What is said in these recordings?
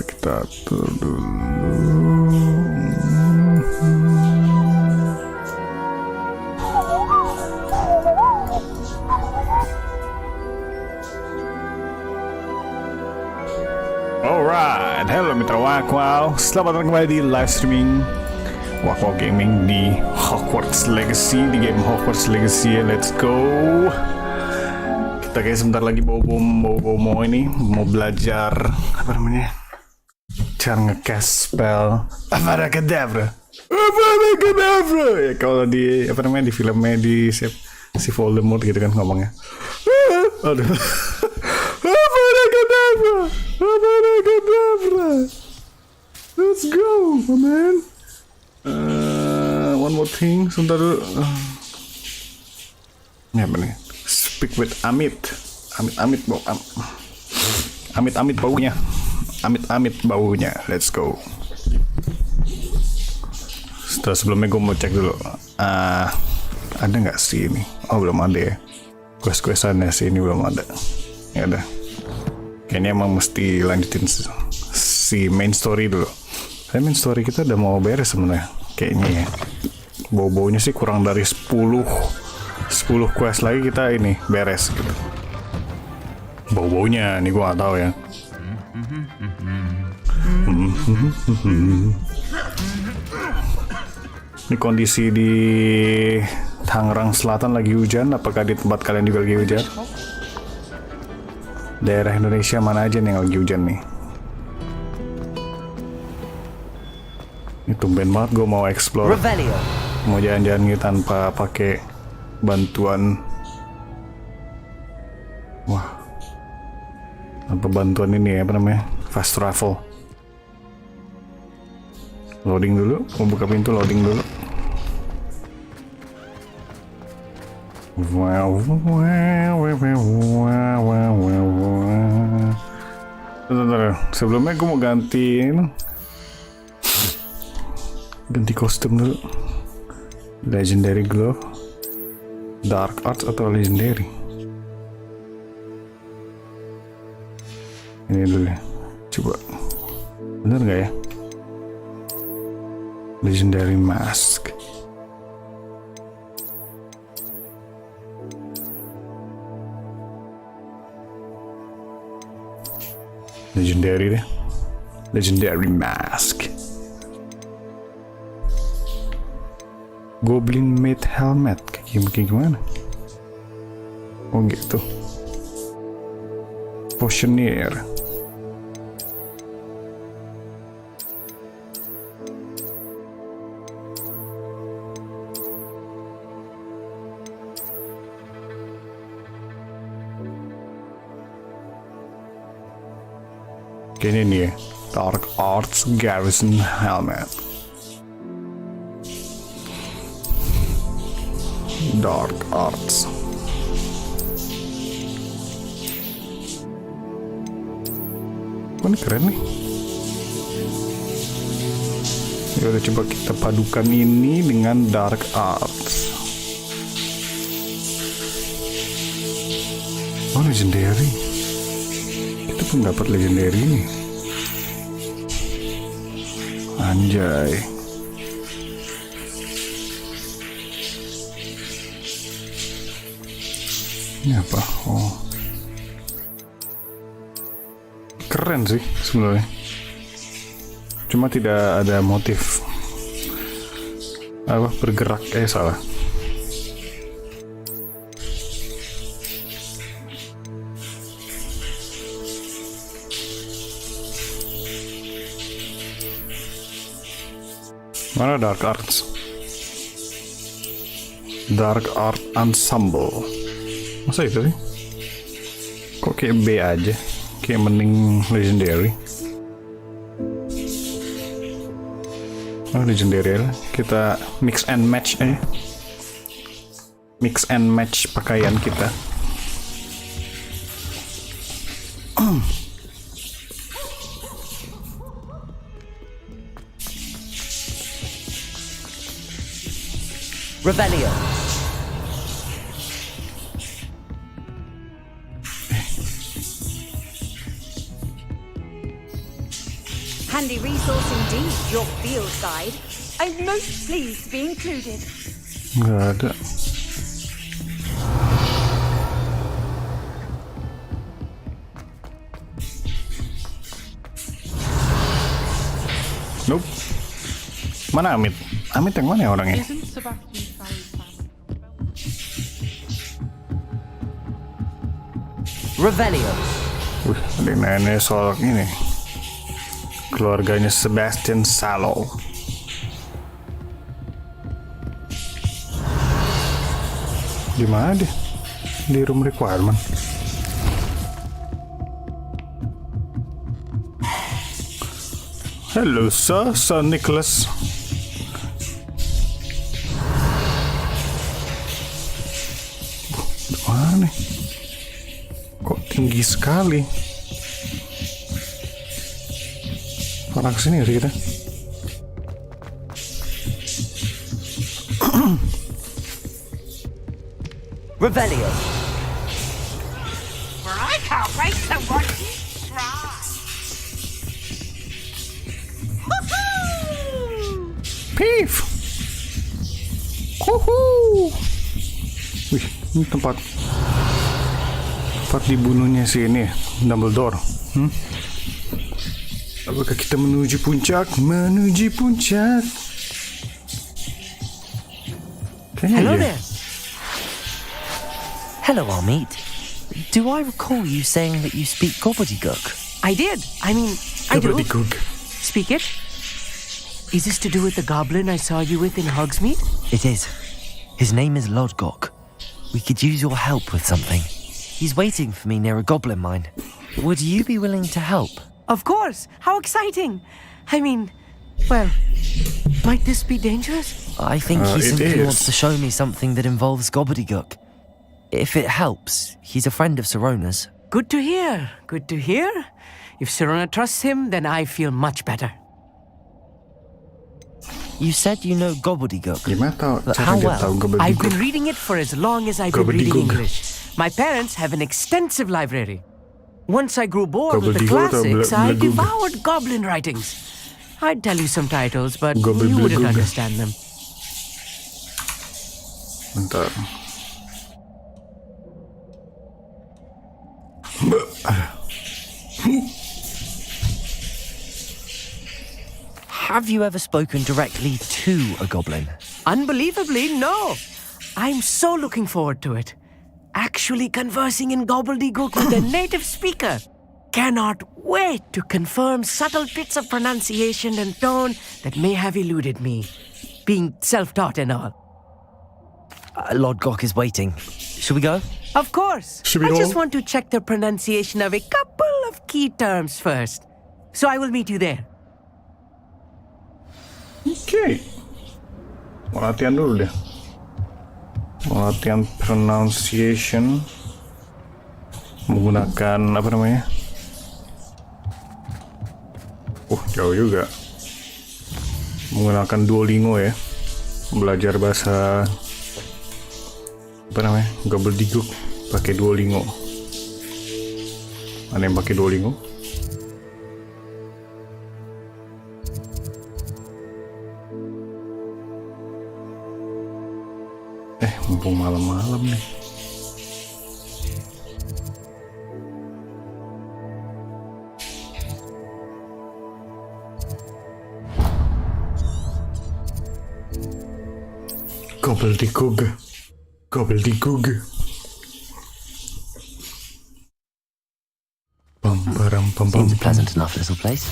Kita atur dulu. Alright, halo mitra Waqwaw, selamat datang kembali di live streaming Waqwaw Gaming di Hogwarts Legacy, di game Hogwarts Legacy. Let's go. Kita kayak sebentar lagi mau belajar apa namanya, cara ngecast spell Avada Kedavra. Avada Kedavra ya, kalau di apa namanya, di filmnya di si Voldemort gitu kan ngomongnya. Aduh. Avada Kedavra, Avada Kedavra. Let's go, my man. One more thing, sebentar dulu. Ini apa nih? Speak with Amit. Amit bau. Amit baunya. Amit baunya. Let's go. Setelah sebelumnya gue mau cek dulu. Ada nggak sih ini? Oh, belum ada ya. Quest-questannya sih ini belum ada. Ya udah. Kayaknya emang mesti lanjutin si main story dulu. Tapi main story kita udah mau beres sebenarnya. Kayaknya ya. Bau-baunya sih kurang dari 10 quest lagi kita ini beres gitu. Bau-baunya nih gua nggak tahu ya. Ini kondisi di Tangerang Selatan lagi hujan. Apakah di tempat kalian juga lagi hujan? Daerah Indonesia mana aja nih yang lagi hujan nih? Ini tumben banget gue mau explore. Mau jalan-jalan gitu tanpa pakai bantuan. Wah, tanpa bantuan ini apa namanya, fast travel. Loading dulu, mau buka pintu, loading dulu. Bentar, sebelumnya gue mau ganti kostum dulu. Legendary glove, dark arts atau legendary? Ini dulu ya, coba bener nggak ya? Legendary mask. Legendary deh. Legendary mask. Goblin made helmet. Kayak gimana? Oh gitu. Potioneer. Kayaknya ini ya, Dark Arts Garrison Helmet. Dark Arts. Oh, ini keren nih. Ya udah, coba kita padukan ini dengan Dark Arts. Oh, legendary. Kita pun dapat legendary nih. Anjay. Ini apa? Oh, keren sih sebenarnya. Cuma tidak ada motif apa bergerak. Salah. Mana Dark Arts? Dark Art Ensemble. Masa itu sih? Kok kayak B aja? Kayak mending legendary. Oh, legendary lah. Kita mix and match aja. Mix and match pakaian kita. Rebellion. handy resource indeed, your field guide. I'm most pleased to be included. Nggak ada. Nope. Mana Amit? Amit yang mana ya orangnya? Revelio. Wih, ada yang nanya soal ini. Keluarganya Sebastian Salo. Di mana dia? Di room requirement. Hello sir, Sir Nicholas. Mana nih? Kok tinggi sekali? Orang kesini sih kita. Revelio. I can't wait to watch you try. Piff. Huhu. Wih, ini tempat dibunuhnya si ini, Dumbledore. Apakah kita menuju puncak? Menuju puncak. Kayaknya Hello iya. there. Hello, Amit. Do I recall you saying that you speak gobbledygook? I did. I mean, I do. Gobbledygook. Speak it. Is this to do with the goblin I saw you with in Hogsmeade? It is. His name is Lodgok. We could use your help with something. He's waiting for me near a goblin mine. Would you be willing to help? Of course. How exciting. I mean, well, might this be dangerous? I think he It simply is. wants to show me something that involves gobbledygook. If it helps, he's a friend of Sirona's. Good to hear. Good to hear. If Sirona trusts him, then I feel much better. You said you know gobbledygook. Gimana tahu But cara how dia well? tahu I've gobbledygook? been reading it for as long as I've been reading Gobbledygook. English. My parents have an extensive library. Once I grew bored with the Gobbledygook atau classics, I blagoog? devoured goblin writings. I'd tell you some titles, but you Gobbledygook. wouldn't understand them. Bentar. Have you ever spoken directly to a goblin? Unbelievably, no. I'm so looking forward to it. Actually conversing in gobbledygook with a native speaker. Cannot wait to confirm subtle bits of pronunciation and tone that may have eluded me, being self-taught and all. Lodgok is waiting. Should we go? Of course. Should we I just all- want to check the pronunciation of a couple of key terms first. So I will meet you there. Oke. Mau latihan dulu deh. Mau latihan pronunciation menggunakan apa namanya? Jauh juga. Menggunakan Duolingo ya. Belajar bahasa apa namanya? Gobbledygook pakai Duolingo. Ada yang pakai Duolingo? Mumpung malam-malam nih. Gobbledygook. Gobbledygook. Bam baram bam bam Seems a bam. pleasant enough little place.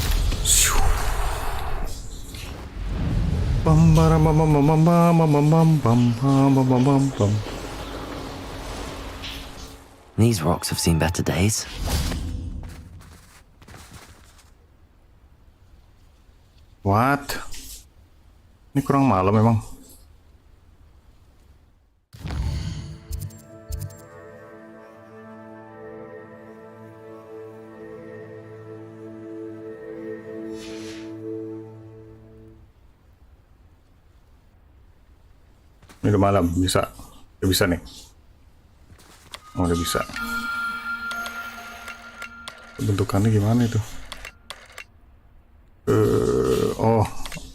Bam baram bam bam bam bam bam bam bam bam bam bam bam bam. These rocks have seen better days. What? Ini kurang malam memang. Ini udah malam, bisa. Udah bisa nih. Oh, udah bisa. Bentukannya gimana itu? Oh,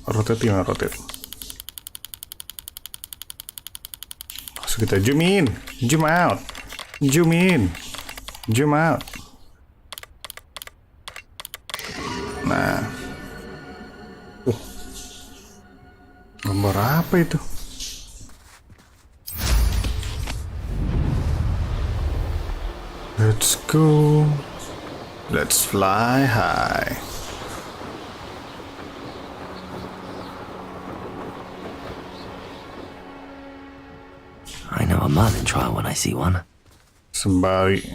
rotate gimana rotate? Langsung kita zoom in, zoom out, zoom in, zoom out. Nah, gambar apa itu? Let's go, let's fly high. I know a Merlin trial when I see one. Somebody.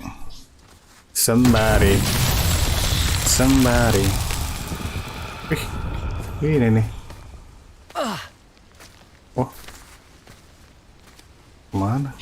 Ini nih. Oh, kemana?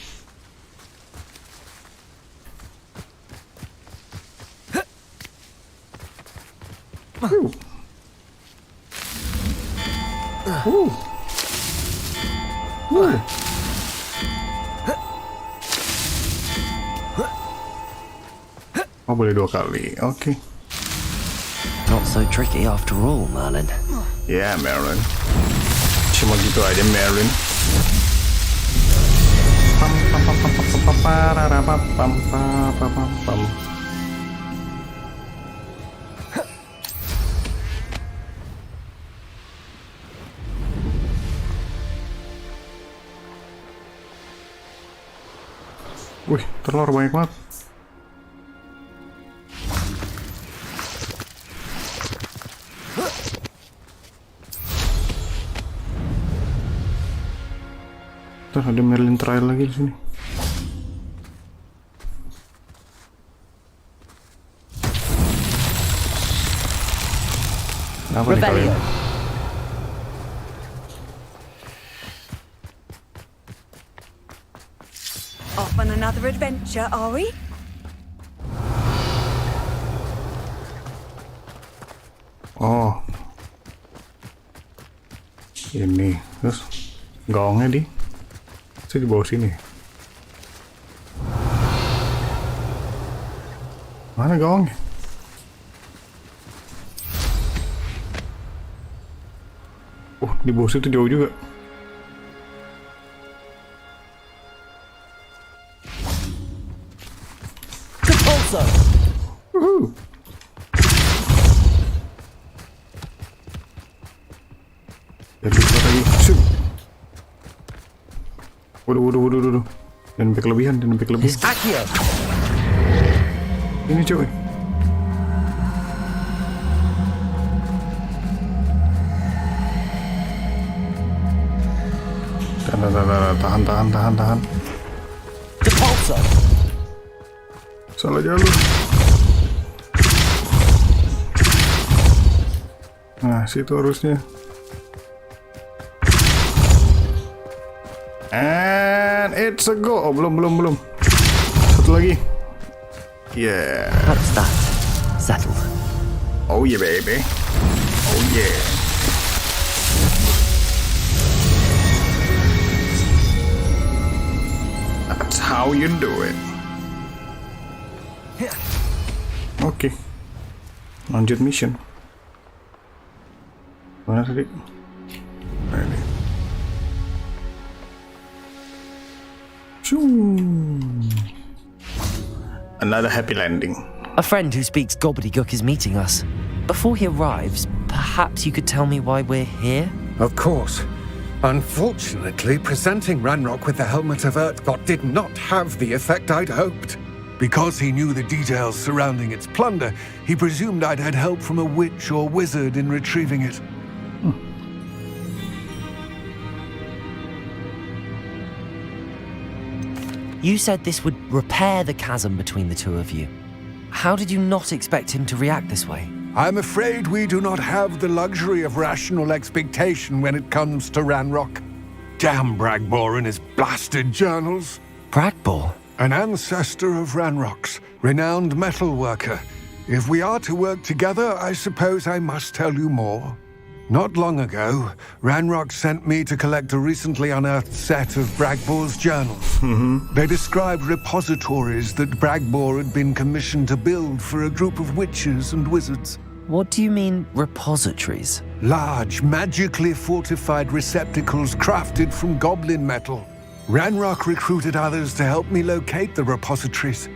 Oh, boleh 2 kali. Oke. Not so tricky after all, Merlin. Ya, Merlin. Cuma gitu aja, Merlin. Wih, telur banyak banget. Tuh, ada Merlin trial lagi di sini. Apa nih kalian? Off on another adventure, are we? Oh, ini terus gaungnya di bawah sini. Mana gaungnya? Oh, di bawah situ jauh juga. Jadi lagi. Waduh. Dan sampai kelebihan. Ini coy. Tahan. Salah jalur. Nah, situ harusnya. And it's a go. Oh, belum. Satu lagi. Yeah. That's that. Settled. Oh yeah, baby. Oh yeah. That's how you do it. Oke. Lanjut mission. Mana tadi? Ini. Another happy landing. A friend who speaks gobbledygook is meeting us. Before he arrives, perhaps you could tell me why we're here? Of course. Unfortunately, presenting Ranrock with the helmet of Urtkot did not have the effect I'd hoped. Because he knew the details surrounding its plunder, he presumed I'd had help from a witch or wizard in retrieving it. You said this would repair the chasm between the two of you. How did you not expect him to react this way? I'm afraid we do not have the luxury of rational expectation when it comes to Ranrock. Damn Bragbor and his blasted journals. Bragbor? An ancestor of Ranrock's, renowned metal worker. If we are to work together, I suppose I must tell you more. Not long ago, Ranrock sent me to collect a recently unearthed set of Bragbor's journals. They described repositories that Bragbor had been commissioned to build for a group of witches and wizards. What do you mean, repositories? Large, magically fortified receptacles crafted from goblin metal. Ranrock recruited others to help me locate the repositories.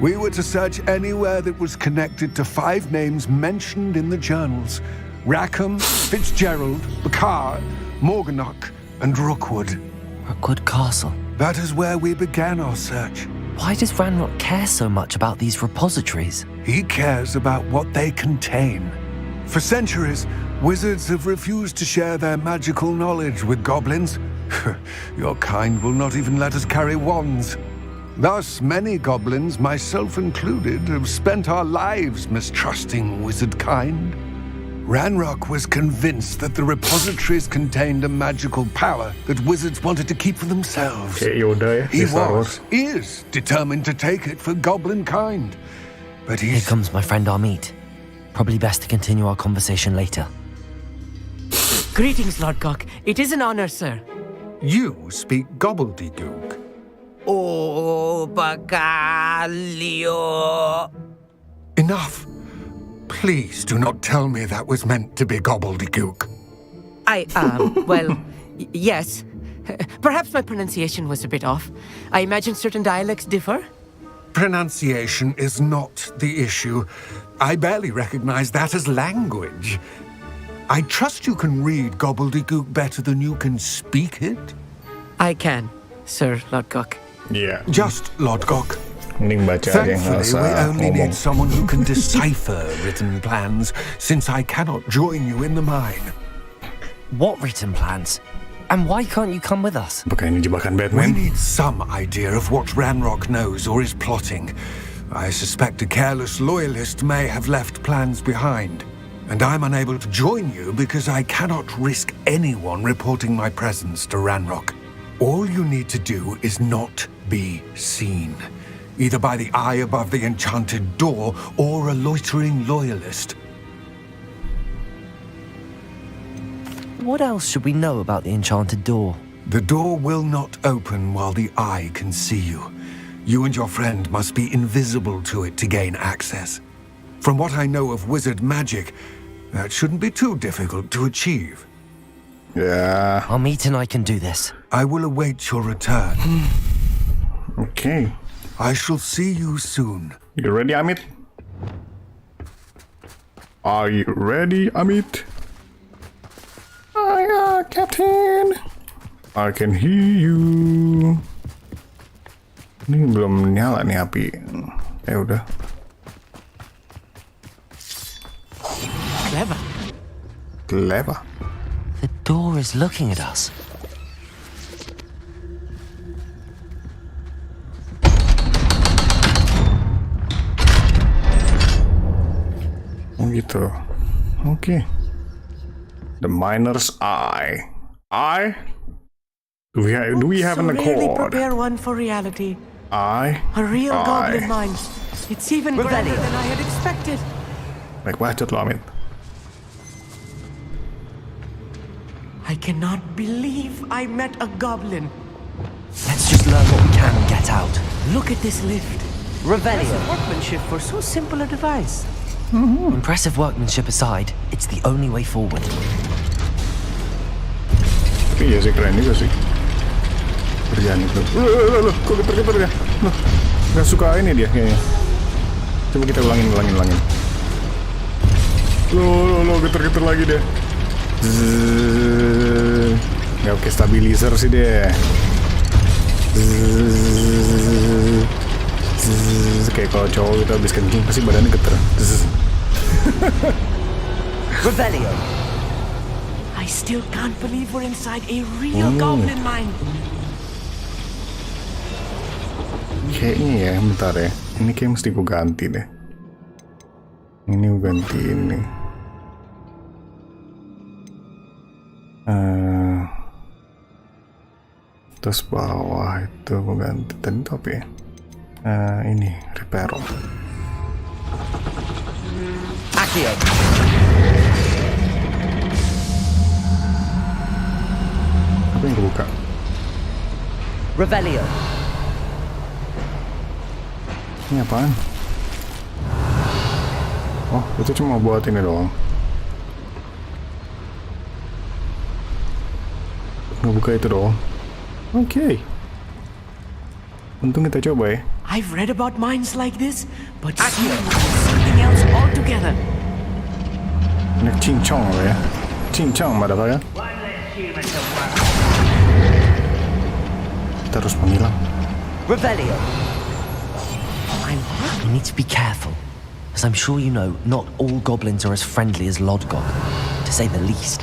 We were to search anywhere that was connected to 5 names mentioned in the journals: Rackham, Fitzgerald, Bakar, Morganach, and Rookwood. Rookwood Castle. That is where we began our search. Why does Ranrock care so much about these repositories? He cares about what they contain. For centuries, wizards have refused to share their magical knowledge with goblins. Your kind will not even let us carry wands. Thus, many goblins, myself included, have spent our lives mistrusting wizard kind. Ranrock was convinced that the repositories contained a magical power that wizards wanted to keep for themselves. Kayak Yoda ya, He di Star Wars. is determined to take it for goblin kind. But Here he's... comes my friend Amit. Probably best to continue our conversation later. Greetings, Lord Gok. It is an honor, sir. You speak gobbledygook. Oh, Bagalio. Enough. Please do not tell me that was meant to be gobbledygook. Well, yes. Perhaps my pronunciation was a bit off. I imagine certain dialects differ. Pronunciation is not the issue. I barely recognize that as language. I trust you can read gobbledygook better than you can speak it. I can, Sir Lord Gok. Iya. Just, Lord Gok. Mending baca aja, nggak Thankfully, usah we only ngomong. need someone who can decipher written plans, since I cannot join you in the mine. What written plans? And why can't you come with us? Apakah ini jebakan We Batman? need some idea of what Ranrock knows or is plotting. I suspect a careless loyalist may have left plans behind. And I'm unable to join you because I cannot risk anyone reporting my presence to Ranrock. All you need to do is not be seen, either by the eye above the enchanted door or a loitering loyalist. What else should we know about the enchanted door? The door will not open while the eye can see you. You and your friend must be invisible to it to gain access. From what I know of wizard magic, that shouldn't be too difficult to achieve. Ya, Amit and I can do this. I will await your return. oke. I shall see you soon. You ready, Amit? Are you ready, Amit? Ayo, Captain. I can hear you. Ini belum nyala nih api. Ya udah. Clever. Clever. The door is looking at us. Oh gitu. Oke. The miner's eye. Eye? Do we have So an really accord? prepare one for reality. Eye? A real goblin Eye. mind. It's even grander than I had expected. Baik bacot lo, Amit. I cannot believe I met a goblin. Let's just learn what we can and get out. Look at this lift. Revelio. Workmanship for so simple a device. Impressive workmanship aside, it's the only way forward. Iya sih, keren juga sih. Kerjaan itu. Loh, kok geter-geter ya? Loh, nggak suka ini dia kayaknya. Coba kita ulangin. Loh, geter-geter lagi deh. Zzz. Nggak pakai stabilizer sih deh. Zzz. Zzz. Kayak kalau cowok kita habis kencing pasti badannya geter. Zzz. Revelio. I still can't believe we're inside a real goblin mine. Kayaknya ya, bentar ya. Ini kayak mesti gue ganti deh. Ini gue ganti ini. Terus bawah itu gue ganti. Tadi itu apa ya? Ini, reparo. Accio. Apa yang gue buka? Revelio. Ini apaan? Oh, itu cuma buat ini doang. Ngebuka itu doang. Oke. Untung kita coba ya. I've read about mines like this, but here something else altogether. Ini cincong apa ya? Cincong, motherfucker. Kita harus menghilang. Revelio. We need to be careful, as I'm sure you know, not all goblins are as friendly as Lodgok, to say the least.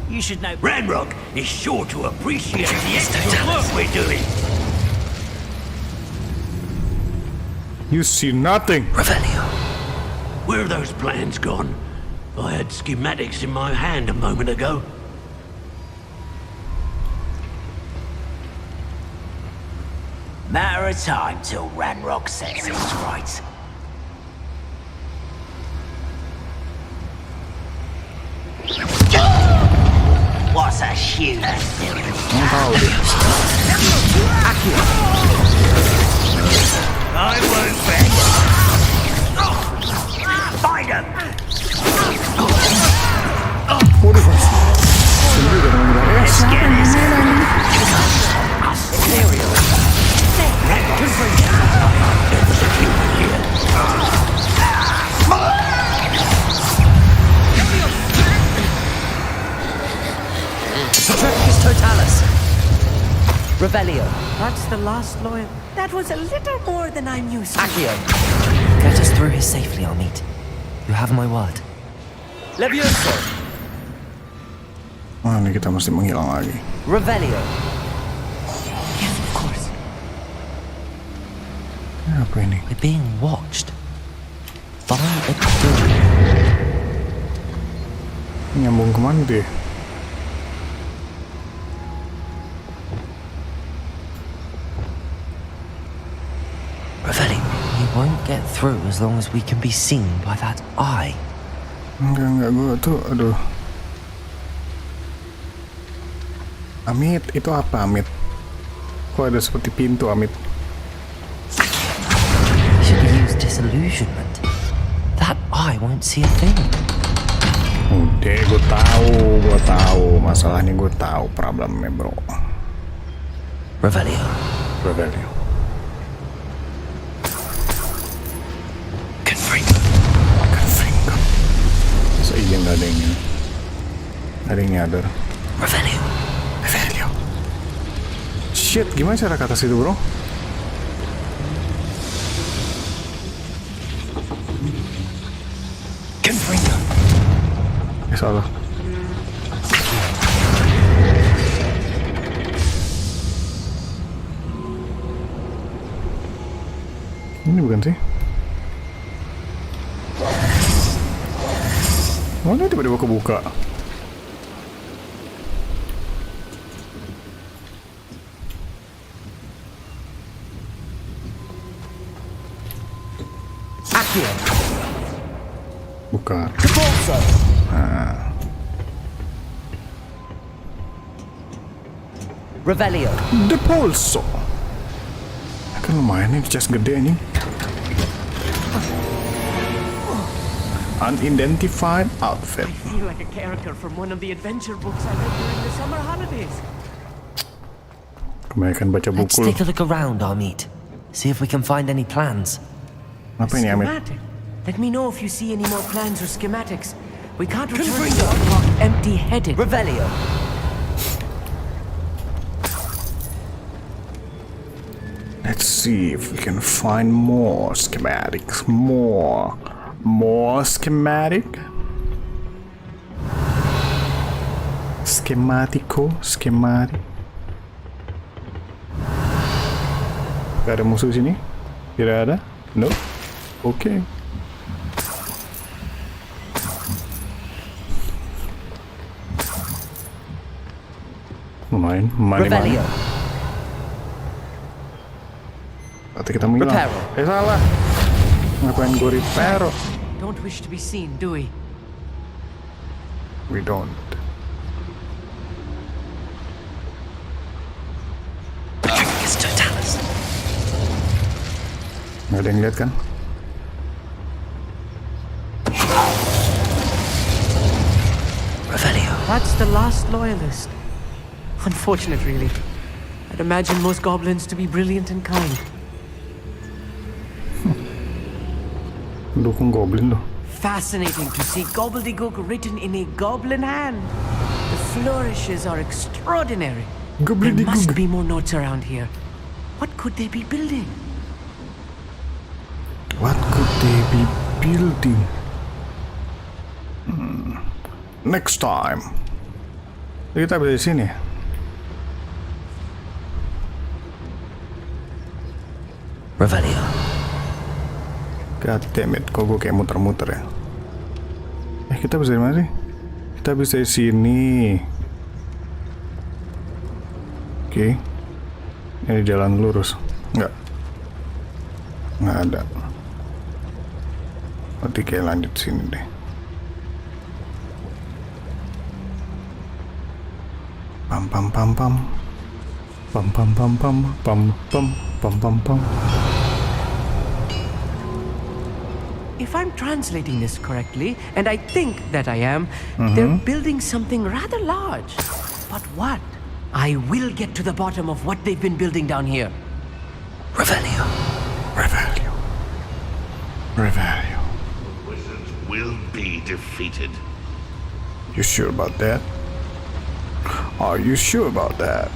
You should know Ranrock is sure to appreciate the extra work we're doing. You see nothing. Revelio. Where are those plans gone? I had schematics in my hand a moment ago. Matter of time till Ranrock sets things right. What's a shoe that's doing? I won't beg. Find him! Let's get his Protectus totalis. Revelio. That's the last lawyer. That was a little more than I'm used to. Accio. Get us through here safely, Armit. You have my word. Levioso. Wah, ini kita mesti menghilang lagi. Revelio. Yes, of course. Apa ini? We're being watched. By a door. Nyambung kemana tuh ya? Revelio. We won't get through as long as we can be seen by that eye. Enggak, gue tuh, aduh. Amit, itu apa Amit? Kok ada seperti pintu Amit? Should we use disillusionment? That eye won't see a thing. Udah, gue tahu. Masalahnya gue tahu problemnya, bro. Revelio. Revelio. Confringo. Iya, nggak ada yang ini. Ada yang nyadar. Revelio. Revelio. Shit, gimana cara ke atas itu, bro? Confringo. Salah. Ini bukan sih? Mana tiba-tiba kebuka? Accio. Buka. Dibawah. Revelio. The Polso. Kan lumayan nih, chest gede nih. Unidentified outfit. I feel like a character from one of the adventure books I read during the summer holidays. Kebanyakan baca Let's buku. take a look around, Armit. See if we can find any plans. Apa ini, Amit? Schematic. Let me know if you see any more plans or schematics. We can't return to the unlock empty-headed. Revelio. Let's see if we can find more schematics. More schematic. Schematic. Gak ada musuh sini? Tidak ada? No. Oke. Lumayan. Money. Revelio. Berarti kita menghilang. Reparo. Salah. Ngapain gue reparo? Don't wish to be seen, do we? We don't. Patricus Totalis. Nggak ada yang lihat kan? Revelio. That's the last loyalist. Unfortunate, really. I'd imagine most goblins to be brilliant and kind. Dukung goblin loh. Fascinating to see gobbledygook written in a goblin hand. The flourishes are extraordinary. There must be more notes around here. What could they be building? What could they be building? Next time. Kita bisa di sini. Revelio. God damn it, kok gue kayak muter-muter ya. Kita bisa di mana sih? Kita bisa di sini. Oke. Ini jalan lurus. Nggak ada. Berarti kayak lanjut sini deh. Pam pam pam pam. Pam pam pam pam pam pam pam pam pam. If I'm translating this correctly, and I think that I am, they're building something rather large. But what? I will get to the bottom of what they've been building down here. Revelio. Revelio. Revelio. Wizards will be defeated. You sure about that? Are you sure about that?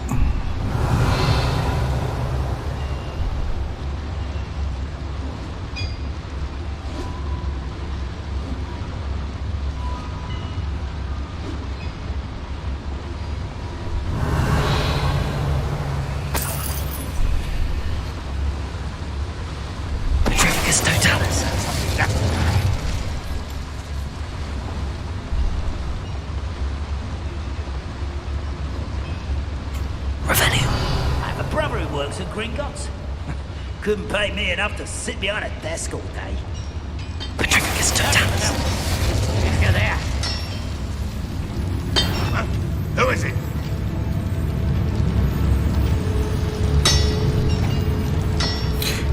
Patricus Totalis. Revelio. I have a brother who works at Gringotts. Couldn't pay me enough to sit behind a desk all day. Patricus Totalis. If you're there. Who is it?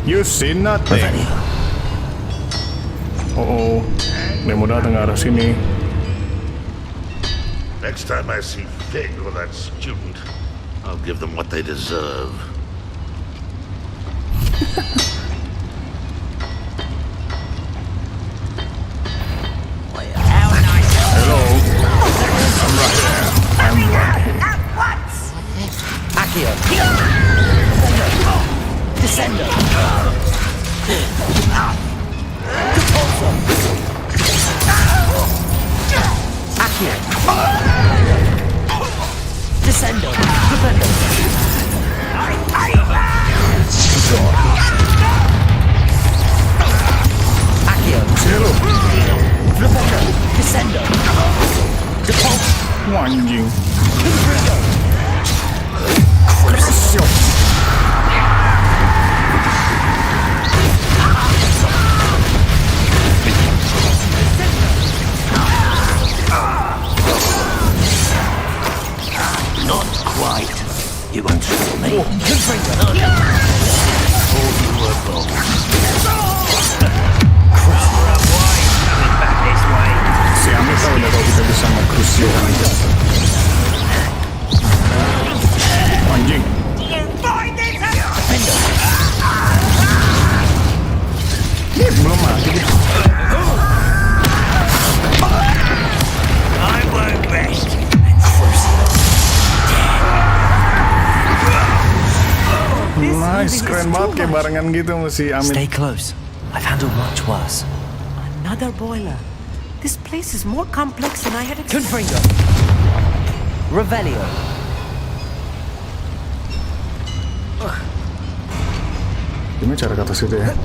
You see nothing. Revelio. Oh, dia mau datang ke arah sini. Next time I see Fig or that student, I'll give them what they deserve. Hello. I'm right here. I'm right here. Accio. Descendo. Accio. Descendo. Defendo. Accio. Hello. Flipendo. Descendo. Depulse. Anjing. Not quite. You won't stop me. Confringo. Thought you were wrong. Coming back this way. Si Ami tahu udah kalau kita bisa nge-cruise orang itu. Anjing. Ini belum mati gitu. I won't rest. Nice, keren banget kayak barengan gitu mesti Amit. Stay close. I've handled much worse. Another boiler. This place is more complex than I had expected. Confringo. Revelio. Gimana cara ke atas itu ya?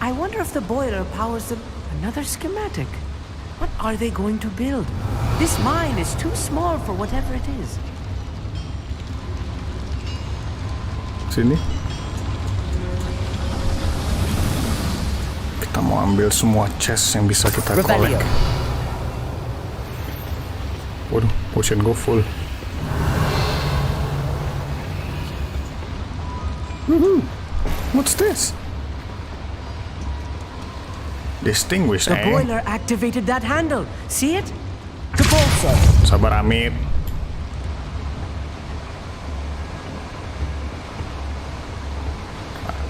I wonder if the boiler powers the... Another schematic. What are they going to build? This mine is too small for whatever it is. Sini. Kita mau ambil semua chest yang bisa kita collect. Rebellion. Waduh, potion gue full. What's this? Distinguished, The eh? boiler activated that handle. See it? Sabar, Amit.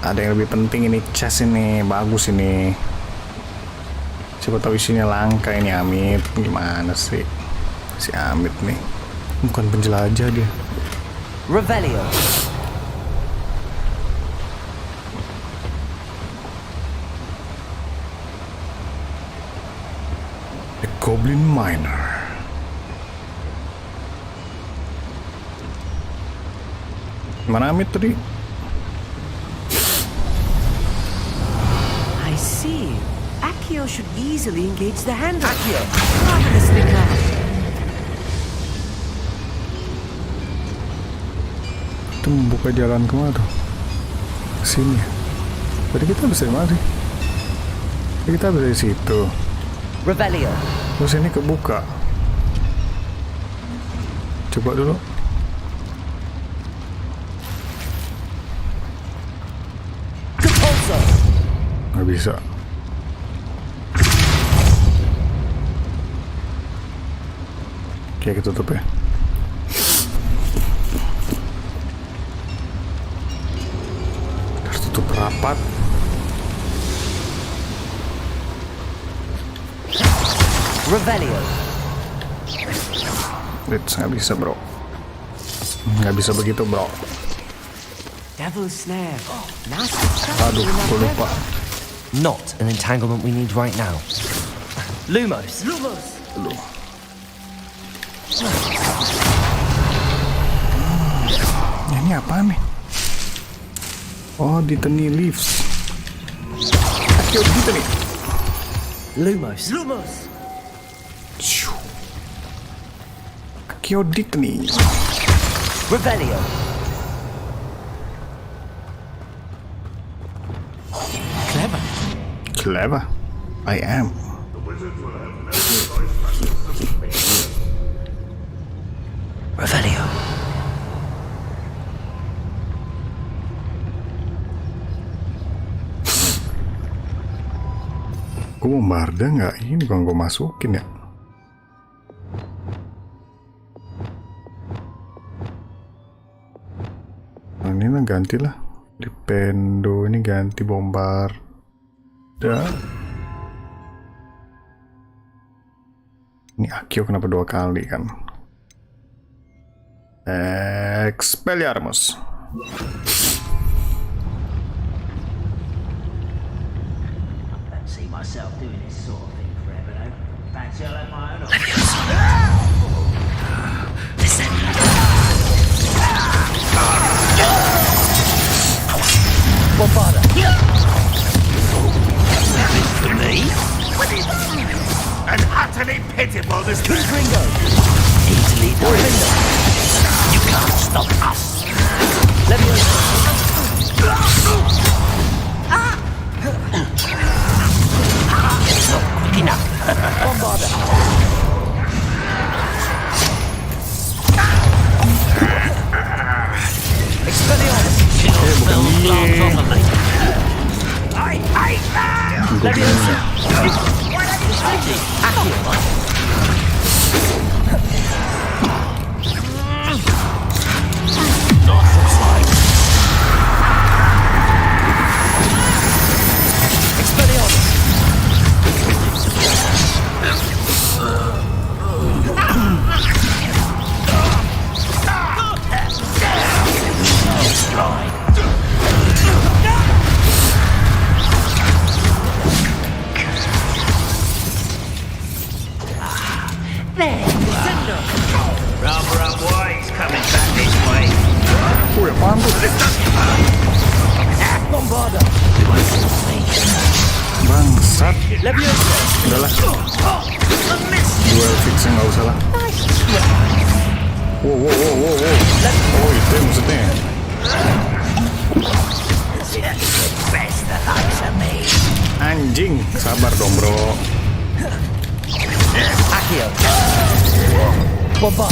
Ada yang lebih penting ini, chest ini. Bagus ini. Siapa tahu isinya langka ini, Amit. Gimana sih? Si Amit nih. Bukan penjelajah dia. Revelio. The Goblin Miner. Mana Amit tadi? I see. Accio should easily engage the handle. Accio! Marvelously clever. Itu membuka jalan kemana tuh? Sini. Tadi kita bisa di mana sih? Tadi kita bisa di situ. Revelio. Terus ini kebuka. Coba dulu. Nggak bisa. Oke, kita tutup ya. Harus tutup rapat. Revelio. Nggak bisa, bro. Nggak bisa begitu, bro. Devil's snare. Nasty stuff. Aduh, gue lupa. Not an entanglement we need right now. Lumos. Ini apa nih? Oh, Dittany Leaves. Ayo, Dittany. Lumos. Ayo, Dittany. Revelio. Clever. I am. Revelio. Gue mau Marda nggak? Ini bukan gue masukin ya. Nah, ini lah gantilah. Dipendo ini ganti bombar. Dan ini Accio kenapa 2 kali kan? Expelliarmus. Don't see myself doing this sort of thing forever, though. Fancy I'll have my own. Listen. Bombarda. For me? And utterly pitiful this Ringo. Easily done. You can't stop us. It's not quick enough. Bombarda. Expelliarmus. I hate that! Leviosa. Rather Waqwaw is coming back this way. Wih, apaan tuh? Bombarda. Bangsat. Leviosa. Udahlah. Duel fixing nggak usah lah. Wow. Oh, itu ya maksudnya. Best the likes of me. Anjing. Anjing, sabar dong bro. Accio. Bombard.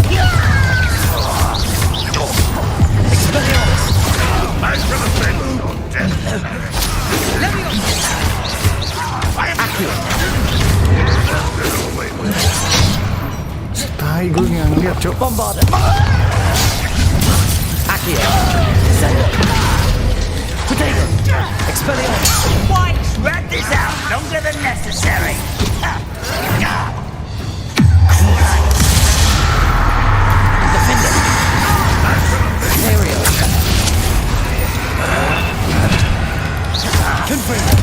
Expelliarmus. Accio. Tai gue nggak ngeliat cok. Bombard. Accio. Zendo. Potato. Expelliarmus. Why drag this out longer than necessary? Defender. Aerial. Confringo.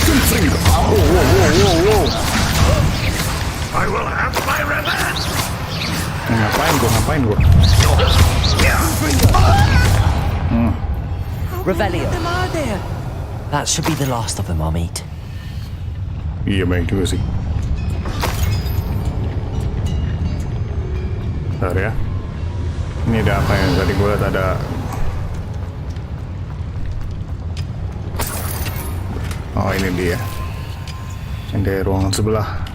Confringo. Wow. I will have my revenge! Ngapain gua? Revelio. Them are there. That should be the last of them, Amit. Iya baik juga sih. Bentar ya. Ini ada apa yang tadi gue lihat ada. Oh ini dia. Ini dari ruangan sebelah.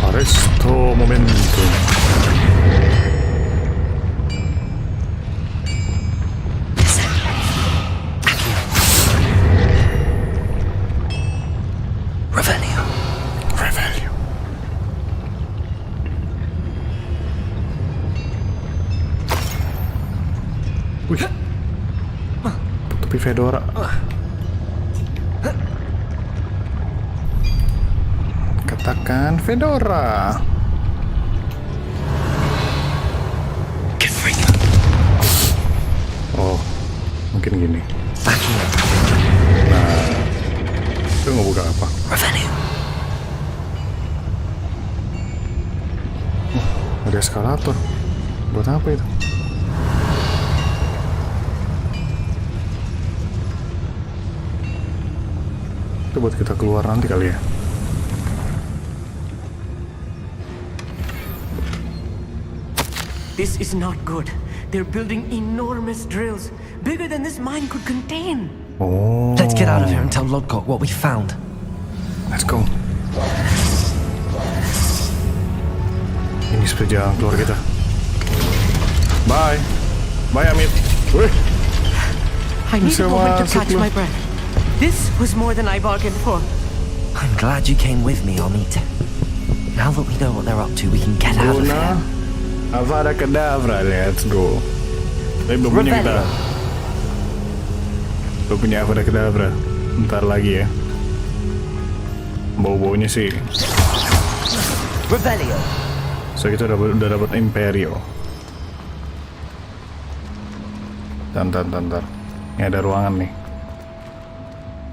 Arresto momento. Revelio. Wih, tutupi fedora. Katakan fedora. Oh, mungkin gini. Nah, itu ngebuka apa? Revelio. Ada eskalator. Buat apa itu? Itu buat kita keluar nanti kali ya. This is not good. They're building enormous drills, bigger than this mine could contain. Oh. Let's get out of here and tell Lodgok what we found. Let's go. Ini seperti jalan keluar kita. Bye. Bye Amit. Wih. I need a Bisa moment to masuk catch lu. my breath. This was more than I bargained for. I'm glad you came with me, Amit. Now that we know what they're up to, we can get out of Guna here. Avada Kedavra, let's go. Tapi belum punya kita. Belum punya Avada Kedavra. Ntar lagi ya. Bau-baunya sih. Revelio. So kita udah dapat Imperio. Tantar. Ini ada ruangan nih.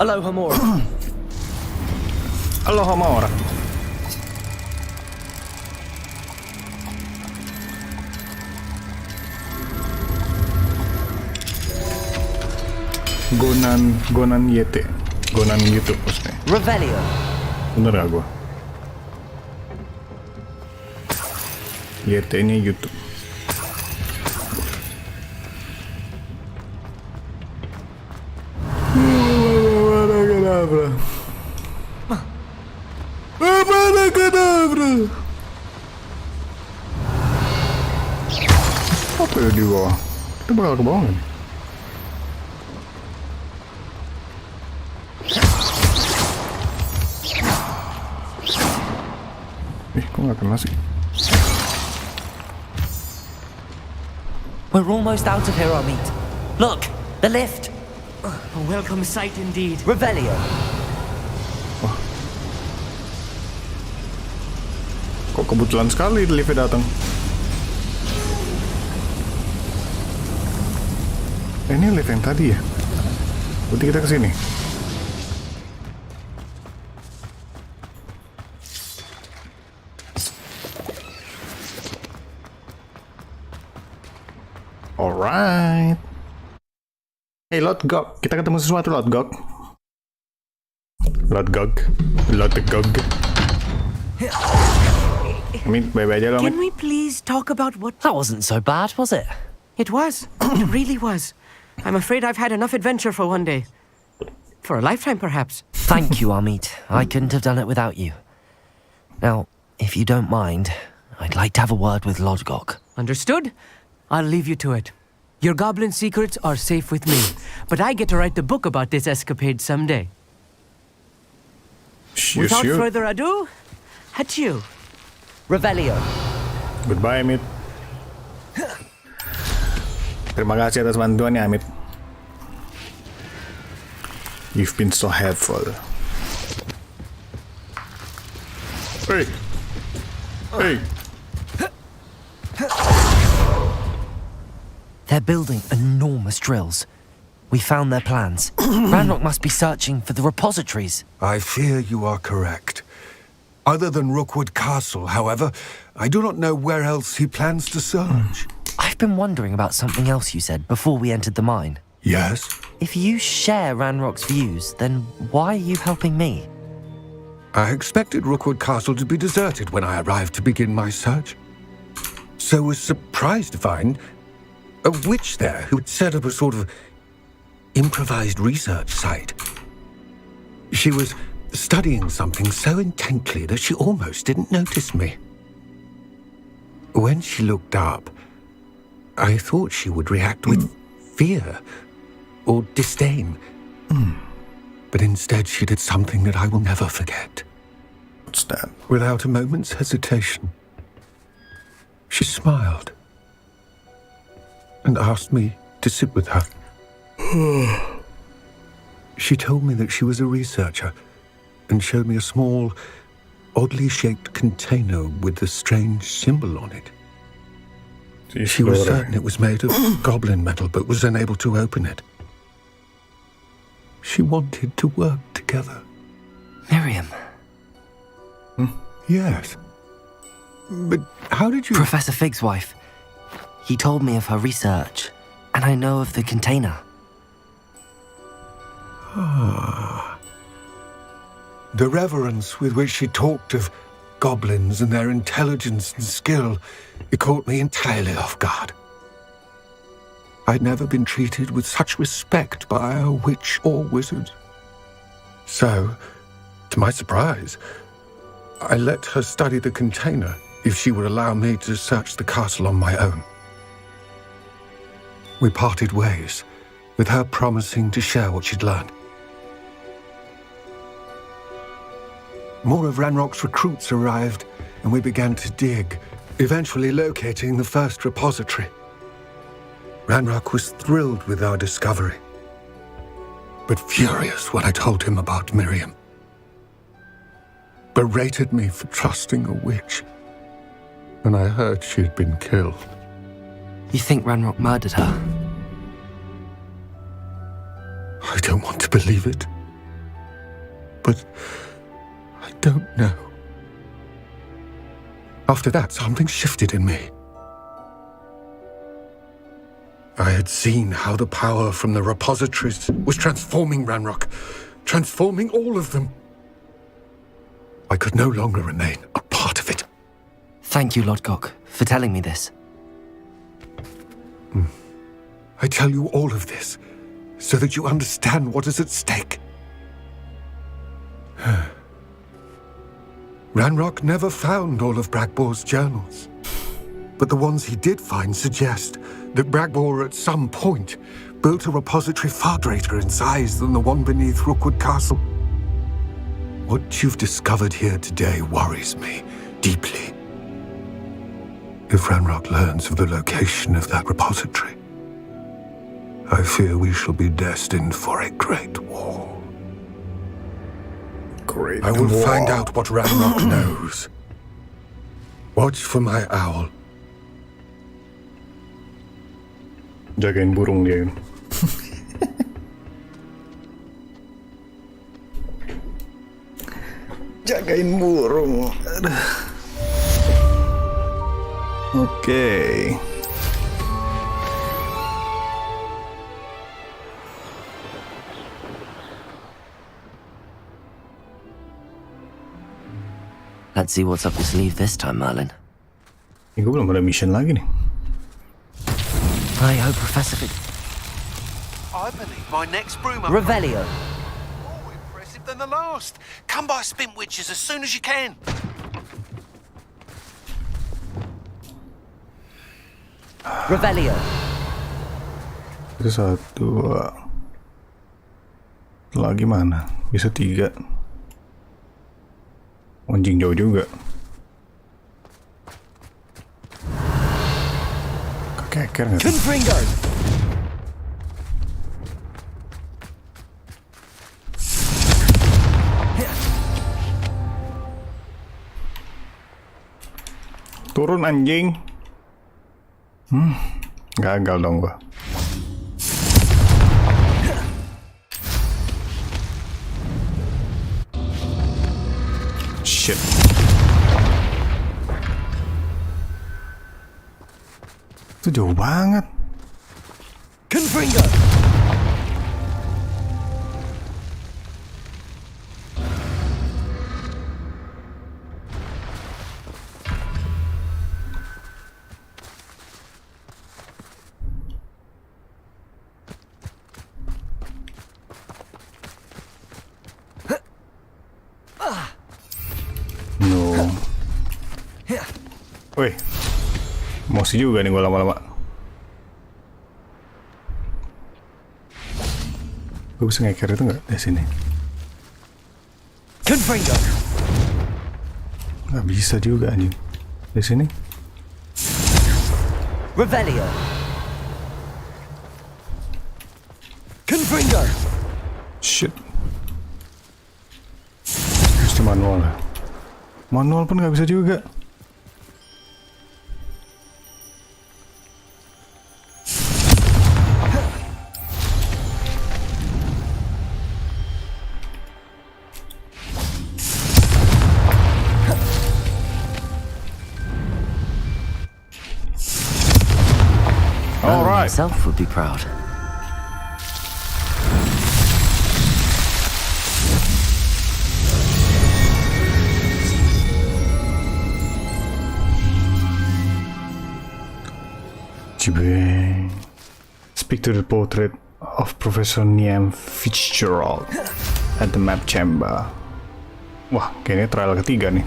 Aloha Mora. Aloha Maora. Gonan Yete. Gonan YouTube maksudnya. Revelio. Bener gak gua? Yete ini YouTube. Avada Kedavra. Apa ya di bawah? Kita bakal ke bawah kan? Kok gak kena sih? We're almost out of here, Amit. Look, the lift. A welcome sight indeed. Revelio. Kok kebetulan sekali liftnya datang. Ini lift yang tadi ya? Berarti kita kesini. Alright. Hey Lord Gog, kita ketemu sesuatu Lord Gog. Lord Gog. Amit, baik-baik aja lo, Amit. Can we please talk about what... That wasn't so bad, was it? It was. It really was. I'm afraid I've had enough adventure for one day. For a lifetime, perhaps. Thank you, Amit. I couldn't have done it without you. Now, if you don't mind, I'd like to have a word with Lodgok. Understood? I'll leave you to it. Your goblin secrets are safe with me, but I get to write the book about this escapade someday. Without further ado, adieu. Revelio. Goodbye, Amit. Terima kasih atas bantuannya, Amit. You've been so helpful. Hey! Hey! They're building enormous drills. We found their plans. Ranrock must be searching for the repositories. I fear you are correct. Other than Rookwood Castle, however, I do not know where else he plans to search. I've been wondering about something else you said before we entered the mine. Yes? If you share Ranrock's views, then why are you helping me? I expected Rookwood Castle to be deserted when I arrived to begin my search. So was surprised to find a witch there who had set up a sort of improvised research site. She was studying something so intently that she almost didn't notice me. When she looked up, I thought she would react with fear or disdain. But instead she did something that I will never forget. What's that? Without a moment's hesitation, she smiled and asked me to sit with her. She told me that she was a researcher and showed me a small, oddly shaped container with a strange symbol on it. She was certain it was made of goblin metal, but was unable to open it. She wanted to work together. Miriam. Yes. But how did you... Professor Fig's wife. He told me of her research, and I know of the container. The reverence with which she talked of goblins and their intelligence and skill, it caught me entirely off guard. I'd never been treated with such respect by a witch or wizard. So, to my surprise, I let her study the container if she would allow me to search the castle on my own. We parted ways, with her promising to share what she'd learned. More of Ranrock's recruits arrived, and we began to dig, eventually locating the first repository. Ranrock was thrilled with our discovery, but furious when I told him about Miriam. Berated me for trusting a witch, and I heard she had been killed. You think Ranrock murdered her? I don't want to believe it, but I don't know. After that, something shifted in me. I had seen how the power from the repositories was transforming Ranrock, transforming all of them. I could no longer remain a part of it. Thank you, Lodgok, for telling me this. I tell you all of this so that you understand what is at stake. Ranrock never found all of Bragbor's journals, but the ones he did find suggest that Bragbor at some point built a repository far greater in size than the one beneath Rookwood Castle. What you've discovered here today worries me deeply. If Ranrock learns of the location of that repository, I fear we shall be destined for a great war. Great I will war. find out what Ranrock knows. Watch for my owl. Jagain burung dia. Jagain burung. Oke. Let's see what's up your sleeve this time, Merlin. Ini gue belum ada mission lagi nih. I hope Professor I believe my next broom up. Revelio. More impressive than the last. Come by Spin Witches as soon as you can. Revelio. Itu 1, 2. Lagi mana? Bisa 3. Anjing jauh juga. Keker nggak? Confringo. Turun anjing. Gagal dong gua. Shit. Itu jauh banget. Confringo. No. Woi. Emosi juga nih gua lama-lama. Gue bisa ngeker itu nggak di sini? Confringo. Nggak bisa juga anjing. Di sini? Revelio. Confringo. Shit. Mesti manual lah. Manual pun nggak bisa juga. Merlin himself would be proud. Speak to the portrait of Professor Niam Fitzgerald at the map chamber. Wah, kayaknya trial ketiga nih.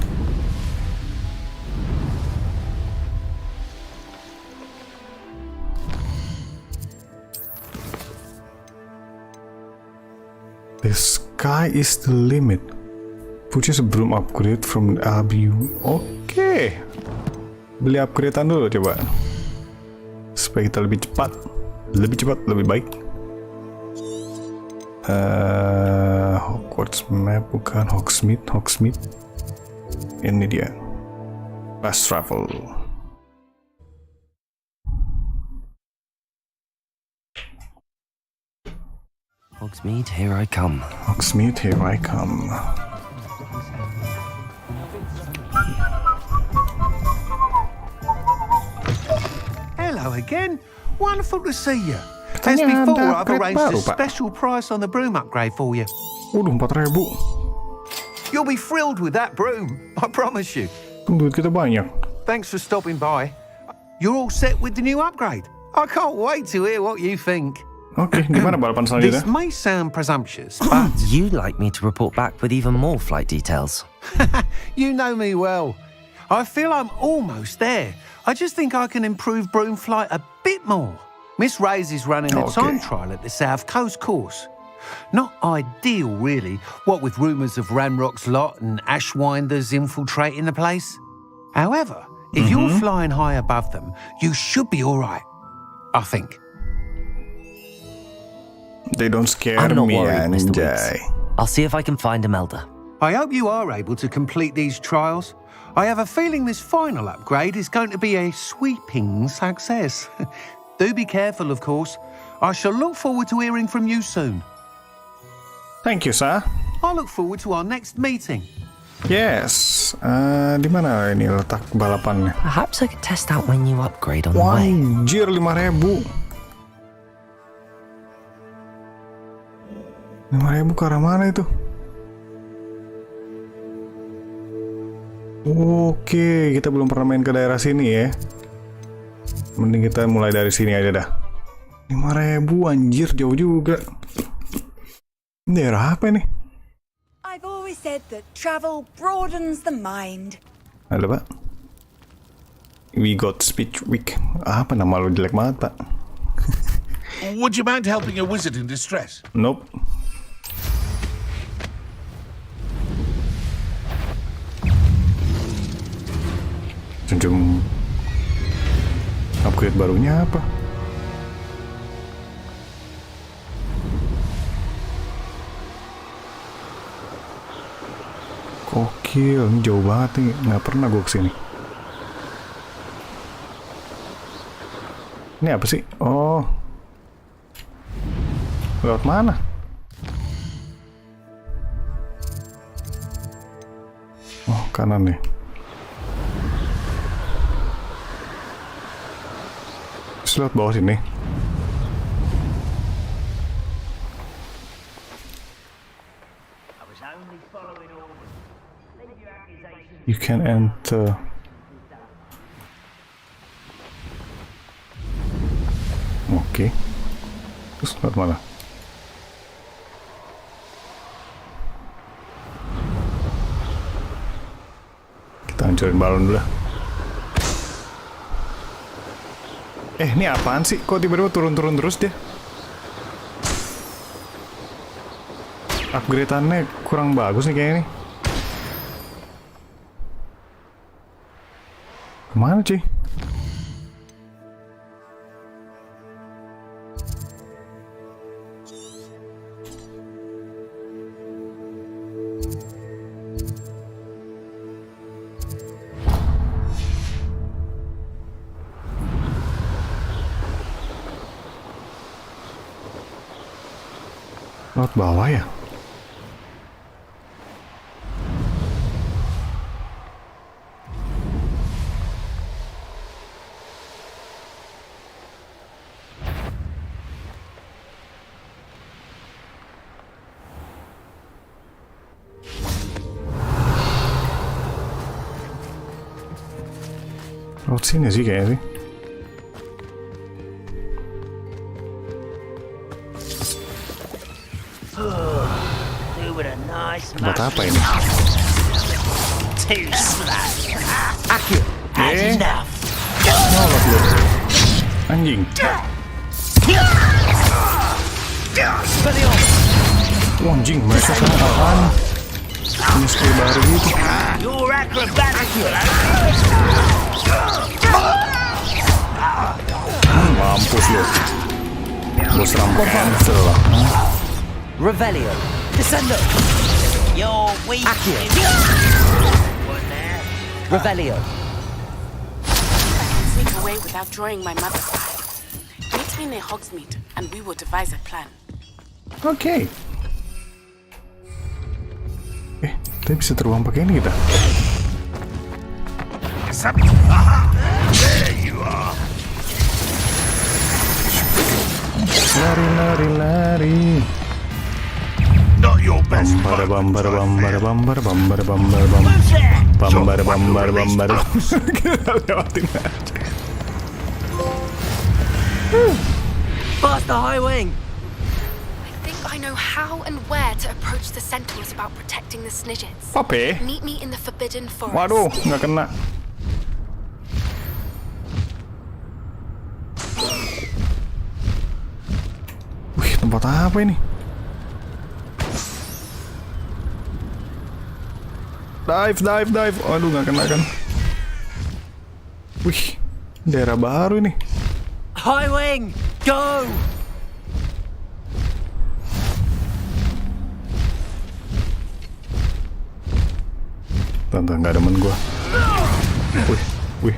The sky is the limit. Purchase a broom upgrade from the LBU. Oke. Beli upgradean dulu coba. Supaya kita lebih cepat. Lebih baik. Hogwarts map bukan Hogsmeade. Ini dia. Fast travel. Hogsmeade, here I come. Hogsmeade, here I come. Hello again. Wonderful to see you. As Katanya before, ada I've upgrade arranged baru, a Pak. special price on the broom upgrade for you. Waduh, 4.000. You'll be thrilled with that broom, I promise you. Tunggu, duit kita banyak. Thanks for stopping by. You're all set with the new upgrade. I can't wait to hear what you think. Oke, gimana balapan This selanjutnya? may sound presumptuous, but You'd like me to report back with even more flight details. you know me well. I feel I'm almost there. I just think I can improve broom flight a bit more. Miss Ray's is running a Okay. time trial at the South Coast course. Not ideal, really, what with rumours of Ranrock's lot and Ashwinders infiltrating the place. However, if you're flying high above them, you should be all right, I think. They don't scare I'm not me, worried, Mr. anjay. Weeks. I'll see if I can find Imelda. I hope you are able to complete these trials. I have a feeling this final upgrade is going to be a sweeping success. Do be careful, of course. I shall look forward to hearing from you soon. Thank you, sir. I look forward to our next meeting. Yes. Di mana ini letak balapannya? Perhaps I could test out my new upgrade on the way. Anjir, 5.000. 5.000 ke arah mana itu? Oke, kita belum pernah main ke daerah sini ya. Mending kita mulai dari sini aja dah. 5.000 anjir, jauh juga. Ini daerah apa nih? I've always said that travel broadens the mind. Ada pak? We got speech week. Apa nama lu jelek banget pak? Would you mind helping a wizard in distress? Nope. Jom. Upgrade barunya apa? Gokil, ini jauh banget nih, nggak pernah gue kesini. Ini apa sih? Oh, lewat mana? Oh, kanan nih. Terus lewat bawah sini. You can enter. Oke. Terus lewat mana? Kita hancurin balon dulu lah. Ini apaan sih? Kok tiba-tiba turun-turun terus dia? Upgrade-annya kurang bagus nih kayaknya nih. Kemana cuy? Lewat bawah ya? Lewat sini sih kayaknya sih. Buat apa ini? Nolot lu. Anjing. Anjing, mereka kan apaan? Ini skill baru gitu. Mampus lu. Gue seram cancel lah. Revelio. Descendo. You're weak. Revelio. Sneak away without drawing my mother's eye. Meet me near Hogsmeade, and we will devise a plan. Oke. Kita bisa terbang pakai ini kita. There you are. Lari, lari, lari. Not your best. Bambar, bambar, bambar, bambar, bambar, bambar, bambar, bambar, bambar, bambar. Kita lewatin aja. Faster, High Wing! I think I know how and where to approach the centaurs about protecting the Snidgets. Apa? Meet me in the Forbidden Forest. Waduh, nggak kena. Wih, tempat apa ini? Dive, dive, dive. Aduh, nggak kena kan? Wih, daerah baru ini. High Wing! Go! Tante, nggak demen gua. Wih, wih, wih.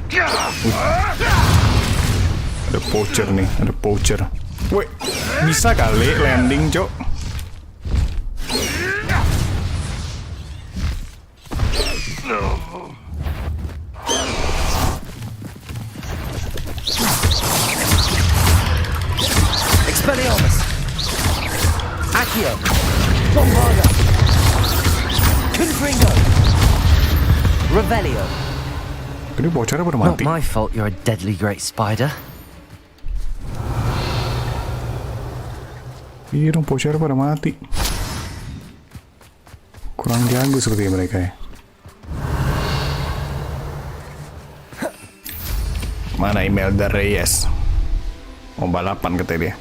Ada poacher nih, ada poacher. Wih, bisa kali landing, Cok. Expelliarmus! Accio! Bombarda! Confringo! Revelio. Ini bocornya pada Not mati. my fault you're a deadly great spider. Iya dong, bocornya pada mati. Kurang jago seperti mereka ya. Mana Imelda Reyes? Mau balapan katanya dia.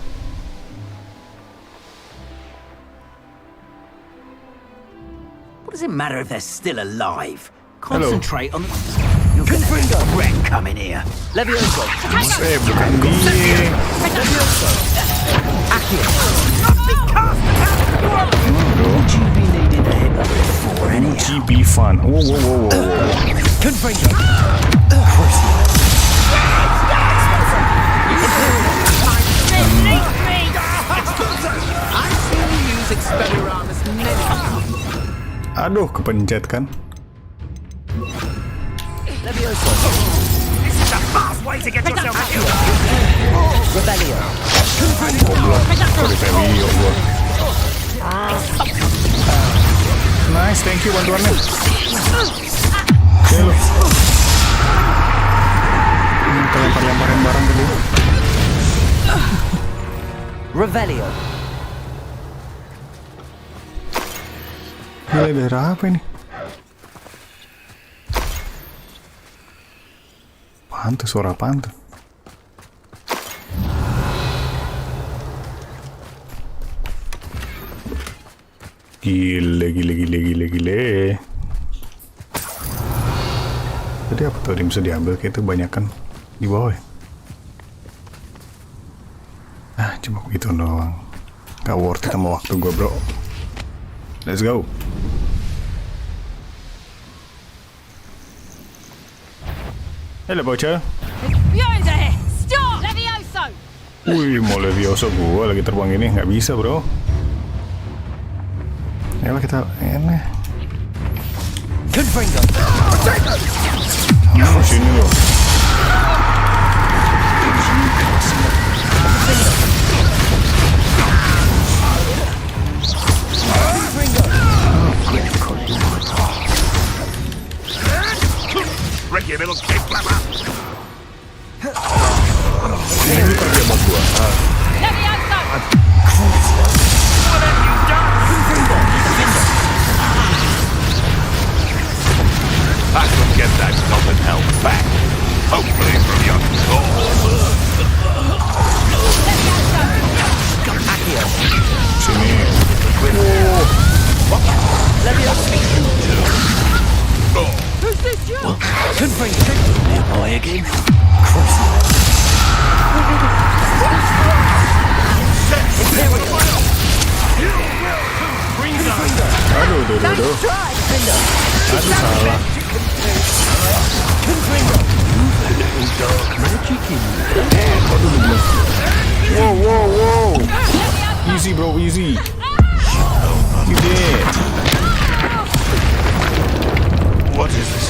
What does it matter if they're still alive? Hello. Concentrate on. You're gonna regret coming here. Levioso. Bukan dia. GB needed a hit before anyhow. GB fun. Wow. Confringo. Aduh, kepencet kan? Levioso. This is the fast way to get yourself out here. Revelio. Goblok. Sorry, Febio gua. Nice, thank you bantuannya. Oke lu. Kita lempar-lemparin barang dulu. Revelio. Gila, daerah apa ini? Apaan tuh? Suara apaan tuh? Gile. Tadi apa tuh yang bisa diambil? Kayak itu banyak kan di bawah ya? Ah, cuma begitu doang. Gak worth it sama waktu gue, bro. Let's go. Halo bocah. Leviosa here! Stop! Levioso! Wih, mau Levioso gue lagi terbang ini nggak bisa, bro. Ayolah kita enak. Confringo. Sini loh. Ricky, little kid flapper. Ini kerja buat gua. Levioso! What have you done? I could get that stolen help back. Hopefully from your soul. Sini. Who's this you? Confringo. Boy again. Aduh. Aduh, salah. Wow. Easy, bro, easy. You did. What is this?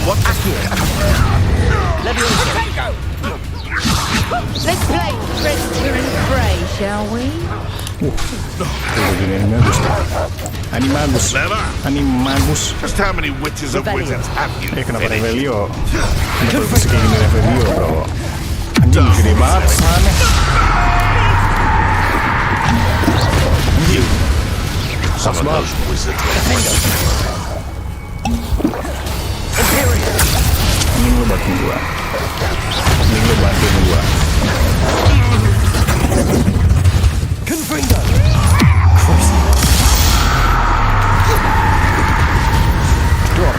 What? Let's play Predator and Prey, shall we? Animagus. Just how many witches of wizards have you? Kenapa Revelio? Kenapa bisa kayak gini Revelio, bro? Anjing, gede banget sana. Anjing. Some of those wizards. Ini lu bantuin gua. Confringo. Drop.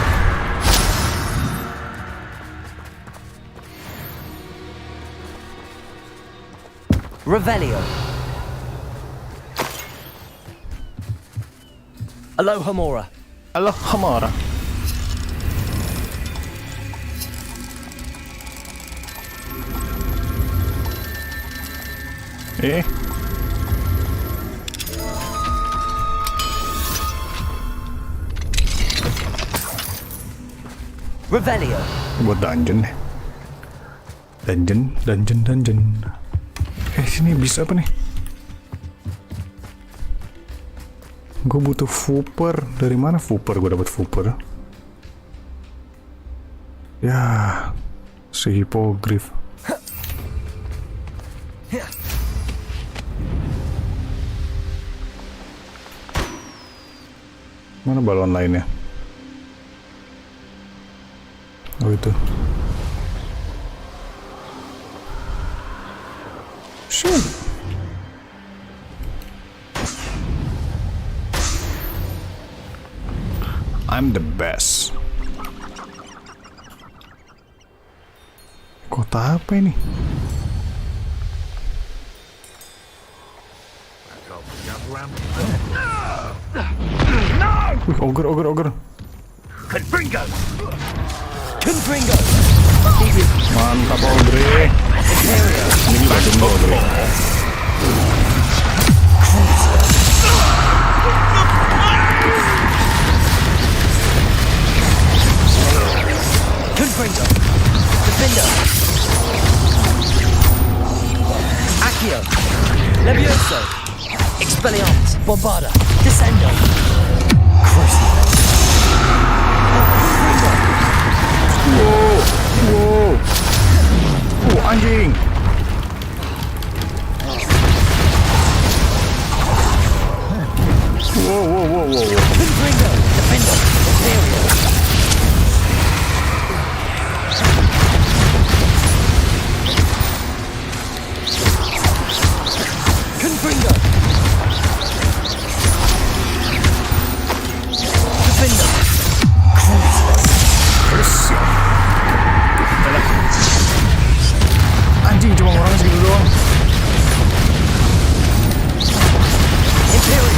Revelio. Alohomora. Alohomora. Revelio. Buat dungeon deh. Dungeon. Sini bisa apa nih? Gue butuh Fooper. Dari mana Fooper? Gue dapat Fooper. Ya, si hipogrif. Mana balon lainnya? Oh itu. Shoot. I'm the best. Kota apa ini? Ogre. Confringo! Mantap ogre. Ini juga demi ogre. Confringo! Defender! Accio! Levioso! Expelliarmus! Bombarda! Descendo! Crucio! Wow, anjing. Wow. Confringo! Defender! Imperial! Confringo! Defender! Anjing, cuma orang segitu doang. Imperial!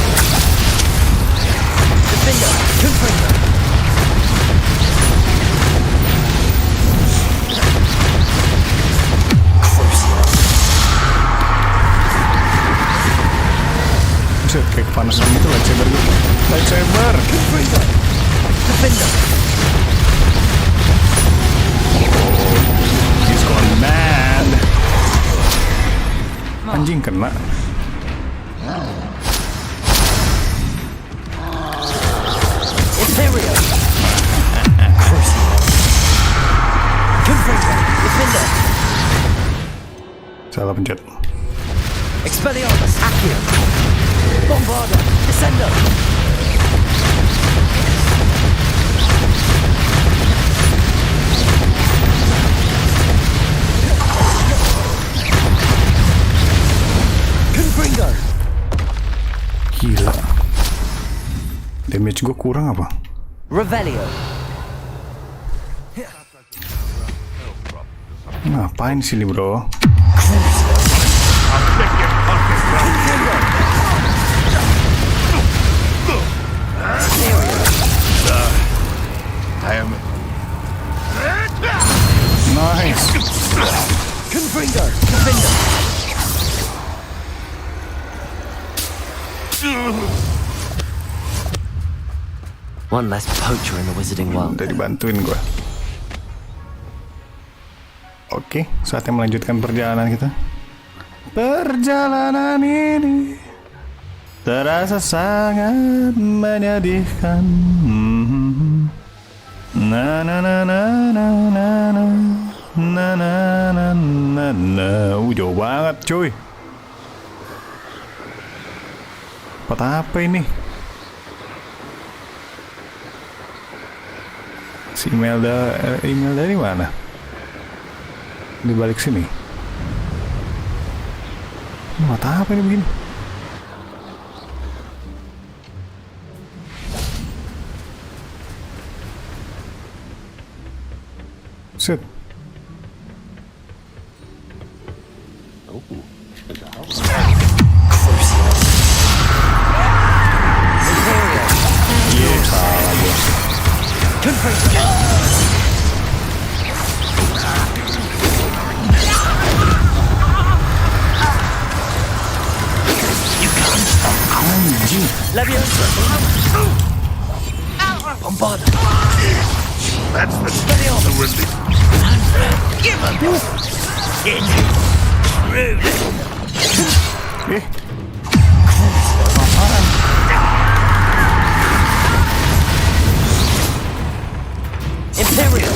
Defender! Confringo! Buset, kayak kepanasan gitu lightsaber gitu. Lightsaber! Confringo! Defender! He's gone mad. Anjing kena. Imperial! Confringo! Defender! Salah pencet. Expelliarmus! Accio! Bombarda! Descendo! Confringo! Gila. Damage gue kurang apa? Revelio! Ngapain sini bro? I'll stick your pocket I am. Nice. Confringo! Defender! One less poacher in the wizarding world. Udah dibantuin gue. Oke, saatnya melanjutkan perjalanan kita. Perjalanan ini terasa sangat menyedihkan. Na na na na na na na na na na na. Jauh banget cuy. Kota apa ini? Si email dari mana? Di balik sini. Kota apa ini begini? Set. Iya, salah bos. Anjing. Levioso! Bombarda! That's the relief. Give up! Get rude! Apaan? Imperial!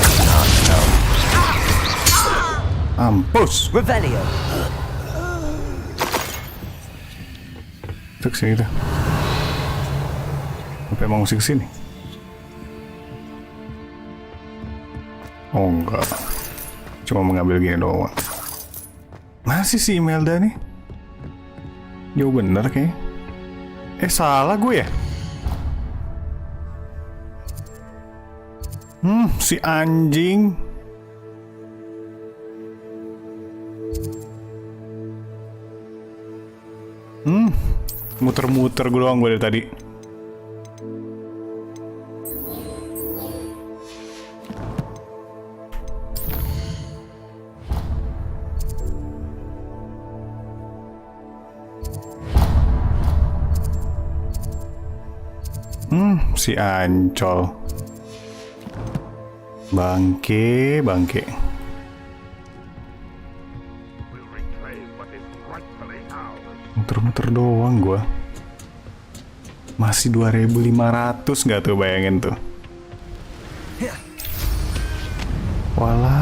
Ampus. Revelio. Itu kesini tuh. Apa emang mesti kesini? Oh enggak. Cuma mengambil gini doang. Masih si Imelda nih. Jauh bener kayaknya. Salah gue ya? Si anjing. Muter-muter gue doang gue dari tadi. Si Ancol. Bangke. Muter-muter doang gua. Masih 2.500 nggak tuh, bayangin tuh. Wala.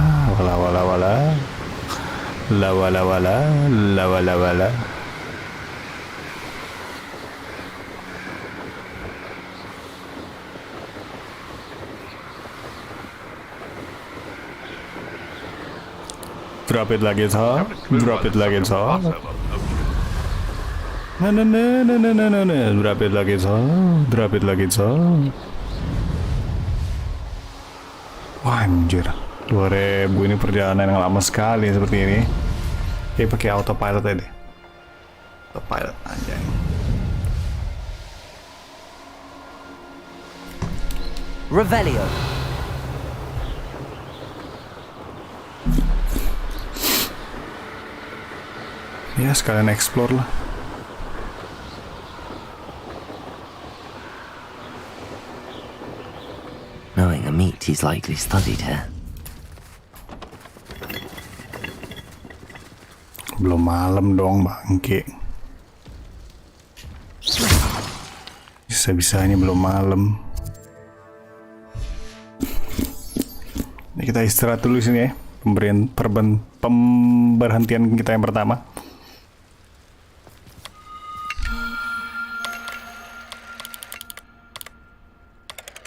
Drop it lagi, so. Drop it lagi, so. Nah. Drop it lagi, so. Drop it lagi, so. Wah, anjir. 2000 ini perjalanan yang lama sekali seperti ini. Kayak pakai autopilot aja deh. Autopilot anjay. Revelio. Ya, sekalian explore lah. Knowing a meat, he's likely studied here. Belum malam dong, bangke. Bisa-bisanya belum malam. Ini kita istirahat dulu sini ya. Pemberhentian kita yang pertama.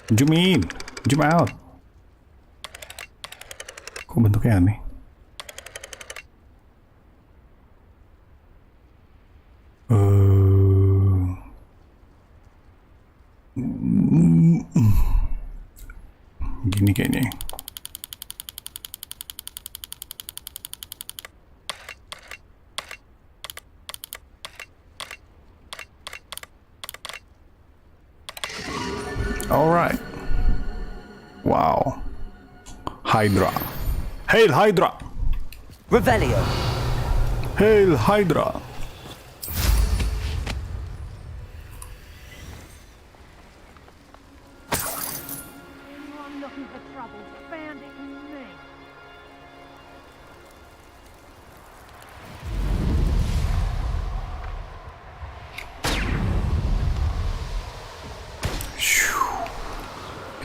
Zoom in, zoom out. Kok bentuknya aneh? Gini kayaknya. Alright. Wow. Hydra. Hail Hydra. Revelio. Hail Hydra.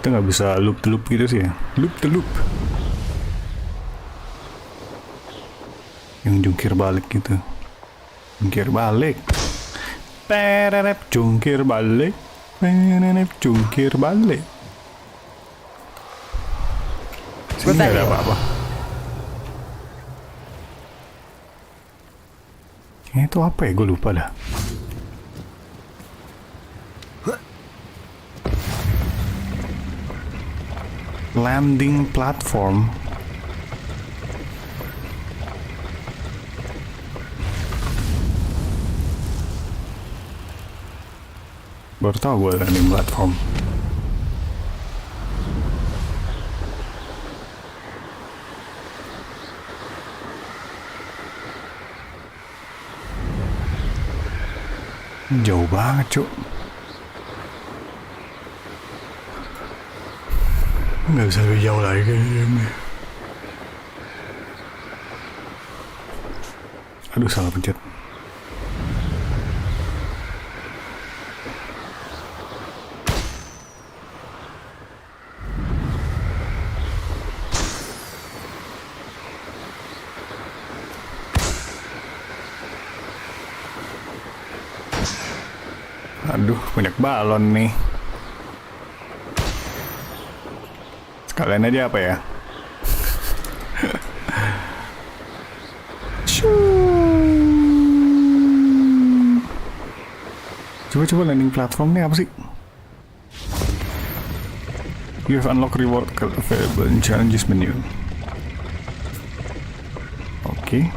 Kita nggak bisa loop the loop gitu sih ya. Loop the loop. Yang jungkir balik gitu. Jungkir balik. Pererep jungkir balik. Pererep jungkir balik. Sini nggak ada apa-apa. Ini tuh apa ya? Gue lupa dah. Landing platform. Baru tahu gue landing platform. Jauh banget, cuk. Nggak bisa lebih jauh lagi kayaknya. Aduh, salah pencet. Aduh, banyak balon nih. Sekalian aja apa ya? Coba landing platformnya apa sih? You have unlocked reward available in challenges menu. Oke.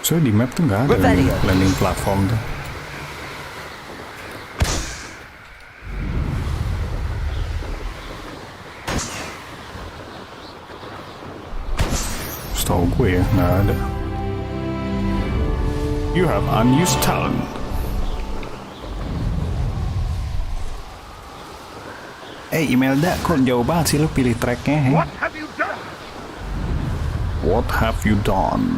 So di map tuh nggak ada landing platform tuh. Setahu gue ya nggak ada. You have unused talent. Imelda, kok jauh banget sih lu pilih tracknya? What have you done? What have you done?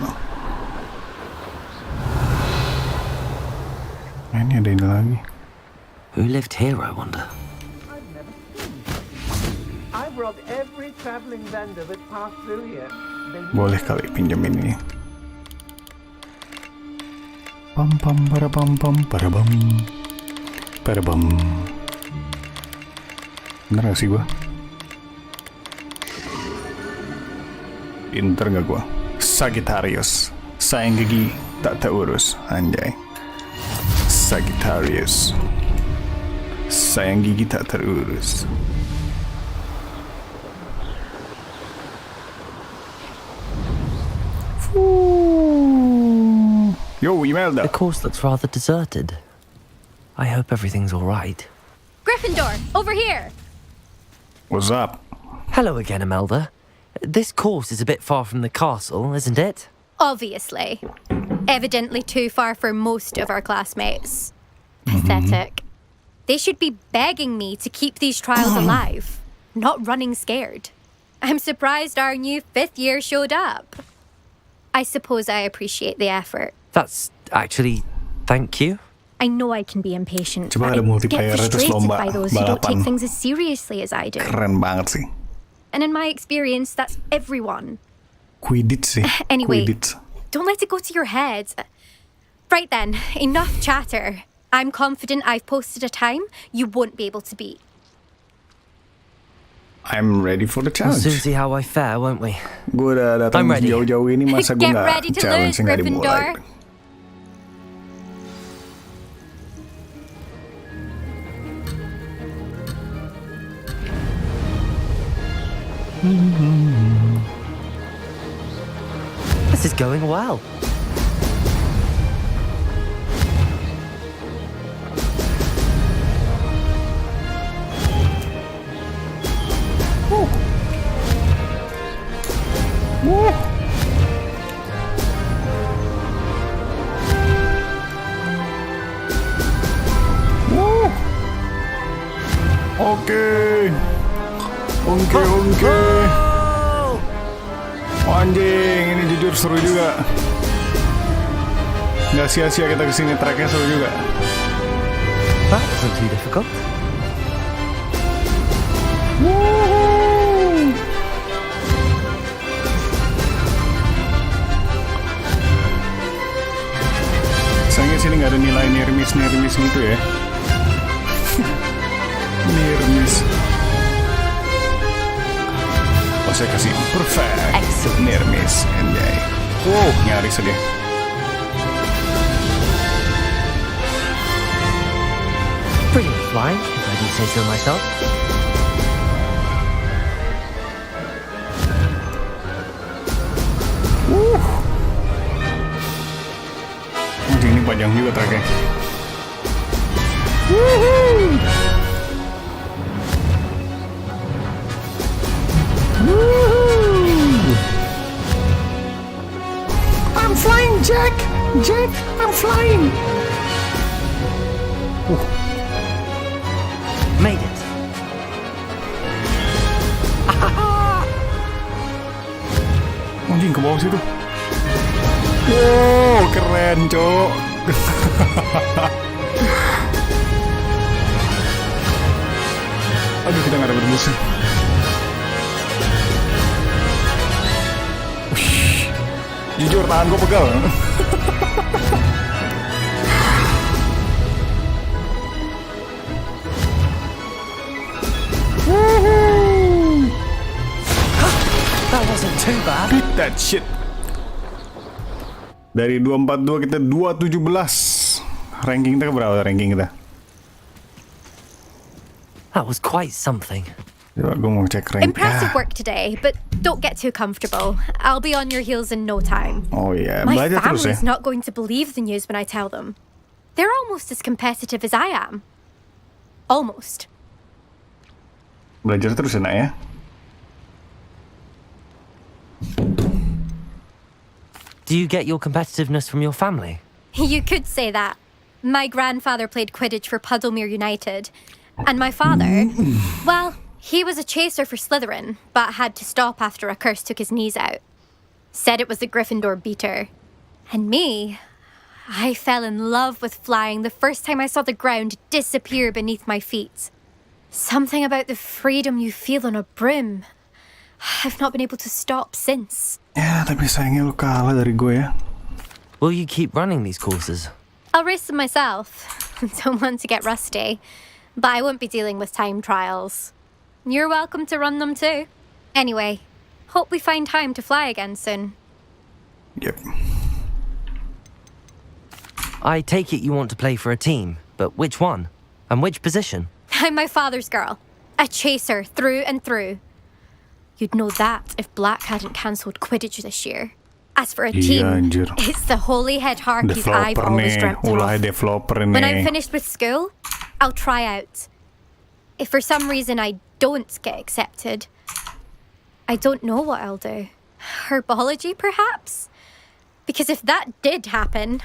Ini ada ini lagi. Who lived here, I wonder? I brought every traveling vendor that passed through here. Boleh kali pinjam ini. Pam pam para pam pam para bam. Para bam. Bener gak sih gua? Pinter gak gua? Sagittarius. Sayang gigi tak terurus. Anjay. Sagittarius. Sayang gigi tak terurus. Yo, Imelda. The course looks rather deserted. I hope everything's all right. Gryffindor, over here! What's up? Hello again, Imelda. This course is a bit far from the castle, isn't it? Obviously. Evidently too far for most of our classmates. Pathetic. They should be begging me to keep these trials alive, not running scared. I'm surprised our new 5th year showed up. I suppose I appreciate the effort. That's actually... thank you. I know I can be impatient, Coba but ada I get multiplayer terus frustrated lomba by those who don't take balapan. things as seriously as I do. Keren banget sih. And in my experience, that's everyone. Quidditch sih. Anyway, Quidditch. don't let it go to your head. Right then, enough chatter. I'm confident I've posted a time you won't be able to beat. I'm ready for the We'll challenge. soon see how I fare, won't we? Gue udah datang I'm ready. jauh-jauh ini, masa gue Get nggak ready to challenge lose, nggak dimulai. Gryffindor. This is going well. Oke. Anjing, ini jujur seru juga. Nggak sia-sia kita kesini, tracknya seru juga. That wasn't too difficult. Sayangnya sini nggak ada nilai nirmis gitu ya. Nirmis. Oh, saya kasih perfect. Excellent. Nirmis, anjay. Wow, nyaris aja. Brilliant flying, if I do say so myself. Anjing, ini panjang juga tracknya. I'm flying, Jack! Jack, I'm flying! Made it. Anjing, ke bawah situ. Wow, keren, Cok. Aduh, kita nggak ada bermusuh. jujur tangan gue pegal. That wasn't too bad. Beat that shit. Dari 242 kita 217. Ranking kita berapa ranking kita? That was quite something. Coba gue mau cek rank. Impressive work today, but don't get too comfortable. I'll be on your heels in no time. Oh iya, My belajar terus ya. family's not going to believe the news when I tell them. They're almost as competitive as I am. Almost. Belajar terus ya, nak ya. Do you get your competitiveness from your family? You could say that. My grandfather played Quidditch for Puddlemere United. And my father, well, he was a chaser for Slytherin, but had to stop after a curse took his knees out. Said it was the Gryffindor beater. And me, I fell in love with flying the first time I saw the ground disappear beneath my feet. Something about the freedom you feel on a broom. I've not been able to stop since. Ya, tapi sayangnya lu kalah dari gue ya. Will you keep running these courses? I'll race them myself. Don't want to get rusty. But I won't be dealing with time trials. You're welcome to run them too. Anyway, hope we find time to fly again soon. Yep. I take it you want to play for a team, but which one? And which position? I'm my father's girl. A chaser through and through. You'd know that if Black hadn't cancelled Quidditch this year. As for a team, anjir. it's the holy-head Harkies I've Developer always nih, dreamt ulah of. developer When I'm nih. finished with school, I'll try out. If for some reason I don't get accepted, I don't know what I'll do. Herbology, perhaps? Because if that did happen,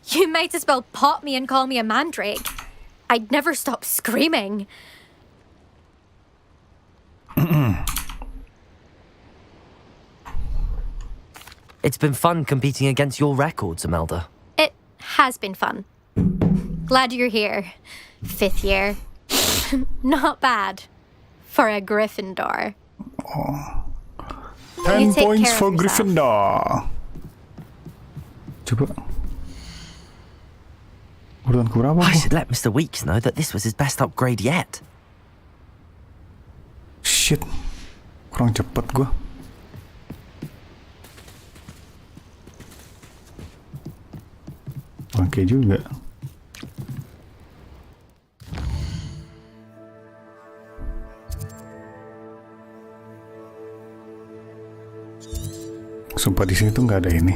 you might as well pot me and call me a mandrake. I'd never stop screaming. It's been fun competing against your records, Imelda. It has been fun. Glad you're here. 5th year. Not bad. For a Gryffindor. 10 You take points care of for yourself. Gryffindor. Coba. Urutan keberapa? I should let Mr. Weeks know that this was his best upgrade yet. Shit. Kurang cepet gua. Oke juga. Sumpah di sini tuh nggak ada ini.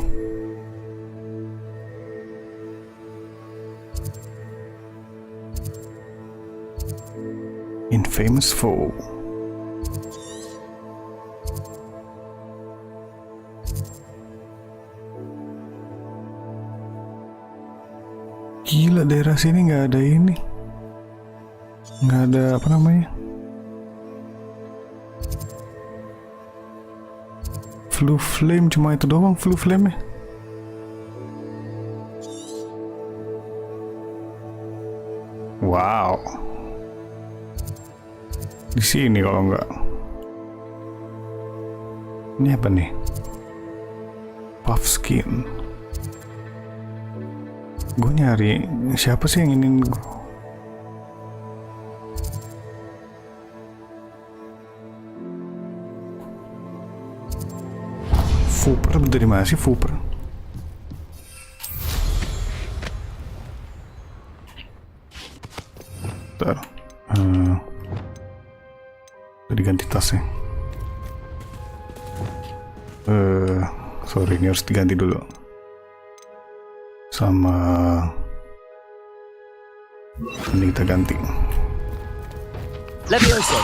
Infamous foe. Gila, daerah sini nggak ada ini, nggak ada apa namanya, Flu flame, cuma itu doang flu flame-nya. Wow, di sini kalau nggak, ini apa nih, puff skin. Gue nyari siapa sih yang ingin gue. Fuper dari mana sih Fuper? Bentar. Tadi ganti tasnya. Sorry, ini harus diganti dulu. Sama ini kita ganti. Levioso.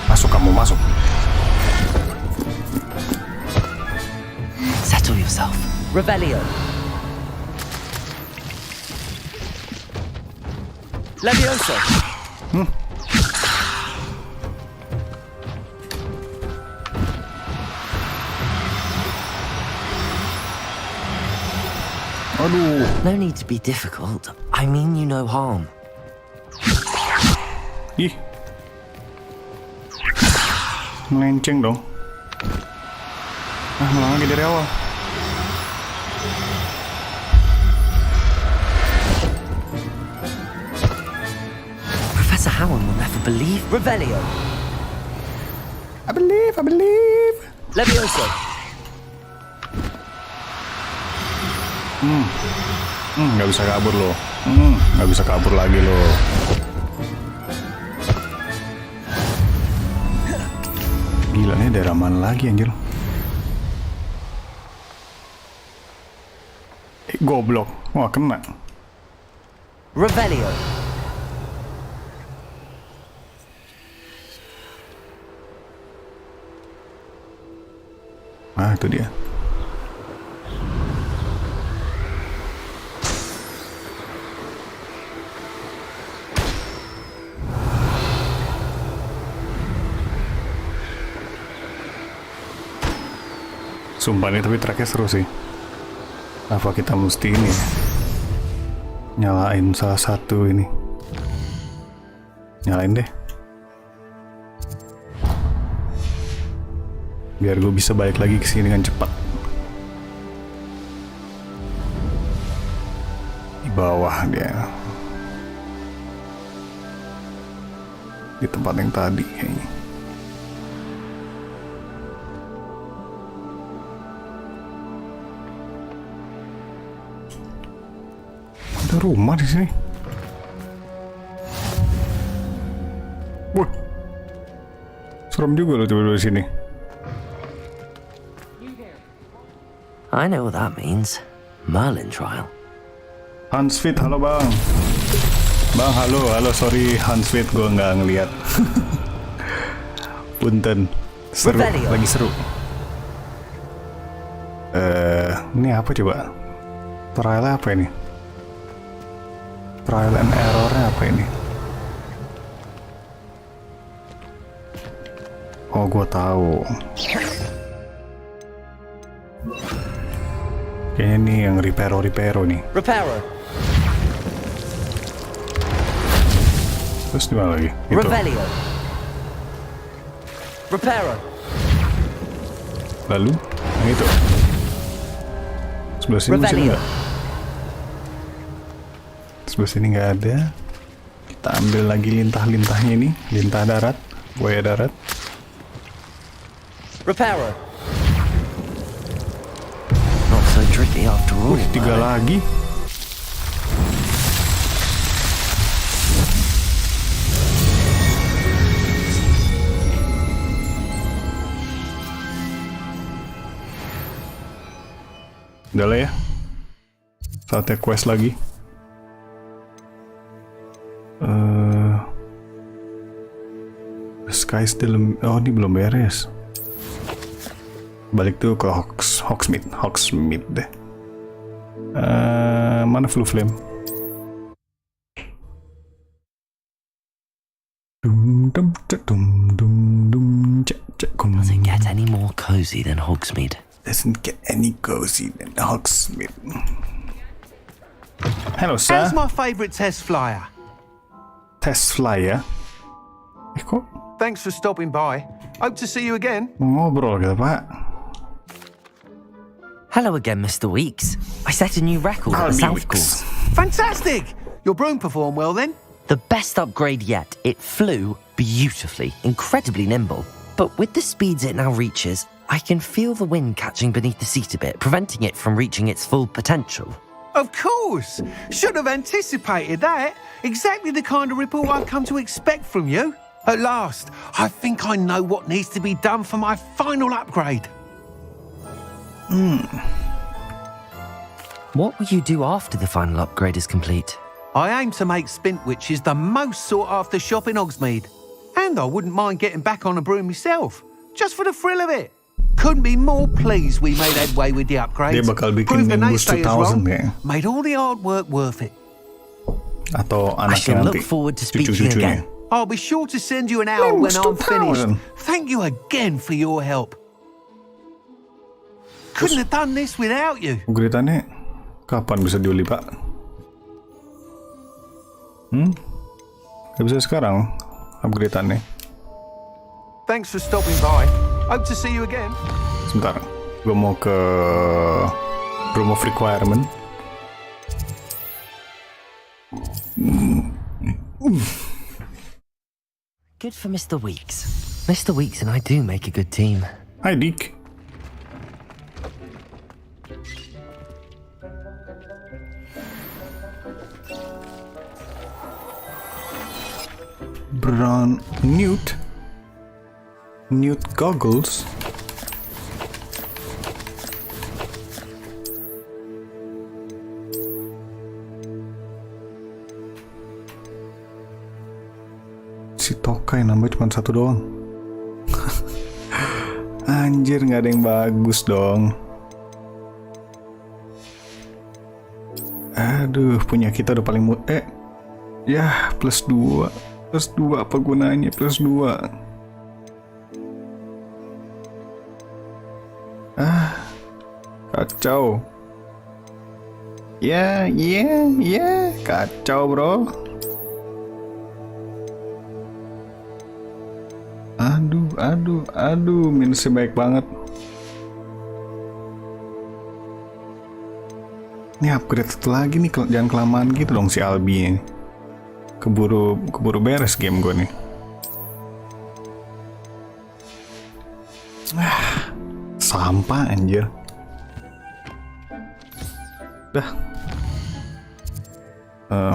Masuk, kamu masuk. Settle yourself. Revelio. Levioso. Aduh. No need to be difficult. I mean you no harm. Ih. Melenceng dong. Ngulang lagi dari awal. Professor Howard will never believe. Revelio. I believe. Levioso. Nggak bisa kabur lo. Nggak bisa kabur lagi lo. Gila, nih daerah mana lagi anjir? Goblok. Wah, kena. Revelio. Ah, itu dia. Sumpah nih, tapi tracknya seru sih. Apa kita mesti ini ya? Nyalain salah satu ini. Nyalain deh. Biar gue bisa balik lagi ke sini dengan cepat. Di bawah dia. Di tempat yang tadi kayaknya. Ada rumah di sini. Wah, serem juga loh tiba-tiba di sini. I know what that means. Merlin trial. Hansfit, halo bang. Bang, halo, sorry Hansfit, gue nggak ngeliat. Punten, seru, Revelio. lagi seru. Ini apa coba? Trial apa ini? Trial and errornya apa ini? Oh, gue tahu. Kayaknya nih yang reparo nih. Reparo. Terus di mana lagi? Itu. Revelio. Reparo. Lalu yang itu. Sebelah sini masih enggak. Sebelah sini nggak ada. Kita ambil lagi lintah-lintahnya ini, lintah darat, buaya darat. Reparo. Not so tricky after all. Wih, 3 lagi. Udah lah ya. Saatnya quest lagi. Sky still... Oh, ini belum beres. Balik tuh ke Hogsmeade deh. Mana Blue Flame? Doesn't get any more cozy than Hogsmeade. Doesn't get any cozy than Hogsmeade. Hello, sir. How's my favourite test flyer? Test flyer? Kok Thanks for stopping by. Hope to see you again. ngobrol kita, Pak? Hello again, Mr. Weeks. I set a new record at the South Course. Fantastic! Your broom performed well then? The best upgrade yet. It flew beautifully, incredibly nimble. But with the speeds it now reaches, I can feel the wind catching beneath the seat a bit, preventing it from reaching its full potential. Of course! Should have anticipated that. Exactly the kind of report I've come to expect from you. At last, I think I know what needs to be done for my final upgrade. What will you do after the final upgrade is complete? I aim to make Spintwitches the most sought-after shop in Hogsmeade. And I wouldn't mind getting back on a broom myself, just for the thrill of it. Couldn't be more pleased we made headway with the upgrades. Dia bakal bikin Proved the Nimbus naysayers 2000 wrong. kayaknya. Made all the hard work worth it. Atau I anaknya shall nanti. look forward to speaking Cucu-cucunya. again. I'll be sure to send you an hour when I'm finished. Thank you again for your help. Couldn't have done this without you. Upgrade-annya kapan bisa diuli, Pak? Gak bisa sekarang upgrade-annya. Thanks for stopping by. Hope to see you again. Sebentar, gue mau ke room of requirement. Good for Mr. Weeks. Mr. Weeks and I do make a good team. Hi, Dick. Brown Newt goggles. Si Tokai nambah cuma 1 doang. Anjir, nggak ada yang bagus dong. Aduh, punya kita udah paling ya +2 apa gunanya +2? Kacau. Ya, kacau bro. Aduh, minusnya baik banget. Ini upgrade satu lagi nih, jangan kelamaan gitu dong si Albi ini. Keburu beres game gue nih. Sampah anjir. Dah.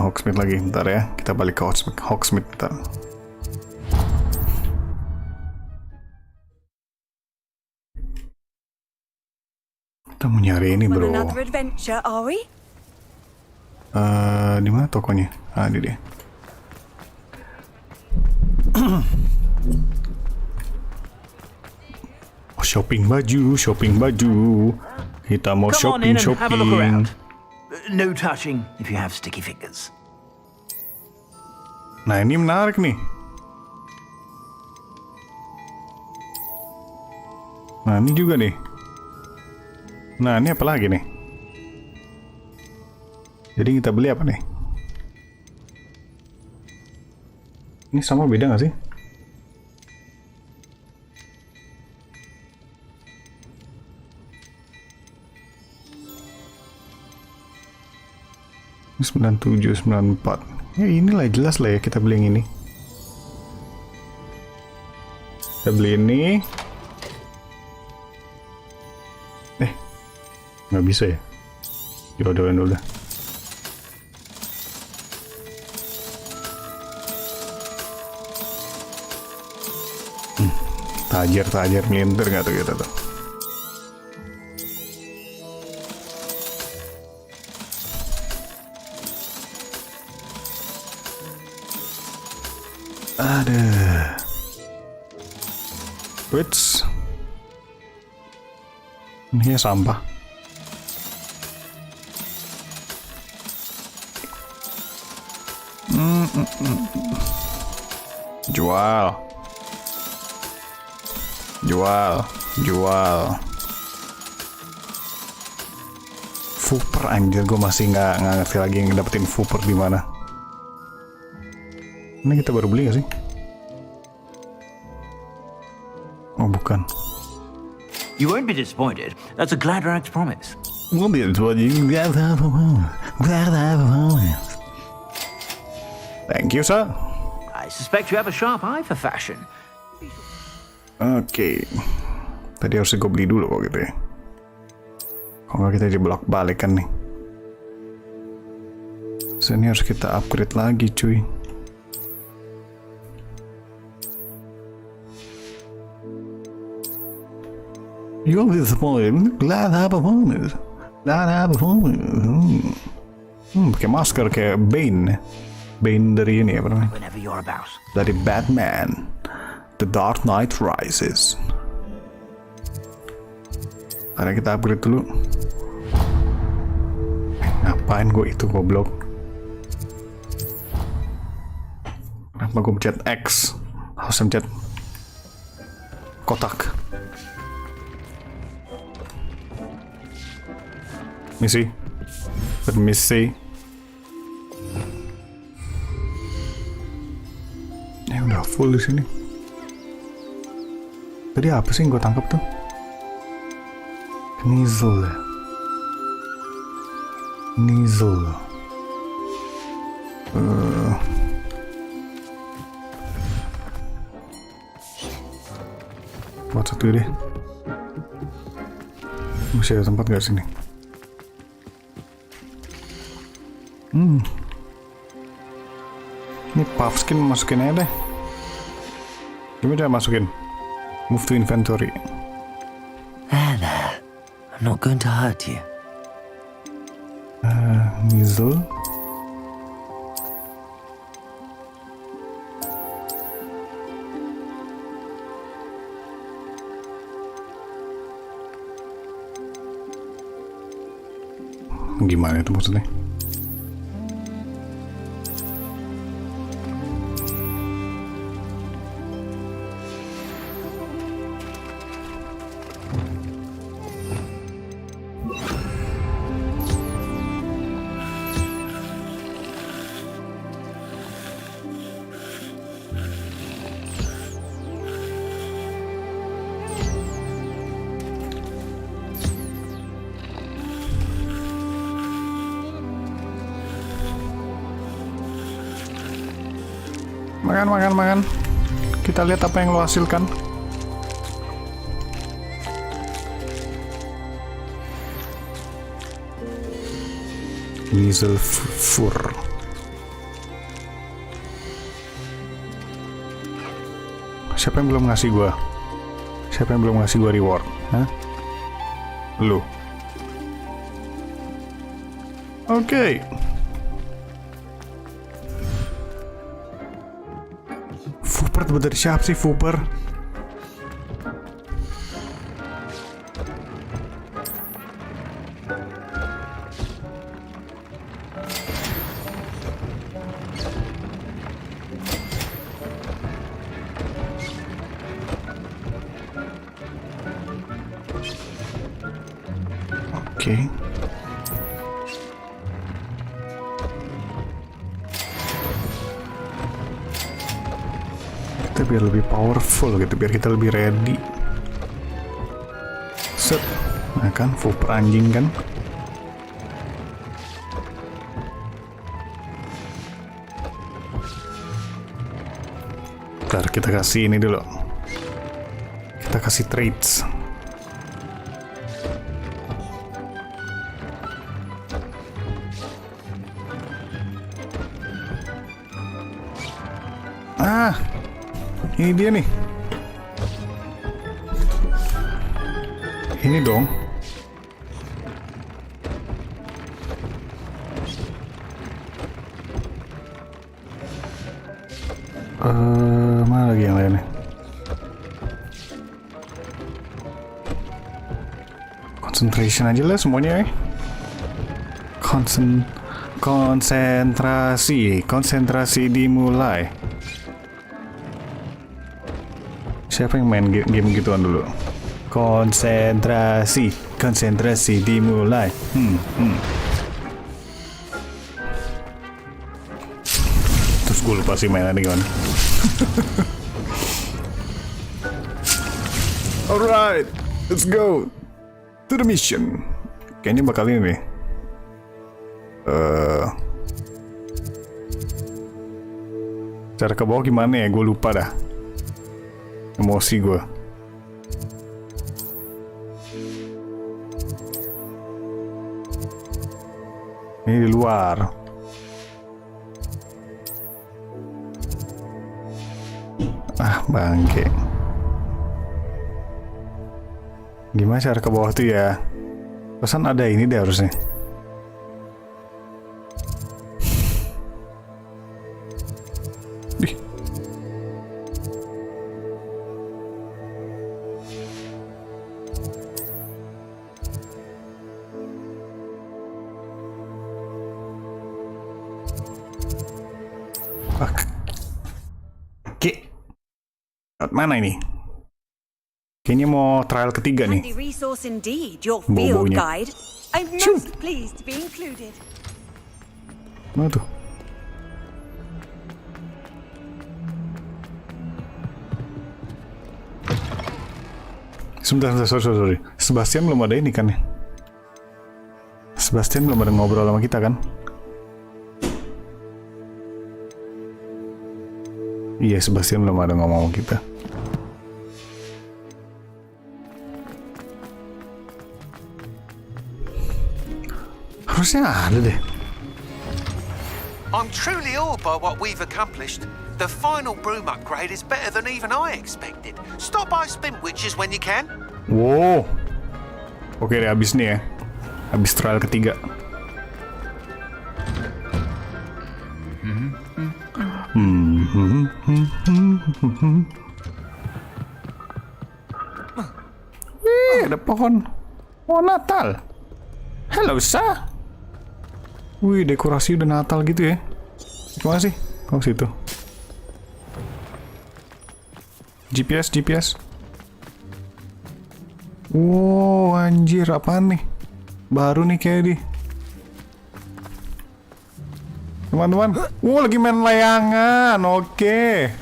Hogsmeade lagi, bentar ya. Kita balik ke Hogsmeade bentar. Kita mau nyari ini bro. Another adventure, are we? Di mana tokonya? Ini dia. Shopping baju. Kita mau Come on in and have a look shopping. around. No touching if you have sticky fingers. Nah, ini menarik nih. Nah, ini juga nih. Nah, ini apa lagi nih? Jadi kita beli apa nih? Ini sama beda nggak sih? Ini 97, 94. Ya inilah jelas lah ya kita beli yang ini. Kita beli ini. Nggak bisa ya? Jodohin dulu dah. Tajir melintir nggak tuh kita tuh? Ada. Wits. Ini ya sampah. Jual. Fuper anjir, gue masih nggak ngerti lagi yang dapetin Fuper di mana. Ini kita baru beli nggak sih? Oh bukan. You won't be disappointed. That's a Gladrax promise. Thank you, sir. I suspect you have a sharp eye for fashion. Oke. Tadi harus gue beli dulu kok gitu ya. Kalau nggak kita dibolak balik kan nih. So, ini harus kita upgrade lagi cuy. You'll be disappointed. Glad I have a bonus. Pakai masker kayak Bane dari ini ya, pernah. Whenever you're about. Dari Batman, The Dark Knight Rises. Karena kita upgrade dulu. Ngapain gue itu goblok? Kenapa gue pencet X? Harus pencet kotak. Permisi. Udah full di sini. Tadi apa sih yang gue tangkap tuh? Knizel. Buat satu deh. Masih ada tempat gak sini? Ini puff skin masukin aja deh. Gimana cara masukin? Move to inventory. There. I'm not going to hurt you. Nizzle. Gimana itu maksudnya? Makan. Kita lihat apa yang lo hasilkan. Nizzle fur. Siapa yang belum ngasih gua? Siapa yang belum ngasih gua reward? Hah? Lu. Oke. Fuper dari siapa sih Fuper? Oke. Kita biar lebih powerful gitu, biar kita lebih ready. Set. Nah kan, Fuper anjing kan. Bentar, kita kasih ini dulu. Kita kasih traits. Ini dia nih. Ini dong. Mana lagi yang lainnya? Concentration aja lah semuanya. Konsentrasi dimulai. Siapa yang main game gituan dulu? Konsentrasi dimulai. Terus gue lupa sih mainannya gimana. Alright, let's go to the mission. Kayaknya bakal ini nih. Cara ke bawah gimana ya? Gue lupa dah. Emosi gue. Ini di luar. Ah, bangke. Gimana cara ke bawah tuh ya? Pesan ada ini deh harusnya. Oke, mana ini? Kayaknya mau trial ketiga nih. Resource indeed, your field Bobonya. guide. I'm most pleased to be included. Mana tuh? Sebentar, sorry. Sebastian belum ada ini kan ya? Sebastian belum ada ngobrol sama kita kan? Iya, Sebastian belum ada ngomong sama kita. Harusnya ada deh. I'm truly awed by what we've accomplished. The final broom upgrade is better than even I expected. Stop by Spin Witches when you can. Wow. Oke deh, habis nih ya. Habis trial ketiga. Wih, ada pohon Natal. Halo, Sa. Wih, dekorasi udah Natal gitu ya. Gimana sih? Oh, situ. GPS. Wow, anjir, apaan nih? Baru nih kayak di. Teman-teman, lagi main layangan, oke.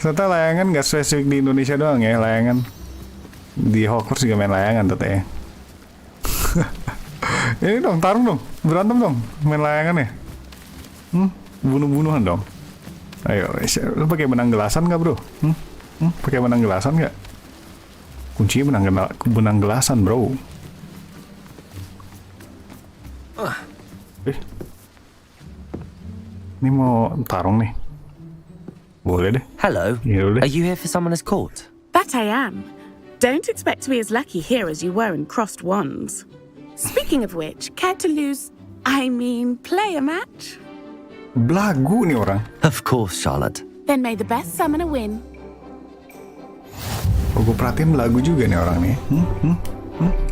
Ternyata layangan gak spesifik di Indonesia doang ya, layangan. Di Hogwarts juga main layangan teteh. Ini dong, tarung dong, berantem dong, main layangan ya. Bunuh-bunuhan dong. Ayo, lu pakai benang gelasan nggak bro? Pakai benang gelasan nggak? Kuncinya benang gelasan bro. Ini mau tarung nih. Boleh deh. Hello. Yeah, Are you here for Summoner's Court? That I am. Don't expect to be as lucky here as you were in Crossed Wands. Speaking of which, care to play a match? Belagu nih orang. Of course, Charlotte. Then may the best summoner win. Oh, gue perhatiin belagu juga nih orang nih.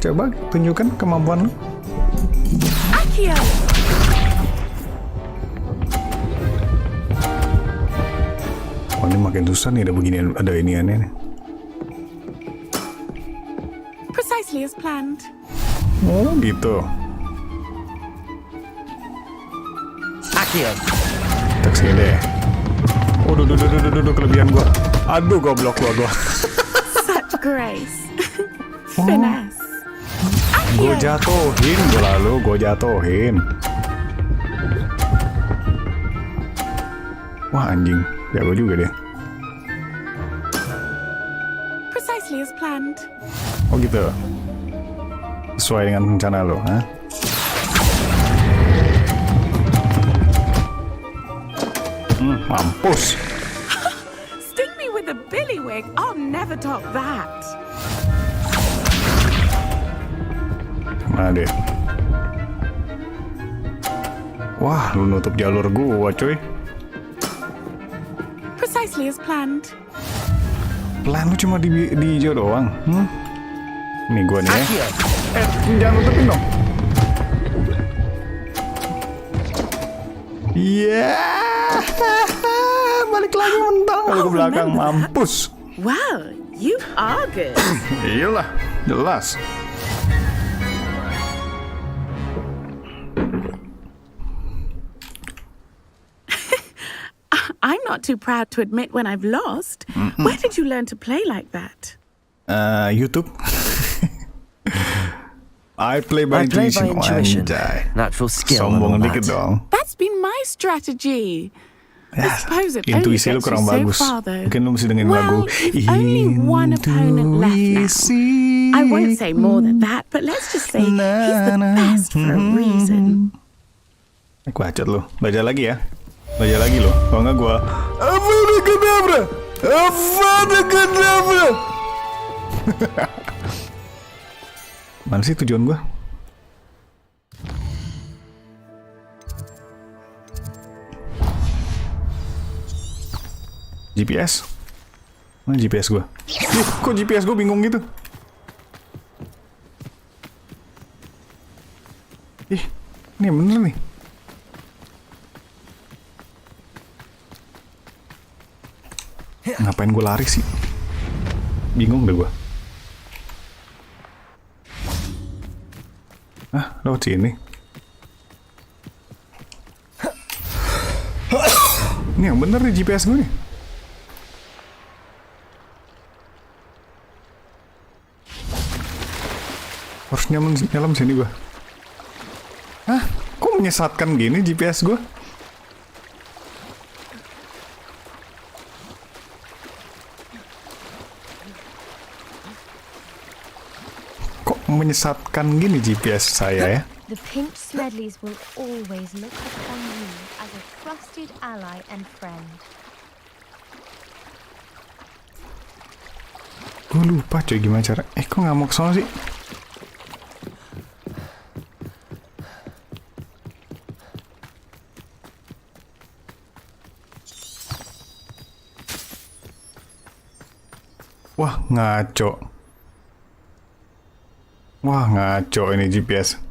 Coba tunjukkan kemampuan lu. Akio! Oh, ini makin susah nih, ada iniannya nih. Precisely as planned. Oh, gitu. Akio. Tak sini deh. Oh, duh, kelebihan gua. Aduh, goblok gua. Such grace. Finesse. Gue jatuhin, gue jatuhin. Wah, anjing. Jago juga dia. Precisely as planned. Oh, gitu. Sesuai dengan rencana lo, ha? Mampus. Sting me with a billywig. I'll never top that. Mana dia? Wah, lu nutup jalur gua, coy. Precisely as planned. Plan lu cuma di hijau doang. Nih gua nih ya. Jangan nutupin dong. Balik lagi mentang kalau ke belakang, mampus. Well, you are good. Iyalah, jelas. I'm not too proud to admit when I've lost. Where did you learn to play like that? YouTube. I play by intuition. Natural skill. Sombong dikit dong. That's been my strategy. I suppose it only Intuisi lu gets you kurang so bagus. far, though. Mungkin lu mesti dengerin lagu. You've only one opponent left now. I won't say more than that, but let's just say he's the best for a reason. Bacot lu. Baca lagi ya. Baca lagi lo. Kalau nggak gua Avada Kedavra. Avada Kedavra. Mana sih tujuan gua? GPS? Mana GPS gua? Kok GPS gua bingung gitu? Ih, ini bener nih. Ngapain gue lari sih? Bingung deh gue. Lewat sini. Ini yang bener nih GPS gue nih. Harus nyelam sini gua. Hah? Kok menyesatkan gini GPS gua? Kok menyesatkan gini GPS saya ya? The pink Smedleys will always look upon you as a trusted ally and friend. Gue lupa coy gimana cara. Kok nggak mau kesana sih? Wah ngaco. Wah ngaco ini GPS.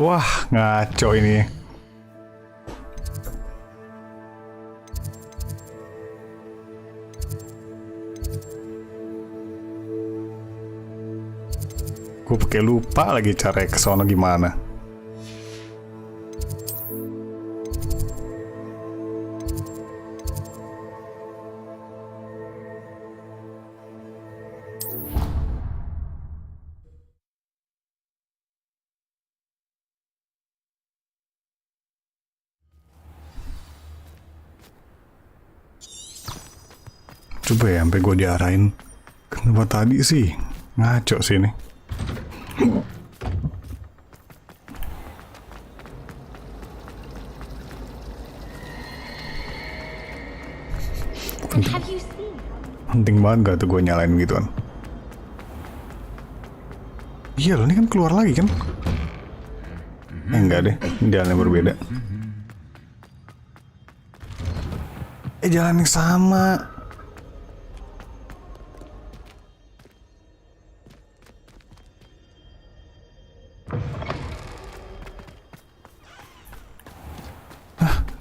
Wah, ngaco ini. Gue pakai lupa lagi cara ke sono gimana. Coba ya sampai gue diarahin. Kenapa tadi sih? Ngaco sih ini. Penting banget gak tuh gue nyalain gituan. Iya loh, ini kan keluar lagi kan? Enggak deh, jalan yang berbeda. Jalan yang sama.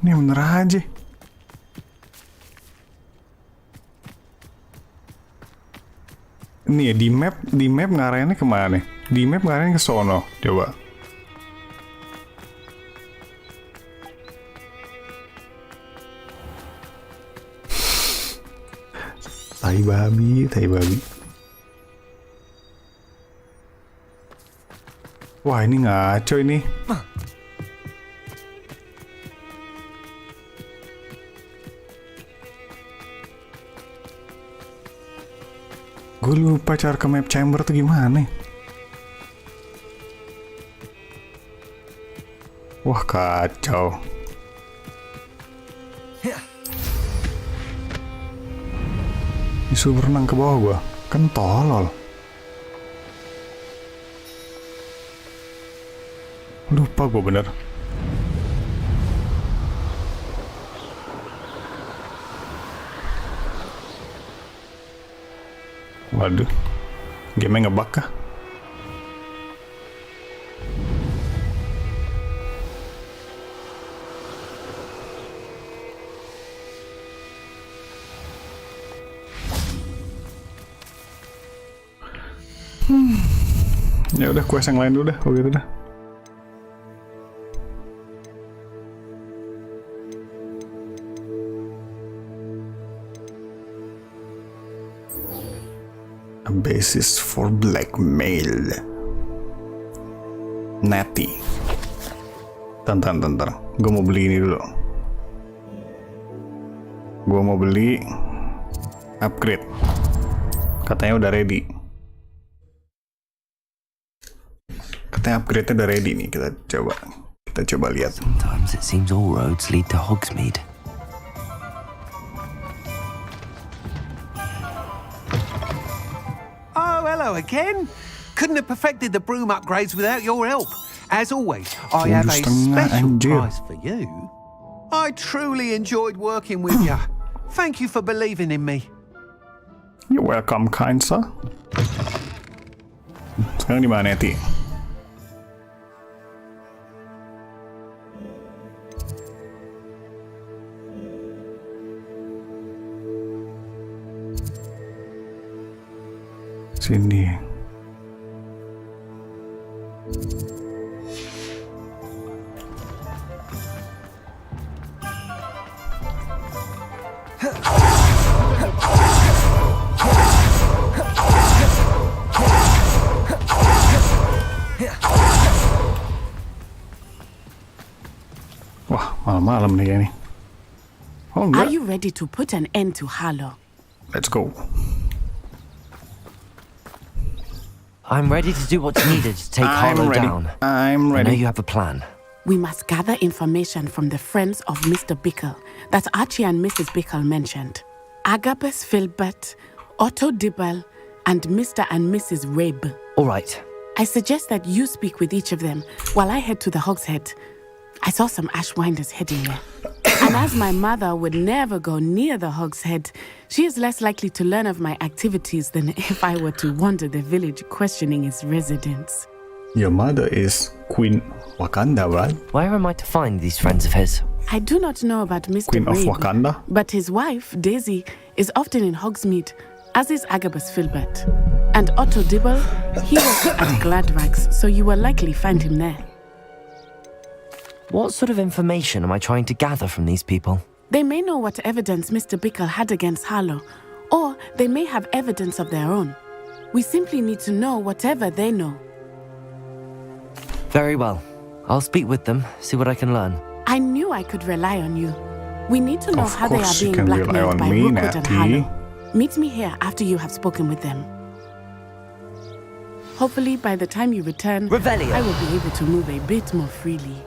Ini bener aja. Ini ya di map ngarahinnya kemana? Di map ngarahinnya ke sono. Coba. Tai babi, tai babi. Wah, ini ngaco ini. Gue lupa cara ke map chamber tuh gimana. Wah, kacau. Disuruh berenang ke bawah gua. Kan tolol. Lupa gua bener. Waduh, game-nya ngebug kah? Ya udah, quest yang lain dulu dah, kalau gitu dah. A basis for blackmail. Natty. Bentar. Gue mau beli ini dulu. Gue mau beli upgrade. Katanya udah ready. Katanya upgrade-nya udah ready nih. Kita coba lihat. Sometimes it seems all roads lead to Hogsmeade. Hello again. Couldn't have perfected the broom upgrades without your help. As always, I have a special prize for you. I truly enjoyed working with you. Thank you for believing in me. You're welcome, kind sir. Sekarang di mana, Ti? Sini. Wah, malam-malam nih kayaknya. Oh, Are enggak. you ready to put an end to Harlow? Let's go. I'm ready to do what's needed to take I'm Harlow ready. down. I'm I know ready. you have a plan. We must gather information from the friends of Mr. Bickle that Archie and Mrs. Bickle mentioned. Agabus Filbert, Otto Dibble, and Mr. and Mrs. Rabe. All right. I suggest that you speak with each of them while I head to the Hogshead. I saw some Ashwinders heading there. And as my mother would never go near the Hogshead, she is less likely to learn of my activities than if I were to wander the village questioning its residents. Your mother is Queen Wakanda, right? Where am I to find these friends of his? I do not know about Mr. Queen of Rabe, Wakanda? but his wife, Daisy, is often in Hogsmeade, as is Agabus Filbert. And Otto Dibble, he was at Gladrags, so you will likely find him there. What sort of information am I trying to gather from these people? They may know what evidence Mr. Bickle had against Harlow, or they may have evidence of their own. We simply need to know whatever they know. Very well. I'll speak with them, see what I can learn. I knew I could rely on you. We need to know Of how they are course you being can rely blackmailed on by me, Rookwood and Natty. Harlow. Meet me here after you have spoken with them. Hopefully, by the time you return, Revelio. I will be able to move a bit more freely.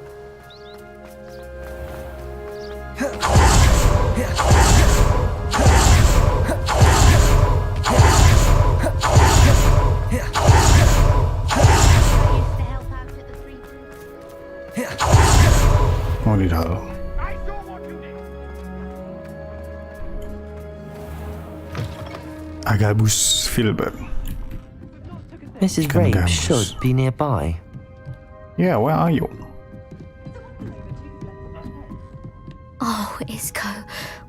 Wadidaw. Agabus Filbert. Mrs. Can Rabe gambles. should be nearby. Yeah, where are you? Oh, Isco,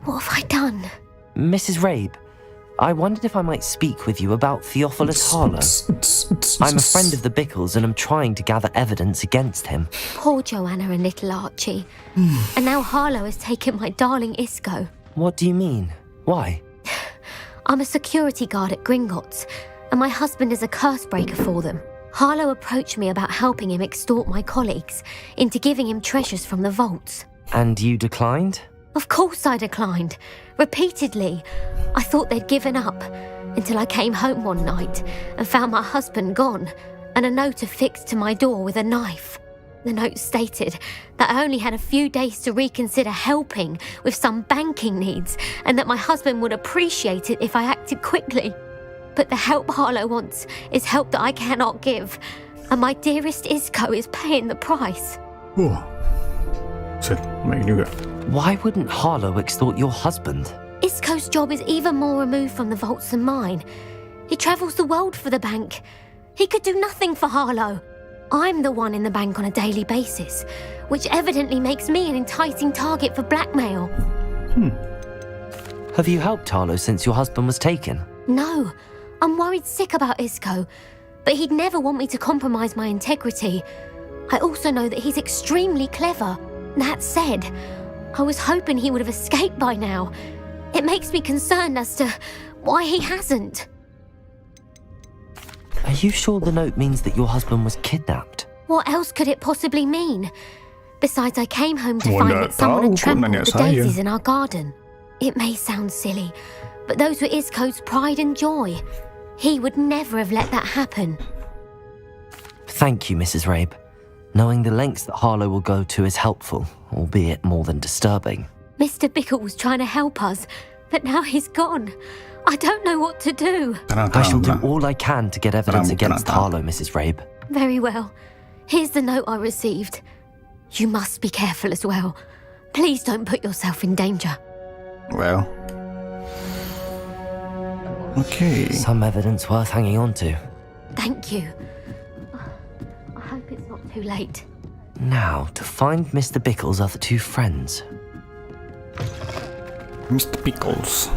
what have I done? Mrs. Rabe, I wondered if I might speak with you about Theophilus Harlow. I'm a friend of the Bickles and I'm trying to gather evidence against him. Poor Joanna and little Archie. And now Harlow has taken my darling Isco. What do you mean? Why? I'm a security guard at Gringotts, and my husband is a curse breaker for them. Harlow approached me about helping him extort my colleagues into giving him treasures from the vaults. And you declined? Of course I declined. Repeatedly. I thought they'd given up until I came home one night and found my husband gone and a note affixed to my door with a knife. The note stated that I only had a few days to reconsider helping with some banking needs and that my husband would appreciate it if I acted quickly. But the help Harlow wants is help that I cannot give, and my dearest Isco is paying the price. Oh. Set, baik juga. Why wouldn't Harlow extort your husband? Isco's job is even more removed from the vaults than mine. He travels the world for the bank. He could do nothing for Harlow. I'm the one in the bank on a daily basis, which evidently makes me an enticing target for blackmail. Have you helped Harlow since your husband was taken? No, I'm worried sick about Isco, but he'd never want me to compromise my integrity. I also know that he's extremely clever. That said, I was hoping he would have escaped by now. It makes me concerned as to why he hasn't. Are you sure the note means that your husband was kidnapped? What else could it possibly mean? Besides, I came home to Wala find that someone had tahu, kok trampled nanya the saya. daisies in our garden. It may sound silly, but those were Isco's pride and joy. He would never have let that happen. Thank you, Mrs. Rabe. Knowing the lengths that Harlow will go to is helpful, albeit more than disturbing. Mr. Bickle was trying to help us, but now he's gone. I don't know what to do. I shall do all I can to get evidence against Harlow, Mrs. Rabe. Very well. Here's the note I received. You must be careful as well. Please don't put yourself in danger. Well. Okay. Some evidence worth hanging on to. Thank you. I hope it's not too late. Now, to find Mr. Bickle's other two friends. Mr. Pickles.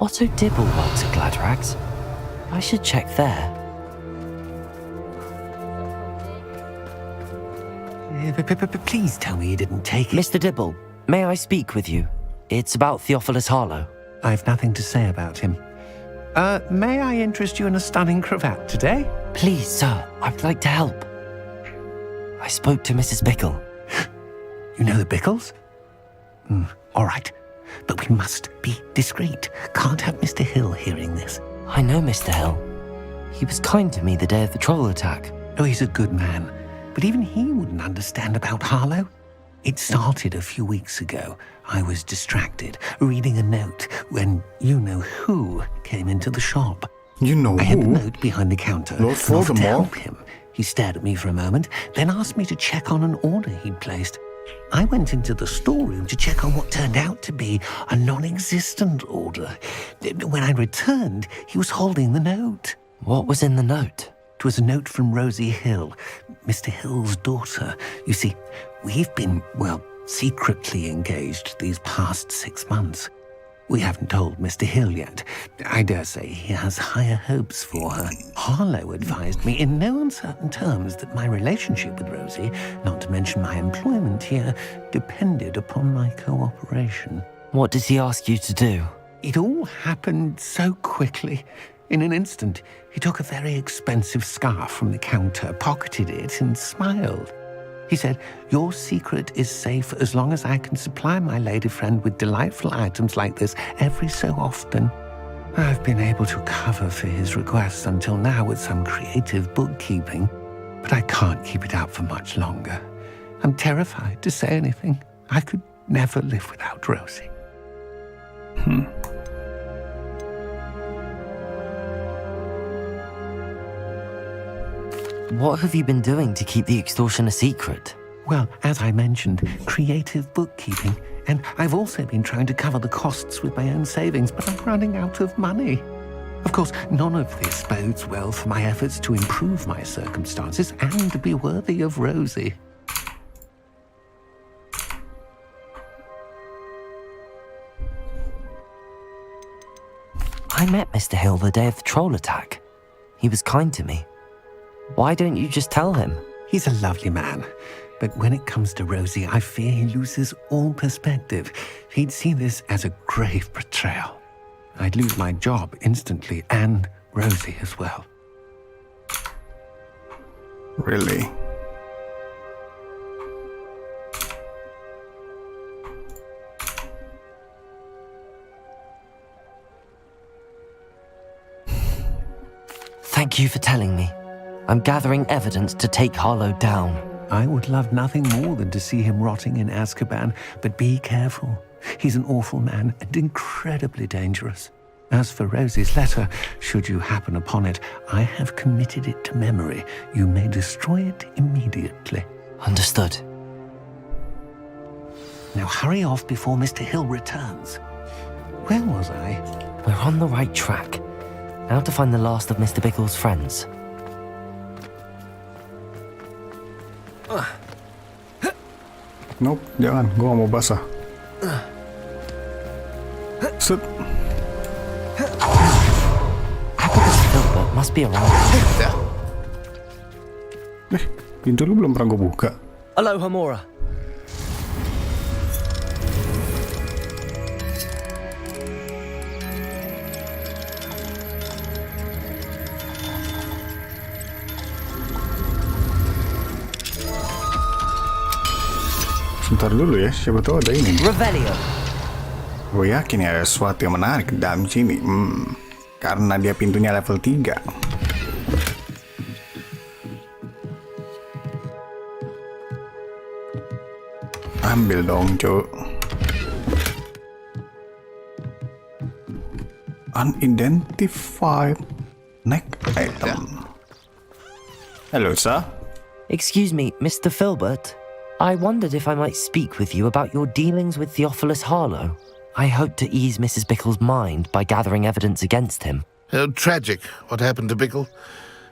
Otto Dibble works at Gladrags. I should check there. Please tell me you didn't take it. Mr. Dibble, may I speak with you? It's about Theophilus Harlow. I've nothing to say about him. May I interest you in a stunning cravat today? Please, sir, I'd like to help. I spoke to Mrs. Bickle. You know the Bickles? All right, but we must be discreet. Can't have Mr. Hill hearing this. I know Mr. Hill. He was kind to me the day of the troll attack. Oh, he's a good man, but even he wouldn't understand about Harlow. It started a few weeks ago. I was distracted, reading a note, when you-know-who came into the shop. You know I had the who? note behind the counter. Lord and offered to Voldemort? help him. He stared at me for a moment, then asked me to check on an order he'd placed. I went into the storeroom to check on what turned out to be a non-existent order. When I returned, he was holding the note. What was in the note? It was a note from Rosie Hill, Mr. Hill's daughter. You see, we've been, secretly engaged these past 6 months. We haven't told Mr. Hill yet. I dare say he has higher hopes for her. Harlow advised me in no uncertain terms that my relationship with Rosie, not to mention my employment here, depended upon my cooperation. What does he ask you to do? It all happened so quickly. In an instant, he took a very expensive scarf from the counter, pocketed it, and smiled. He said, "Your secret is safe as long as I can supply my lady friend with delightful items like this every so often." I've been able to cover for his requests until now with some creative bookkeeping, but I can't keep it up for much longer. I'm terrified to say anything. I could never live without Rosie. What have you been doing to keep the extortion a secret? Well, as I mentioned, creative bookkeeping. And I've also been trying to cover the costs with my own savings, but I'm running out of money. Of course, none of this bodes well for my efforts to improve my circumstances and to be worthy of Rosie. I met Mr. Hill the day of the troll attack. He was kind to me. Why don't you just tell him? He's a lovely man, but when it comes to Rosie, I fear he loses all perspective. He'd see this as a grave betrayal. I'd lose my job instantly, and Rosie as well. Really? Thank you for telling me. I'm gathering evidence to take Harlow down. I would love nothing more than to see him rotting in Azkaban, but be careful. He's an awful man and incredibly dangerous. As for Rosie's letter, should you happen upon it, I have committed it to memory. You may destroy it immediately. Understood. Now hurry off before Mr. Hill returns. Where was I? We're on the right track. Now to find the last of Mr. Bickle's friends. Nope, jangan. Gua gak mau basah. Set. Filbert must be around. Pintu lu belum pernah gua buka. Aloha, Mora. Sebentar dulu ya, siapa tahu ada ini. Revelio. Gue yakin ada sesuatu yang menarik di dalam sini. Karena dia pintunya level 3. Ambil dong, cuk. Unidentified neck item. Hello, sir. Excuse me, Mr. Filbert. I wondered if I might speak with you about your dealings with Theophilus Harlow. I hope to ease Mrs. Bickle's mind by gathering evidence against him. Oh, tragic what happened to Bickle.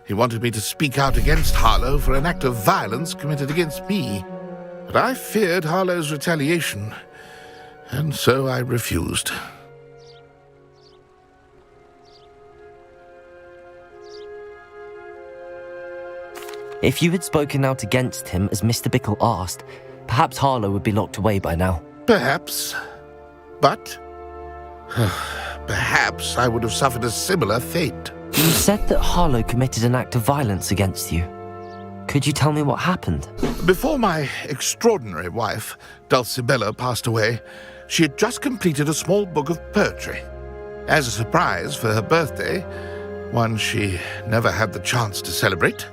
He wanted me to speak out against Harlow for an act of violence committed against me. But I feared Harlow's retaliation, and so I refused. If you had spoken out against him as Mr. Bickle asked, perhaps Harlow would be locked away by now. Perhaps. But perhaps I would have suffered a similar fate. You said that Harlow committed an act of violence against you. Could you tell me what happened? Before my extraordinary wife, Dulcibella, passed away, she had just completed a small book of poetry. As a surprise for her birthday, one she never had the chance to celebrate,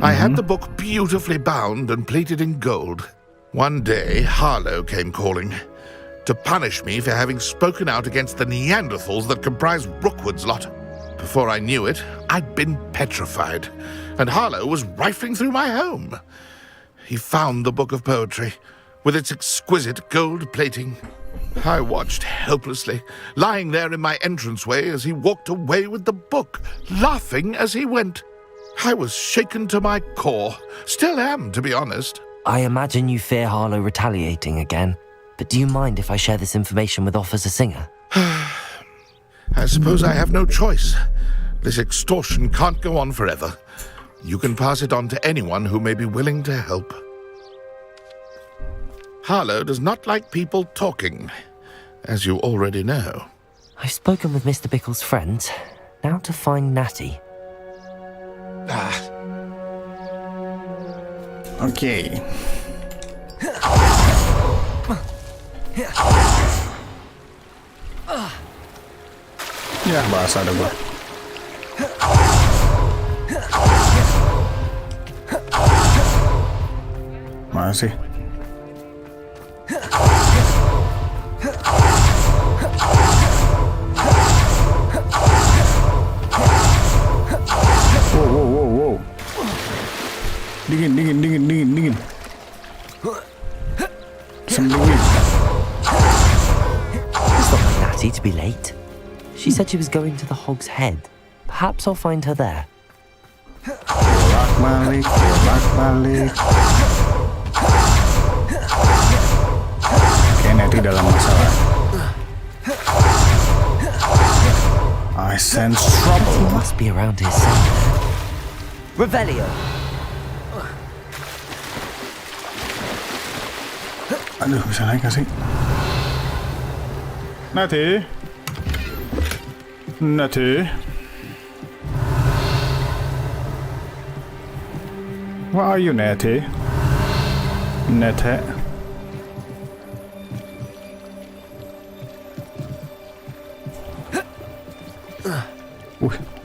I had the book beautifully bound and plated in gold. One day, Harlow came calling to punish me for having spoken out against the Neanderthals that comprised Rookwood's lot. Before I knew it, I'd been petrified, and Harlow was rifling through my home. He found the book of poetry, with its exquisite gold plating. I watched helplessly, lying there in my entranceway as he walked away with the book, laughing as he went. I was shaken to my core. Still am, to be honest. I imagine you fear Harlow retaliating again, but do you mind if I share this information with Officer Singer? I suppose I have no choice. This extortion can't go on forever. You can pass it on to anyone who may be willing to help. Harlow does not like people talking, as you already know. I've spoken with Mr. Bickle's friends. Now to find Natty. Okay. Ya, bahasa ada gua. Masih. Wow. Dingin. Sembunyi. It's not like Natty to be late. She said she was going to the Hog's Head. Perhaps I'll find her there. Bolak-balik. Oke, Natty dalam masalah. I sense trouble. He must be around here somewhere. Revelio. Aduh, bisa naik gak sih? Natty. Where are you, Natty?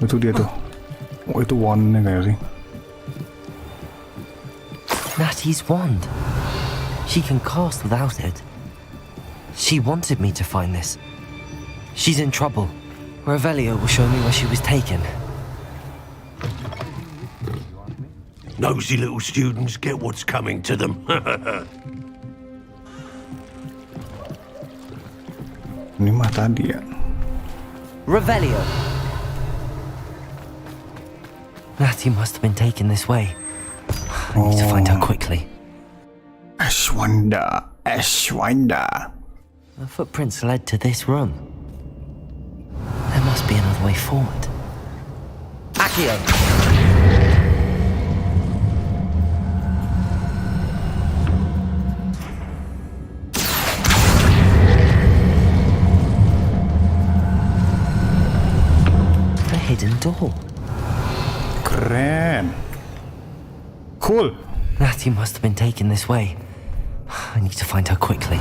Itu dia tuh. Oh, itu wand-nya kayak sih. Natty's wand. She can cast without it. She wanted me to find this. She's in trouble. Revelio will show me where she was taken. Nosy little students get what's coming to them. Ini mah tadi ya. Revelio. Natty must have been taken this way. I need to find her quickly. Ashwanda. The footprints led to this room. There must be another way forward. Accio! A hidden door. Keren. Cool. Natty must have been taken this way. I need to find her quickly.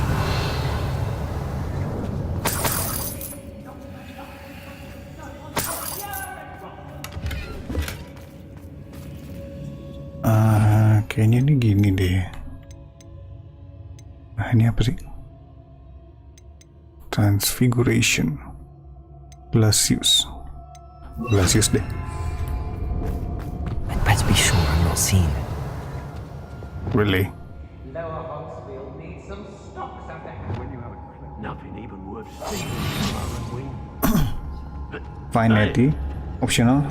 Kayaknya ini gini deh. Nah, ini apa sih? Transfiguration. Glacius deh. I'd better be sure I'm not seen. Really? Nothing even worth seeing. Find Natty. Optional.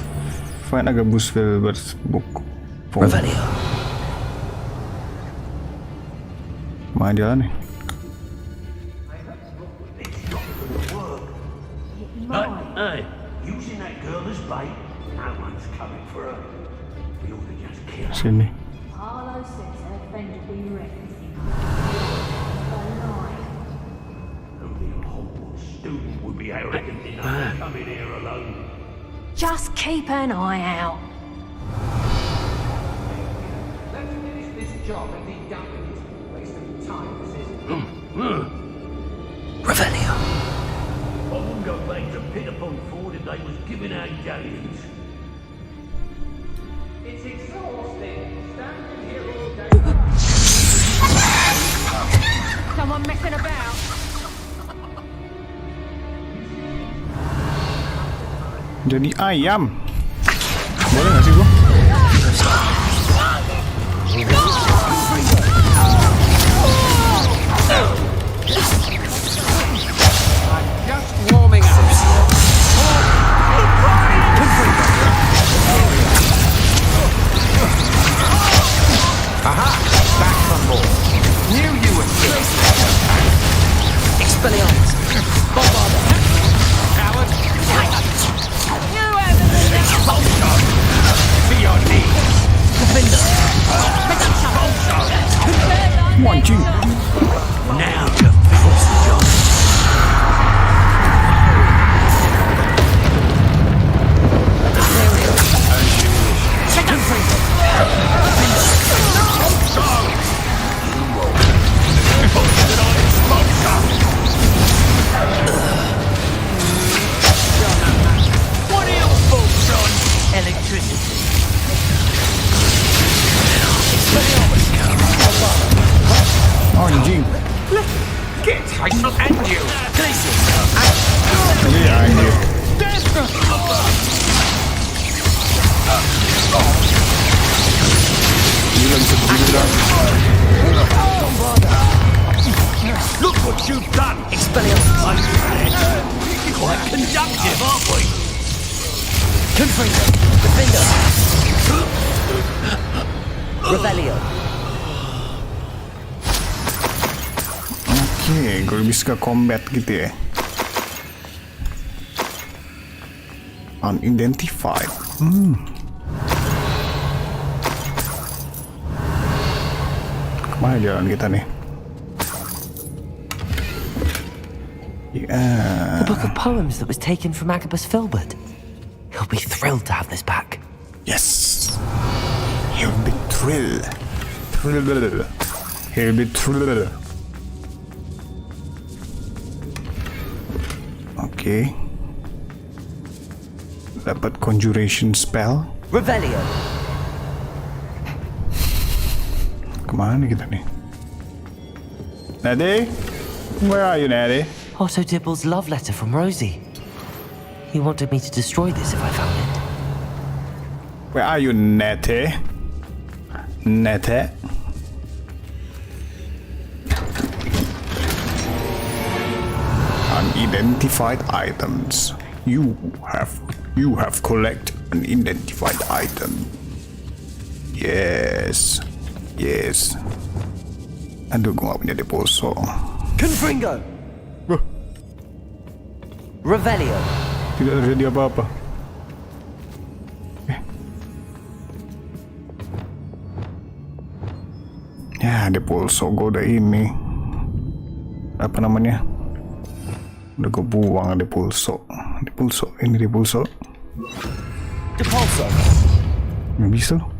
Find Agabus Wilber's book. Revelio. Mana jalan nih? Hey, using that girl as bait? No one's coming for her. Sini. Harlow says her friend will be ready. Only a Hogwarts student would be arrogant enough to come in here alone. Just keep an eye out. Let's finish this job and be done with it. Waste of time, this is. Revelio. I wouldn't go back to Pitterpond Ford if they was giving out galleons. It's exhausting. Standing here all day. Someone messing about. Jadi ayam. Boleh nggak sih gua? Just warming up. Aha! Back on board. Knew you would do it. Expelliarmus. Bombarder. Coward. To your knees. One, two. Now to finish the job. What are your thoughts on electricity? Anjing. Get tight and you. Iya anjir. Gila bisa begitu dah. Look what you've done. Expelliarmus. Quite conductive, aren't we? Confringo. Defender. Revelio. Oke, gue bisa ke combat gitu ya. Unidentified. Kemana jalan kita nih? The book of poems that was taken from Agabus Filbert. He'll be thrilled to have this back. Yes. He'll be thrilled. He'll be thrilled. Oke. Dapat conjuration spell. Revelio. Kemana kita nih? Nade? Where are you, Nade? Otto Dibble's love letter from Rosie. He wanted me to destroy this if I found it. Where are you, Nete? Nete? Unidentified items. You have collect an identified item. Yes. Yes. Aduh, gue gak punya deposo. Confringo. Revelio. Tidak terjadi apa-apa. Ya, deposo gue udah ini. Apa namanya? Udah gue buang deposo. Ini deposo. Depulso. Nggak bisa loh.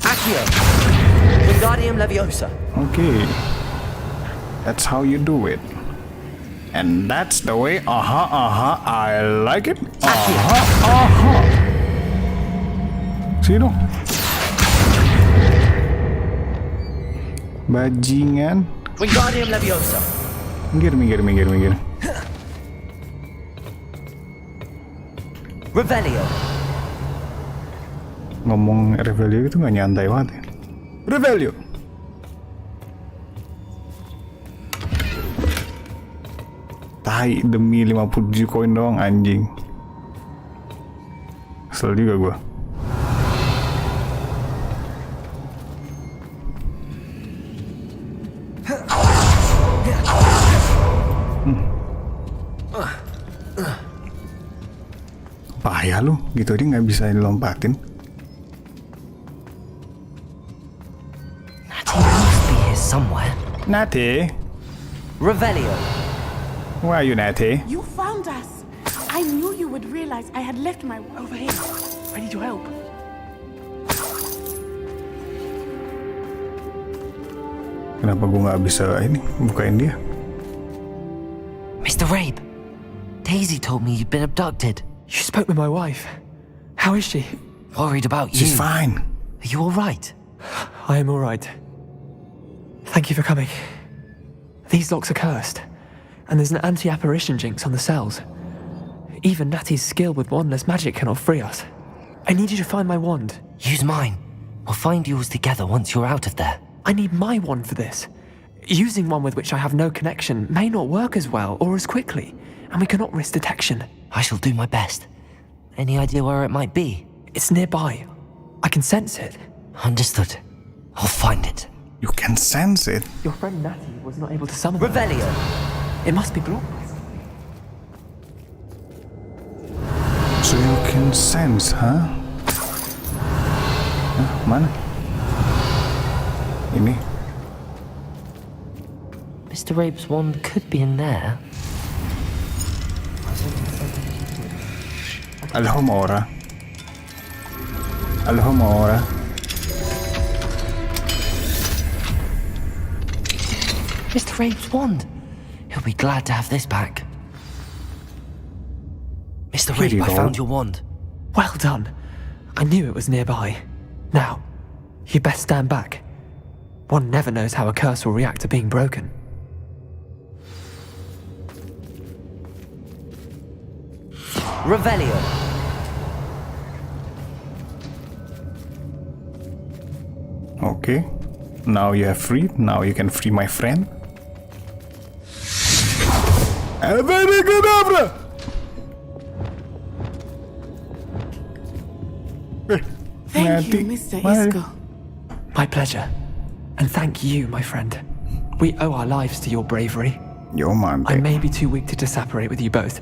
Accio. Wingardium Leviosa. Okay. That's how you do it. And that's the way, I like it. Sini dong. Bajingan. Wingardium Leviosa. Minggir. Revelio. Ngomong Revelio itu nggak nyantai banget ya. Revelio. Tai, demi 57 koin doang anjing. Kesel juga gua. Ya lu, gitu aja nggak bisa dilompatin. Natty must be here somewhere. Natty? Revelio. Where are you, Natty? You found us. I knew you would realize I had left my... Over here. I need your help. Kenapa gue nggak bisa ini bukain dia? Mr. Rabe, Daisy told me you'd been abducted. You spoke with my wife. How is she? Worried about you. She's fine. Are you all right? I am all right. Thank you for coming. These locks are cursed, and there's an anti-apparition jinx on the cells. Even Natty's skill with wandless magic cannot free us. I need you to find my wand. Use mine. We'll find yours together once you're out of there. I need my wand for this. Using one with which I have no connection may not work as well or as quickly, and we cannot risk detection. I shall do my best. Any idea where it might be? It's nearby. I can sense it. Understood. I'll find it. You can sense it. Your friend Natty was not able to summon Revelio. It must be blocked. So you can sense, huh? Mana? Ini. Mr. Rabe's wand could be in there. Alhomora. Alhomora. Mr. Rabe's wand. He'll be glad to have this back. Mr. Rabe, I found your wand. Well done. I knew it was nearby. Now, you best stand back. One never knows how a curse will react to being broken. Revelio. Okay. Now you are free. Now you can free my friend. Avada Kedavra! Thank you, Mr. Isco. My pleasure. And thank you, my friend. We owe our lives to your bravery. Yo, man. I may be too weak to disapparate with you both,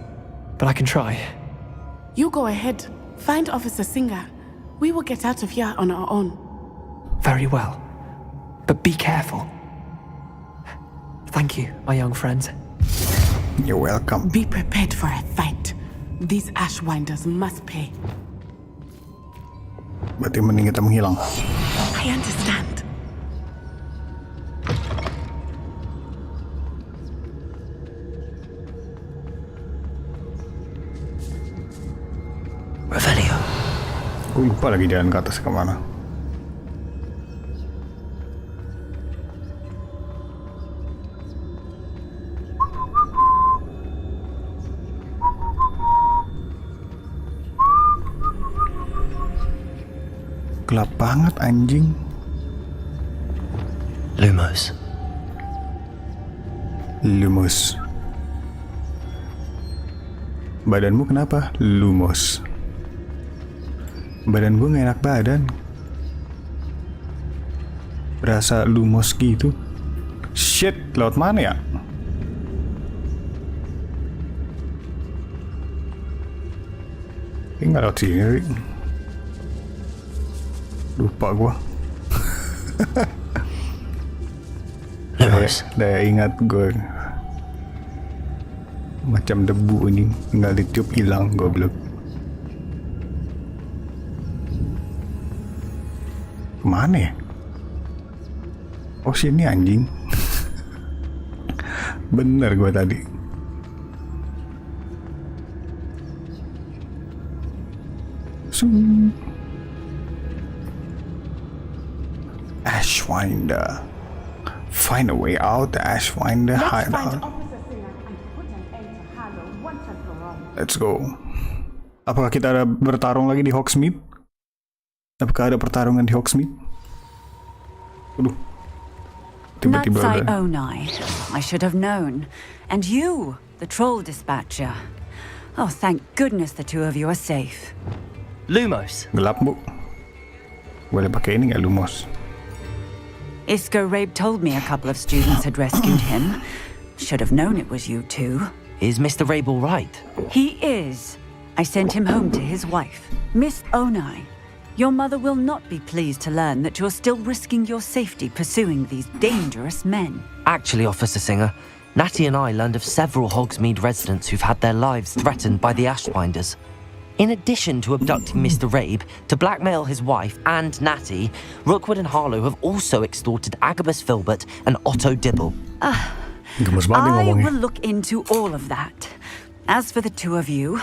but I can try. You go ahead. Find Officer Singer. We will get out of here on our own. Very well. But be careful. Thank you, my young friends. You're welcome. Be prepared for a fight. These Ashwinders must pay. Berarti mending kita menghilang. I understand. Revelio. Gue lupa lagi jalan ke atas kemana. Gelap banget anjing. Lumos. Lumos. Badanmu kenapa? Lumos. Badan gue gak enak badan. Berasa lumos gitu. Shit, lewat mana ya? Ini gak lewat sini. Lupa gue. Daya ingat gue macam debu ini, tinggal ditiup hilang goblok. Kemana ya? Oh sini anjing. Bener gue tadi. Ashwinder. Find a way out the Ashwinder hideout. Let's go. Apakah kita ada bertarung lagi di Hogsmeade? Apakah ada pertarungan di Hogsmeade? Aduh. Tiba-tiba Natsai ada. Onai. I should have known. And you, the troll dispatcher. Oh, thank goodness the two of you are safe. Lumos. Gelap, Bu. Boleh pakai ini nggak Lumos? Isco Rabe told me a couple of students had rescued him. Should have known it was you two. Is Mr. Rabe all right? He is. I sent him home to his wife, Miss Onai. Your mother will not be pleased to learn that you're still risking your safety pursuing these dangerous men. Actually, Officer Singer, Natty and I learned of several Hogsmeade residents who've had their lives threatened by the Ashwinders. In addition to abducting Mr. Rabe to blackmail his wife and Natty, Rookwood and Harlow have also extorted Agabus Filbert and Otto Dibble. I will look into all of that. As for the two of you,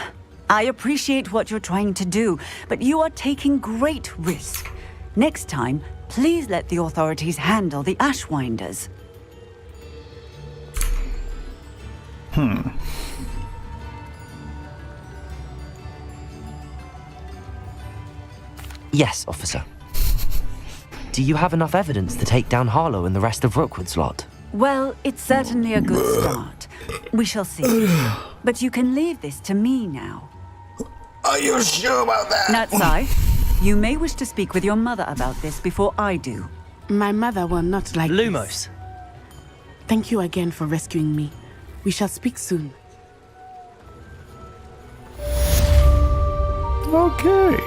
I appreciate what you're trying to do, but you are taking great risk. Next time, please let the authorities handle the Ashwinders. Yes, officer. Do you have enough evidence to take down Harlow and the rest of Rookwood's lot? Well, it's certainly a good start. We shall see. But you can leave this to me now. Are you sure about that? Natsai, you may wish to speak with your mother about this before I do. My mother will not like Lumos. this. Thank you again for rescuing me. We shall speak soon. Okay.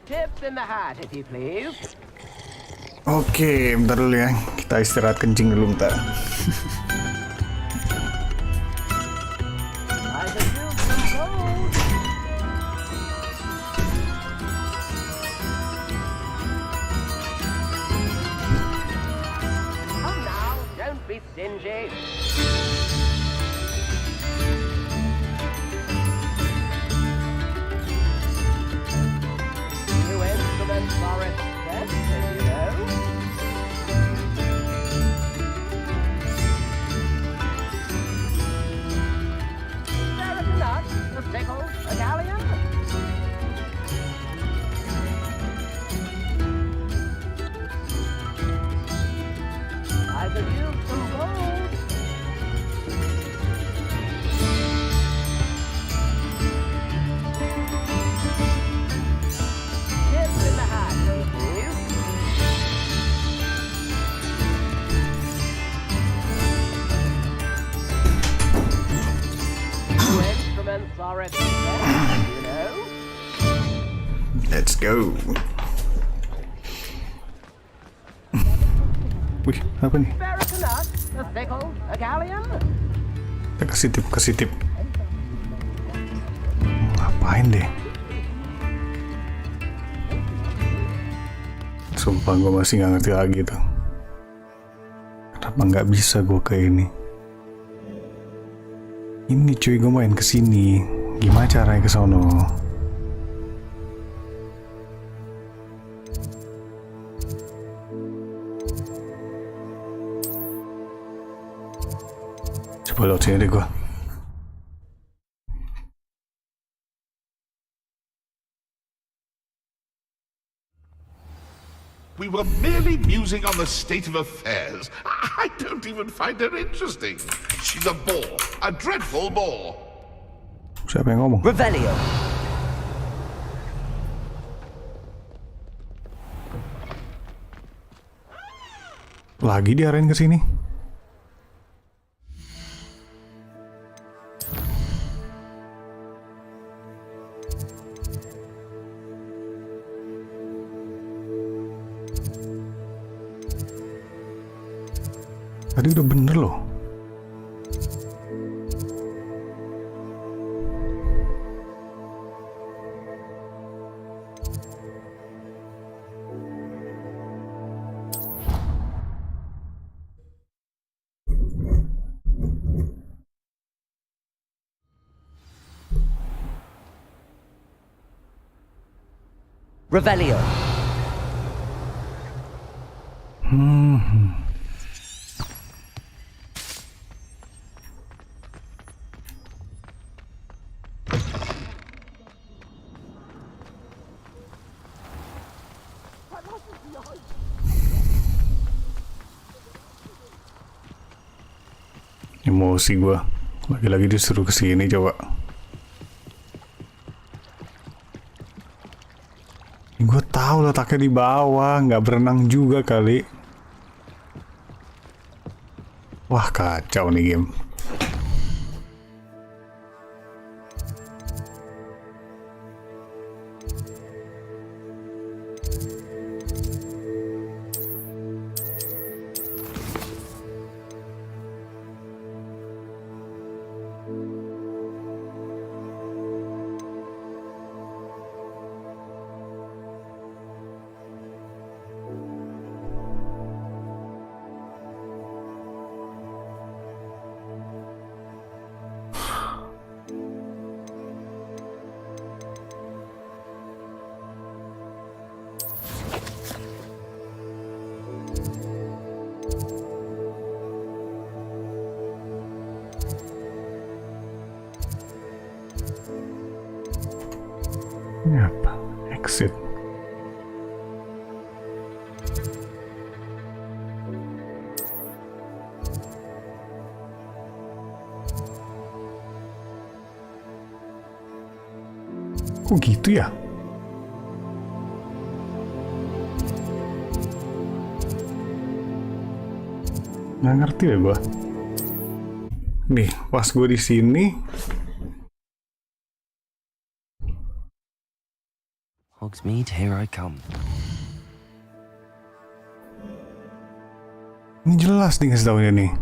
Tips in the hat, if you please. Oke, bentar dulu ya. Kita istirahat kencing dulu bentar. Come now, don't be stingy. New instruments are expensive, you know. There is a nut, a sickle, a galleon. I could use some gold. Tips in the hat, please. New instruments are expensive, you know. Let's go. Wih, apa nih? There is a nut, a sickle, a galleon. Kita kasih tip. Ngapain deh? Sumpah gue masih nggak ngerti lagi tuh. Kenapa nggak bisa gue ke ini? Ini cuy, gue main kesini. Gimana caranya ke sono? Coba lewat sini deh gue. We were merely musing on the state of affairs. I don't even find her interesting. She's a bore, a dreadful bore. Siapa yang ngomong? Revelio. Lagi diarahin ke sini? Tadi udah bener loh. Revelio. Emosi gua. Lagi-lagi disuruh kesini coba. Gue tahu letaknya di bawah, nggak berenang juga kali. Wah, kacau nih game. Ini apa? Exit. Kok gitu ya? Nggak ngerti ya gua. Nih, pas gue di sini. Hogsmeade, here I come. Ini jelas nih ngasih taunya nih.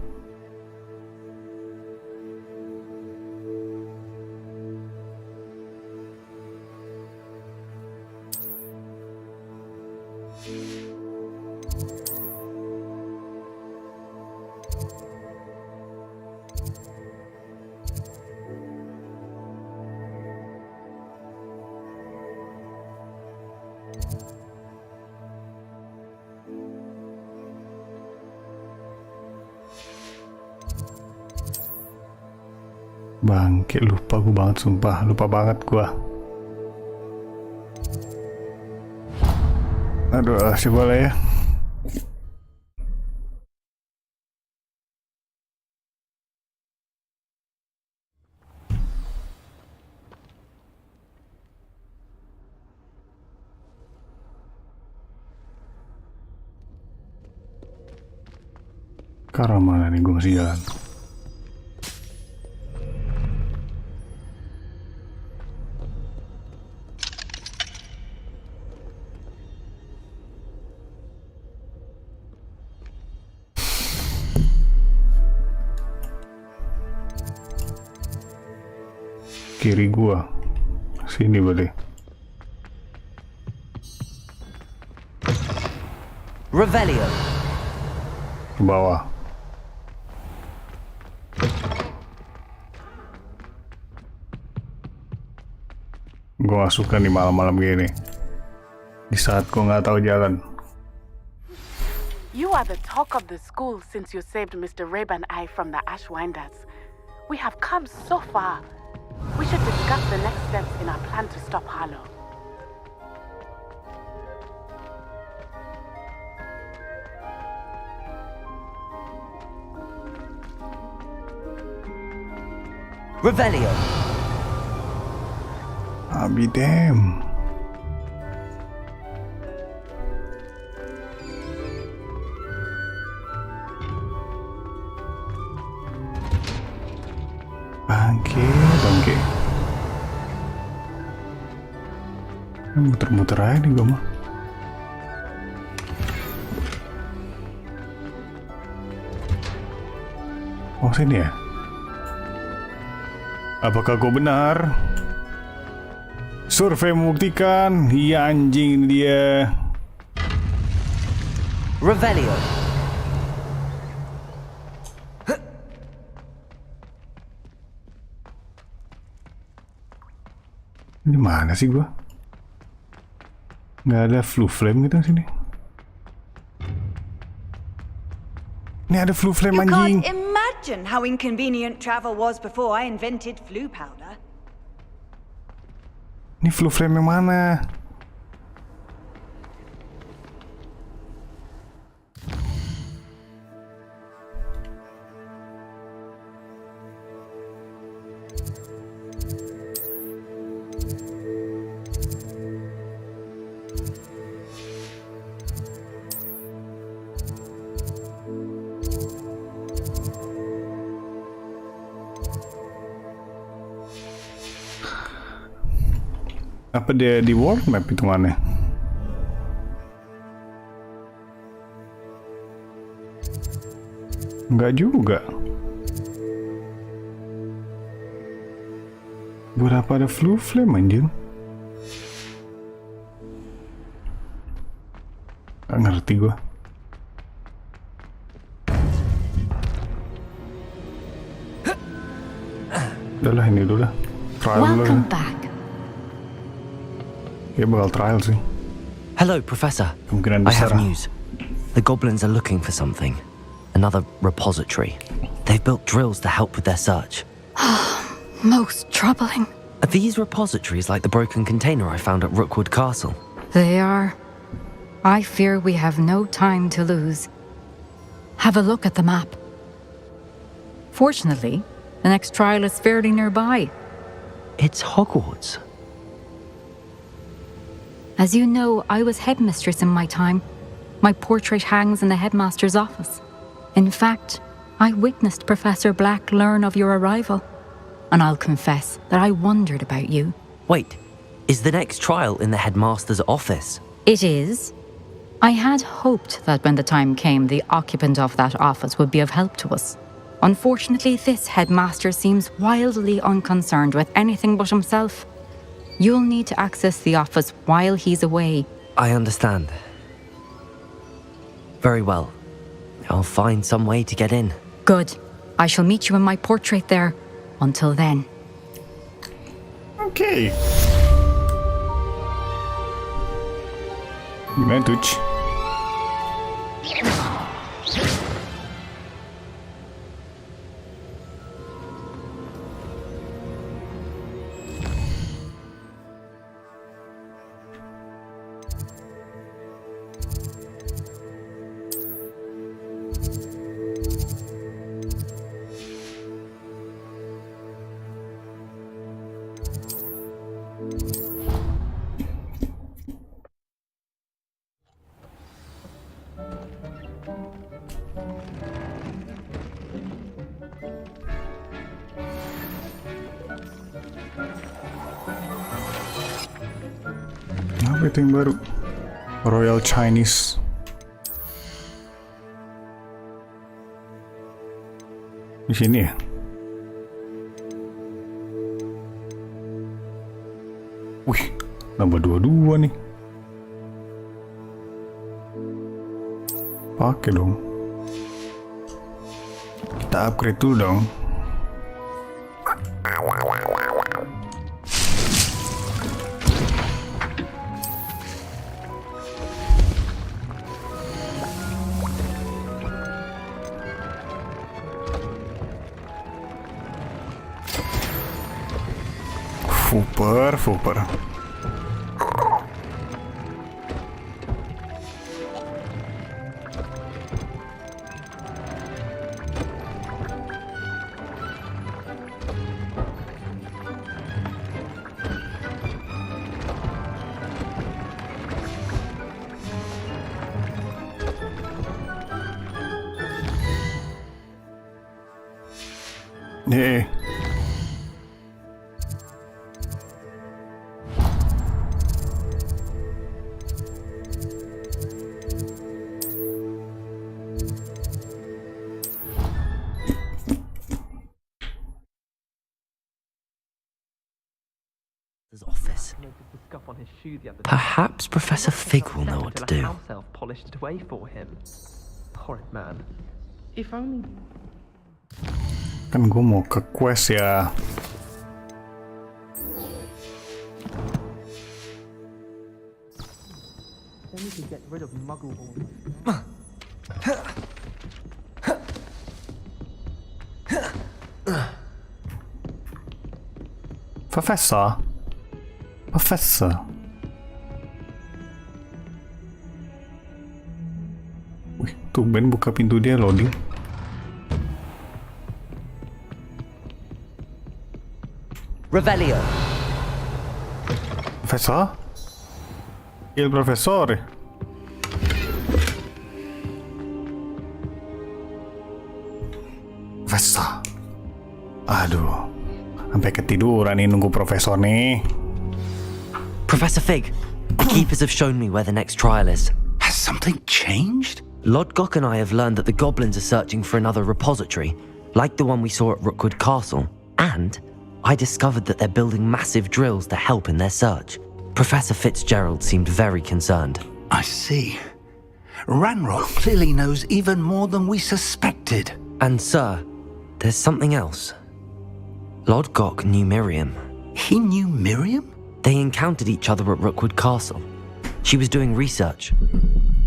Bangke, lupa gue banget, sumpah lupa banget gue. Aduh, coba lah ya. Ke arah mana nih gue masih jalan? Kiri gua, sini boleh. Revelio. Ke bawah. Gua gak suka nih malam-malam gini. Di saat gua nggak tahu jalan. You are the talk of the school since you saved Mr. Reb and I from the Ashwinders. We have come so far. We should discuss the next steps in our plan to stop Harlow. Revelio. I'll be damned. Bangke. Muter-muter aja nih gue mah. Oh, sini ya? Apakah gue benar? Survei membuktikan, iya anjing dia. Revelio. Ini mana sih gua? Nggak ada flu flame gitu sini. Ini ada flu flame You anjing. can't imagine how inconvenient travel was before I invented flu powder. Ini flu flame yang mana? Apa dia di world map itu mana? Enggak juga. Berapa ada flu flame anjing? Gak ngerti gua. Udahlah ini dulu lah. Trial dulu. Welcome back. Ya bakal trial sih. Hello, Professor. Kemungkinan I have besar. news. The goblins are looking for something. Another repository. They've built drills to help with their search. Most troubling. Are these repositories like the broken container I found at Rookwood Castle? They are. I fear we have no time to lose. Have a look at the map. Fortunately, the next trial is fairly nearby. It's Hogwarts. As you know, I was headmistress in my time. My portrait hangs in the headmaster's office. In fact, I witnessed Professor Black learn of your arrival. And I'll confess that I wondered about you. Wait, is the next trial in the headmaster's office? It is. I had hoped that when the time came, the occupant of that office would be of help to us. Unfortunately, this headmaster seems wildly unconcerned with anything but himself. You'll need to access the office while he's away. I understand. Very well. I'll find some way to get in. Good. I shall meet you in my portrait there. Until then. Okay. Gimana tuh? Apa itu yang baru? Royal Chinese. Di sini ya? Wih, nambah dua-dua nih. Pakai dong. Kita upgrade dulu dong. Super. Yeah. Office. Perhaps Professor Fig will know what to do. Polished it away for him. Horrid man. If only. Kan gue mau ke quest ya. Then we could get rid of Muggle Horn. Professor. Wih, tumben buka pintu dia loading. Revelio. Professor? Il professore. Professor. Aduh. Sampai ketiduran nih nunggu profesor nih. Professor Fig, the keepers have shown me where the next trial is. Has something changed? Lodgok and I have learned that the goblins are searching for another repository, like the one we saw at Rookwood Castle. And I discovered that they're building massive drills to help in their search. Professor Fitzgerald seemed very concerned. I see. Ranrock clearly knows even more than we suspected. And sir, there's something else. Lodgok knew Miriam. He knew Miriam? They encountered each other at Rookwood Castle. She was doing research.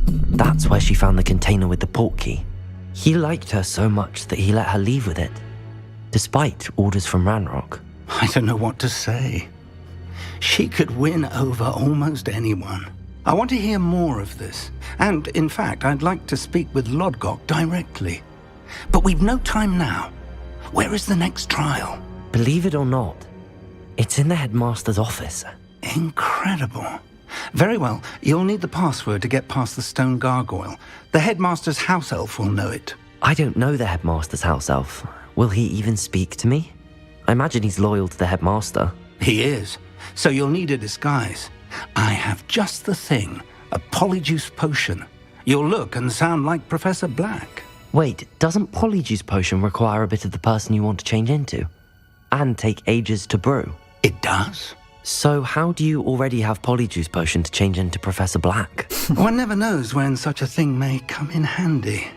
That's where she found the container with the port key. He liked her so much that he let her leave with it, despite orders from Ranrock. I don't know what to say. She could win over almost anyone. I want to hear more of this. And, in fact, I'd like to speak with Lodgok directly. But we've no time now. Where is the next trial? Believe it or not, it's in the headmaster's office. Incredible. Very well. You'll need the password to get past the stone gargoyle. The headmaster's house elf will know it. I don't know the headmaster's house elf. Will he even speak to me? I imagine he's loyal to the headmaster. He is. So you'll need a disguise. I have just the thing. A polyjuice potion. You'll look and sound like Professor Black. Wait, doesn't polyjuice potion require a bit of the person you want to change into? And take ages to brew? It does. So how do you already have polyjuice potion to change into Professor Black? One never knows when such a thing may come in handy.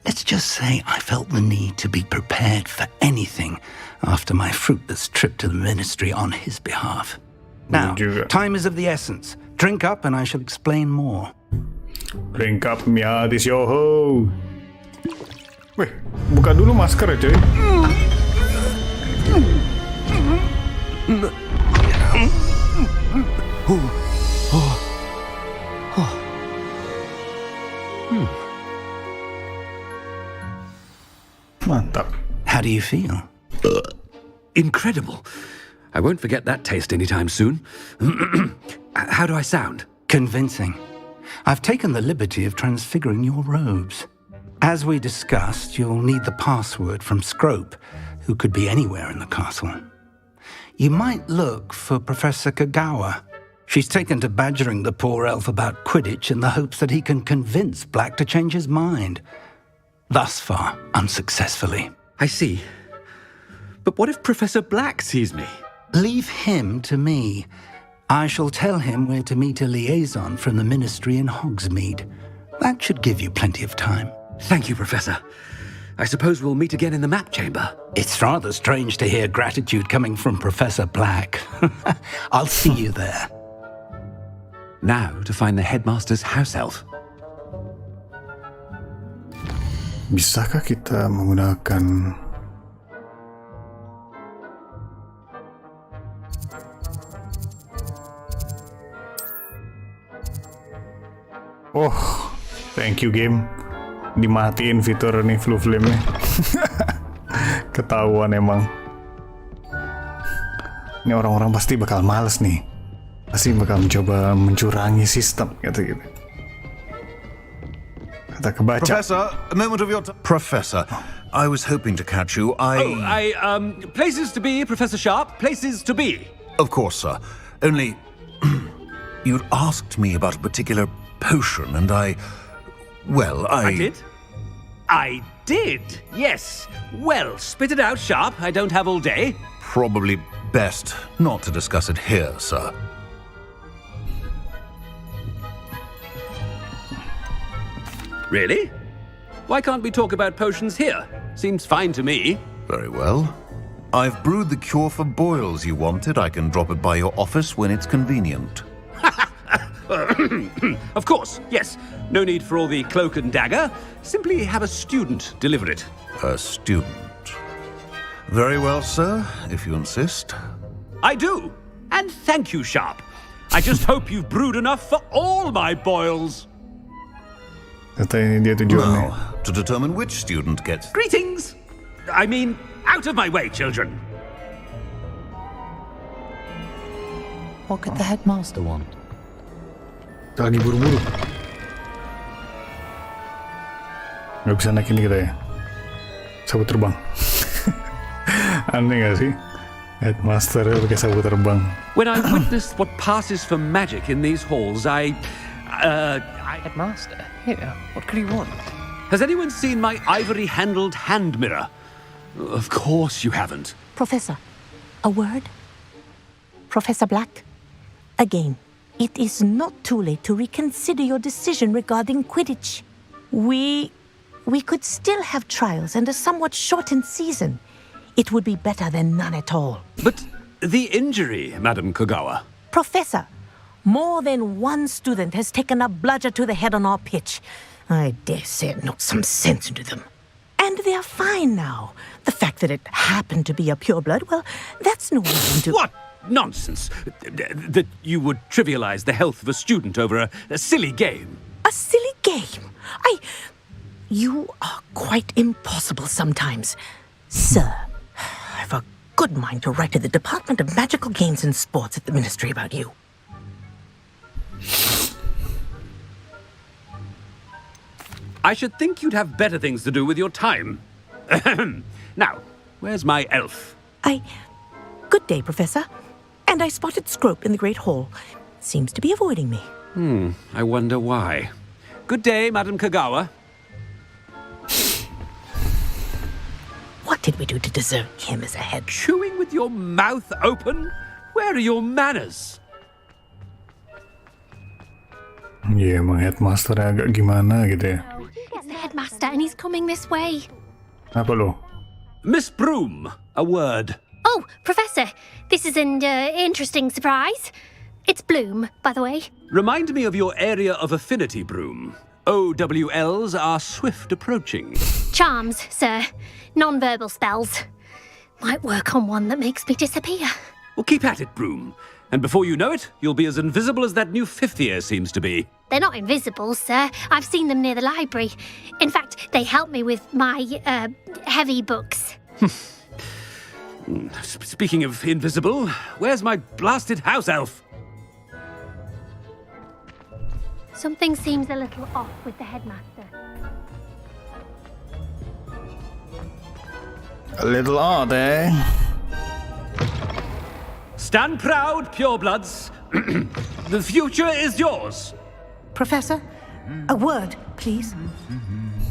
Let's just say I felt the need to be prepared for anything after my fruitless trip to the ministry on his behalf. Now, time is of the essence. Drink up and I shall explain more. Drink up, Mia, this yo-ho. Weh, buka dulu masker ya, cuy. Mantap. How do you feel? Incredible. I won't forget that taste anytime soon. How do I sound? Convincing. I've taken the liberty of transfiguring your robes. As we discussed, you'll need the password from Scrope, who could be anywhere in the castle. You might look for Professor Kagawa. She's taken to badgering the poor elf about Quidditch in the hopes that he can convince Black to change his mind. Thus far, unsuccessfully. I see. But what if Professor Black sees me? Leave him to me. I shall tell him where to meet a liaison from the ministry in Hogsmeade. That should give you plenty of time. Thank you, Professor. I suppose we'll meet again in the map chamber. It's rather strange to hear gratitude coming from Professor Black. I'll see you there. Now to find the headmaster's house elf. Bisakah kita menggunakan oh, thank you game. Dimatiin fitur nih flu flame-nya. Ketahuan emang. Ini orang-orang pasti bakal males nih. Pasti bakal mencoba mencurangi sistem gitu. Kata kebaca. Professor, a moment of your time. Professor, I was hoping to catch you. Places to be, Professor Sharp. Places to be. Of course, sir. Only, you'd asked me about a particular potion, and I did? I did, yes. Well, spit it out, Sharp. I don't have all day. Probably best not to discuss it here, sir. Really? Why can't we talk about potions here? Seems fine to me. Very well. I've brewed the cure for boils you wanted. I can drop it by your office when it's convenient. Of course, yes. No need for all the cloak and dagger. Simply have a student deliver it. A student. Very well, sir, if you insist. I do. And thank you, Sharp. I just hope you've brewed enough for all my boils. Katanya dia tujuannya. Now, to determine which student gets... Greetings! I mean, out of my way, children. What could the headmaster want? Lagi buru-buru. Gak bisa naik ini kita ya. Sabut terbang. Aneh gak sih? Headmaster pakai sabu terbang. When I witnessed what passes for magic in these halls, Headmaster? Here, what could he want? Has anyone seen my ivory-handled hand mirror? Of course you haven't. Professor, a word? Professor Black, again, it is not too late to reconsider your decision regarding Quidditch. We could still have trials and a somewhat shortened season. It would be better than none at all. But the injury, Madam Kogawa. Professor, more than one student has taken a bludger to the head on our pitch. I dare say it knocked some sense into them. And they're fine now. The fact that it happened to be a pureblood, well, that's no reason to... What nonsense! That you would trivialize the health of a student over a silly game. A silly game? You are quite impossible sometimes. Sir, I've a good mind to write to the Department of Magical Games and Sports at the Ministry about you. I should think you'd have better things to do with your time. Now, where's my elf? Good day, Professor. And I spotted Scrope in the Great Hall. Seems to be avoiding me. I wonder why. Good day, Madam Kogawa. What did we do to deserve him as a head? Chewing with your mouth open? Where are your manners? Iya, emang headmaster agak gimana gitu ya. It's the headmaster and he's coming this way. Apa lo? Miss Broom, a word. Oh, Professor, this is an interesting surprise. It's Bloom, by the way. Remind me of your area of affinity, Broom. OWLs are swift approaching. Charms, sir. Non-verbal spells. Might work on one that makes me disappear. Well, keep at it, Broom. And before you know it, you'll be as invisible as that new fifth year seems to be. They're not invisible, sir. I've seen them near the library. In fact, they help me with my, heavy books. Speaking of invisible, where's my blasted house elf? Something seems a little off with the headmaster. A little odd, eh? Stand proud, purebloods. The future is yours. Professor, a word, please.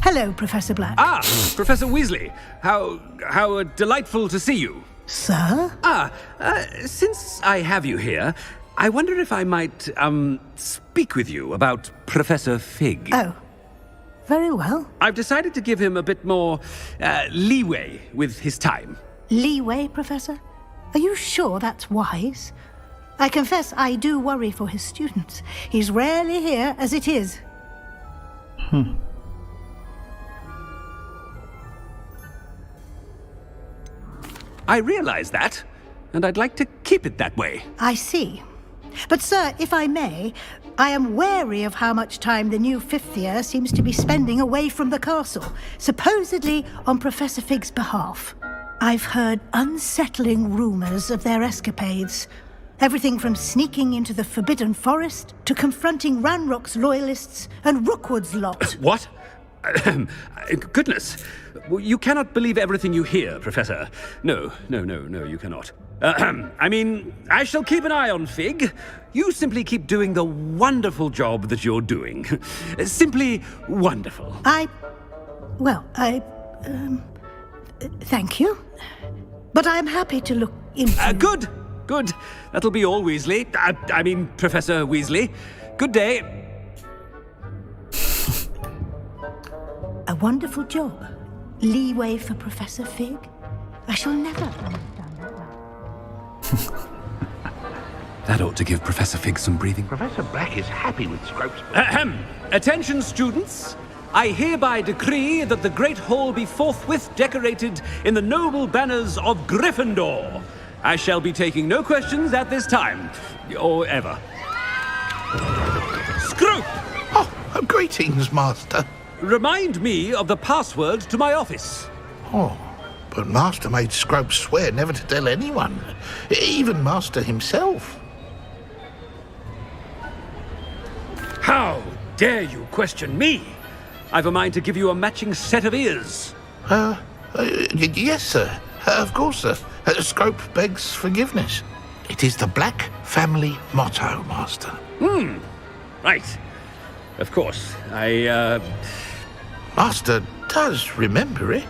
Hello, Professor Black. Ah, Professor Weasley. How delightful to see you. Sir? Since I have you here, I wonder if I might, speak with you about Professor Fig. Oh, very well. I've decided to give him a bit more, leeway with his time. Leeway, Professor? Are you sure that's wise? I confess I do worry for his students. He's rarely here as it is. I realize that, and I'd like to keep it that way. I see. But, sir, if I may, I am wary of how much time the new fifth year seems to be spending away from the castle, supposedly on Professor Fig's behalf. I've heard unsettling rumors of their escapades. Everything from sneaking into the Forbidden Forest to confronting Ranrock's loyalists and Rookwood's lot. What? Goodness. You cannot believe everything you hear, Professor. No, you cannot. I mean, I shall keep an eye on Fig. You simply keep doing the wonderful job that you're doing. Simply wonderful. Thank you. But I'm happy to look into... Good. That'll be all, Weasley. I mean, Professor Weasley. Good day. A wonderful job. Leeway for Professor Fig. I shall never understand that now. That ought to give Professor Fig some breathing. Professor Black is happy with Scrope's... Attention, students. I hereby decree that the Great Hall be forthwith decorated in the noble banners of Gryffindor. I shall be taking no questions at this time, or ever. Scrope! Oh, greetings, Master. Remind me of the password to my office. Oh, but Master made Scrope swear never to tell anyone, even Master himself. How dare you question me? I've a mind to give you a matching set of ears. Yes, sir. Of course, sir. Scrope begs forgiveness. It is the Black family motto, Master. Right. Of course. Master does remember it.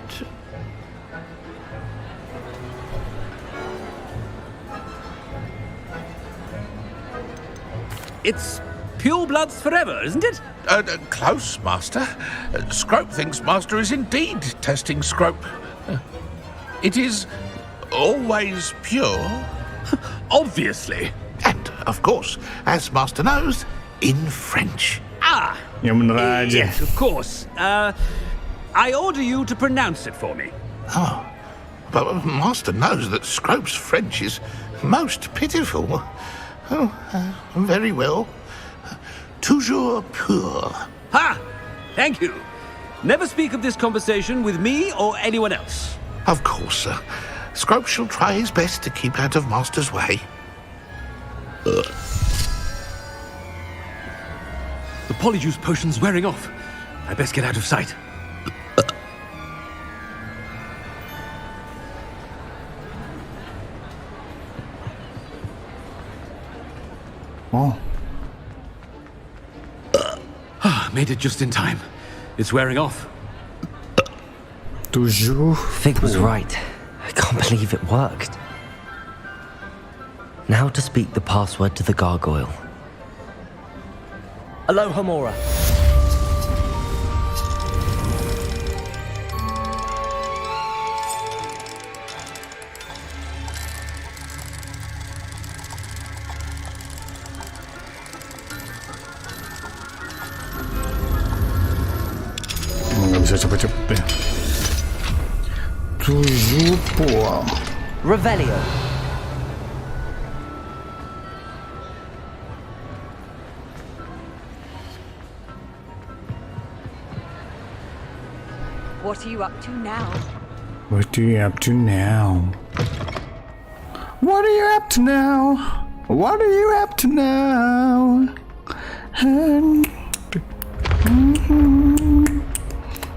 It's pure bloods forever, isn't it? Close, Master. Scrope thinks Master is indeed testing Scrope. It is always pure. Obviously. And, of course, as Master knows, in French. Ah! Yang bener aja. Yes, of course. I order you to pronounce it for me. Oh, but Master knows that Scrope's French is most pitiful. Oh, very well. Toujours pur. Ha! Thank you. Never speak of this conversation with me or anyone else. Of course, sir. Scrope shall try his best to keep out of Master's way. The polyjuice potion's wearing off. I best get out of sight. Oh. Made it just in time. It's wearing off. Toujours. Fig was right. I can't believe it worked. Now to speak the password to the gargoyle. Aloha Mora. Nggak bisa cepet-cepet ya. Tujuh puang. Revelio. What are you up to now? What are you up to now? What are you up to now? What are you up to now?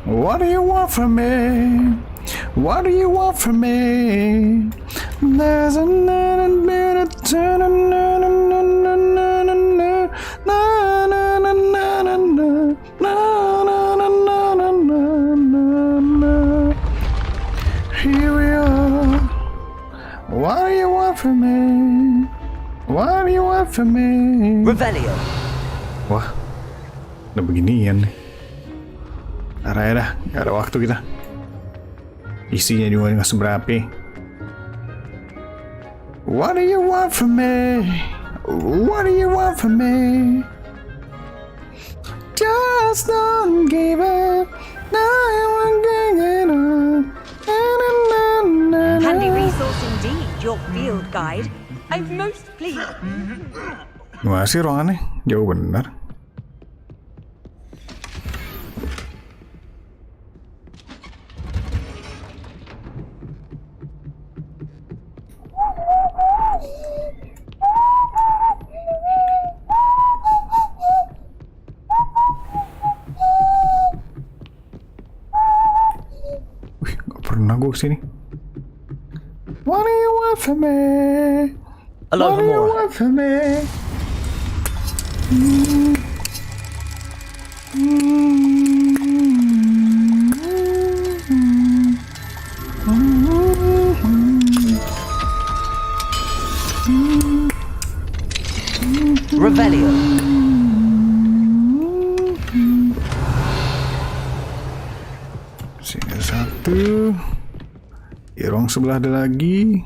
What do you want from me? What do you want from me? There's another bit of here we are. What do you want from me? What do you want from me? Revelio. Wah, udah beginian nih. Arahnya dah, gak ada waktu kita. Isinya juga nggak seberapa. What do you want from me? What do you want from me? Just don't give up. No one can get up. Handy resource indeed, your field guide. I'm most pleased. Gimana sih ruangannya? Jauh bener. Pernah gue kesini. What do you want from me? Aloha What do you Mora. want from me? Revelio. Sini ada satu. Di ruang sebelah ada lagi.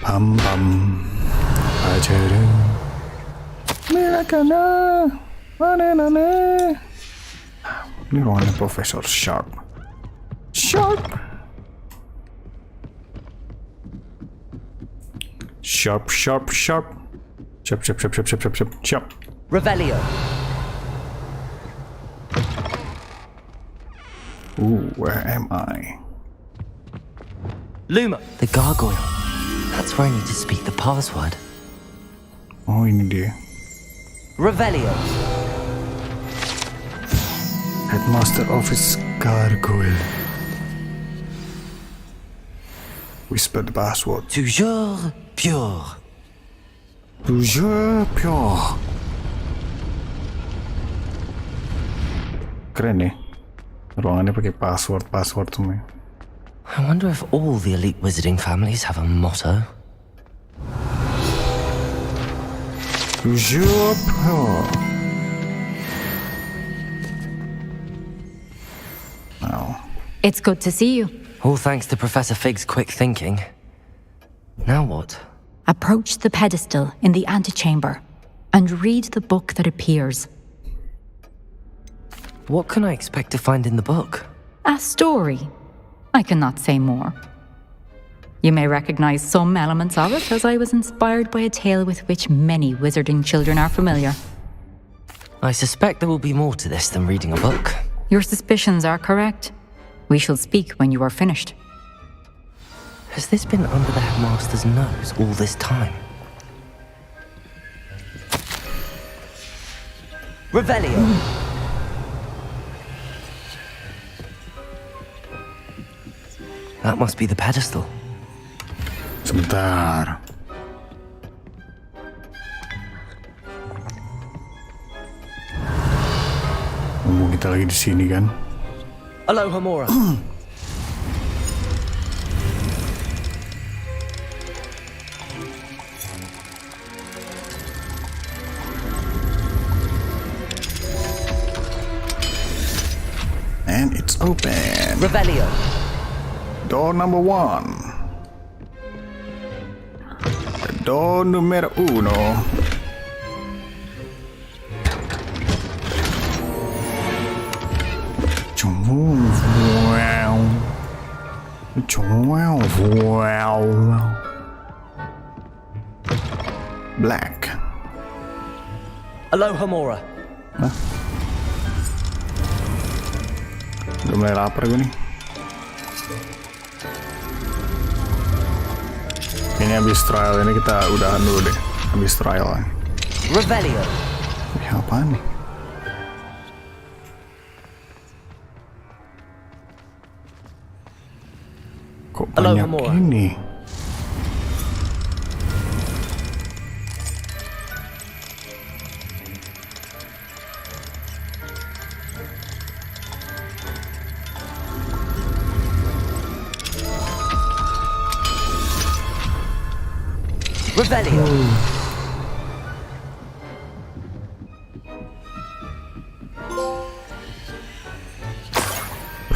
Pam pam. Ajaran. Melakana. Mana. Ini ruangannya Profesor Sharp. Sharp. Sharp. Sharp. Revelio. Ooh, where am I? Luma. The gargoyle. That's where I need to speak the password. Oh, ini dia. Revelio. Headmaster Office Gargoyle. Whisper the password. Toujours pure. Toujours pure. Keren nih. Ruangannya pakai password semua. I wonder if all the elite wizarding families have a motto. Toujours pure. Wow. It's good to see you. All thanks to Professor Fig's quick thinking. Now what? Approach the pedestal in the antechamber and read the book that appears. What can I expect to find in the book? A story. I cannot say more. You may recognize some elements of it, as I was inspired by a tale with which many wizarding children are familiar. I suspect there will be more to this than reading a book. Your suspicions are correct. We shall speak when you are finished. Has this been under the headmaster's nose all this time? Revelio! That must be the pedestal. Sebentar. Ngomong kita lagi di sini kan? Aloha Mora. And it's open. Revelio. Door number 1. Door numero 1. Black. Aloha Mora. Hah? Udah mulai lapar gue nih. Ini habis trial ini kita udahan dulu deh. Habis trial. Revelio. Apaan nih? Kok banyak ini? Revelio.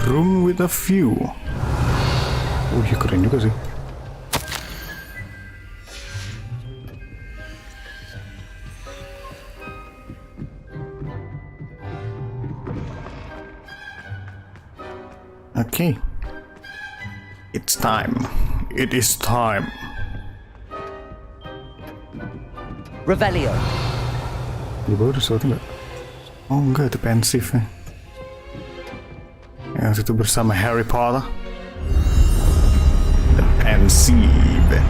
Room with a view. Ya keren juga sih. Okay. It's time. It is time. Revelio. Di bawah ada sesuatu nggak? Oh enggak, itu pensif nih. Yang itu bersama Harry Potter. The pensive.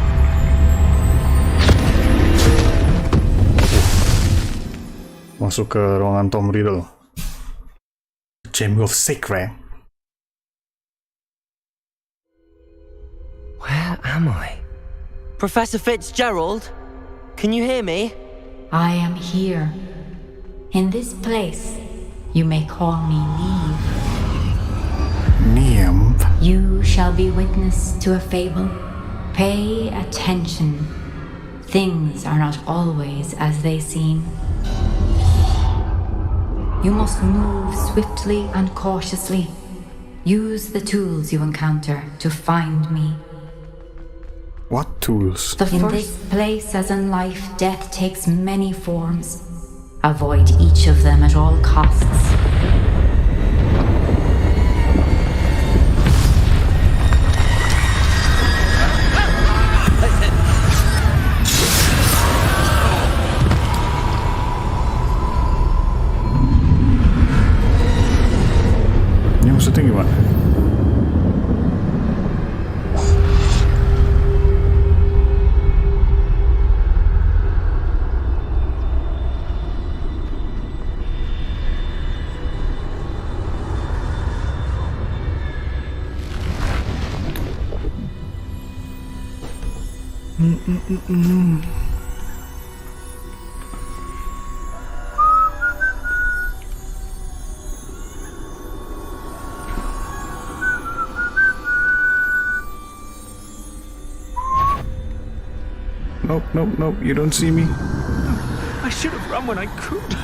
Masuk ke ruangan Tom Riddle. Chamber of Secret. Where am I? Professor Fitzgerald? Can you hear me? I am here. In this place, you may call me Neve. Nymph? You shall be witness to a fable. Pay attention. Things are not always as they seem. You must move swiftly and cautiously. Use the tools you encounter to find me. What tools? In this place, as in life, death takes many forms. Avoid each of them at all costs. Ini maksudnya gimana? Nope, you don't see me. I should have run when I could.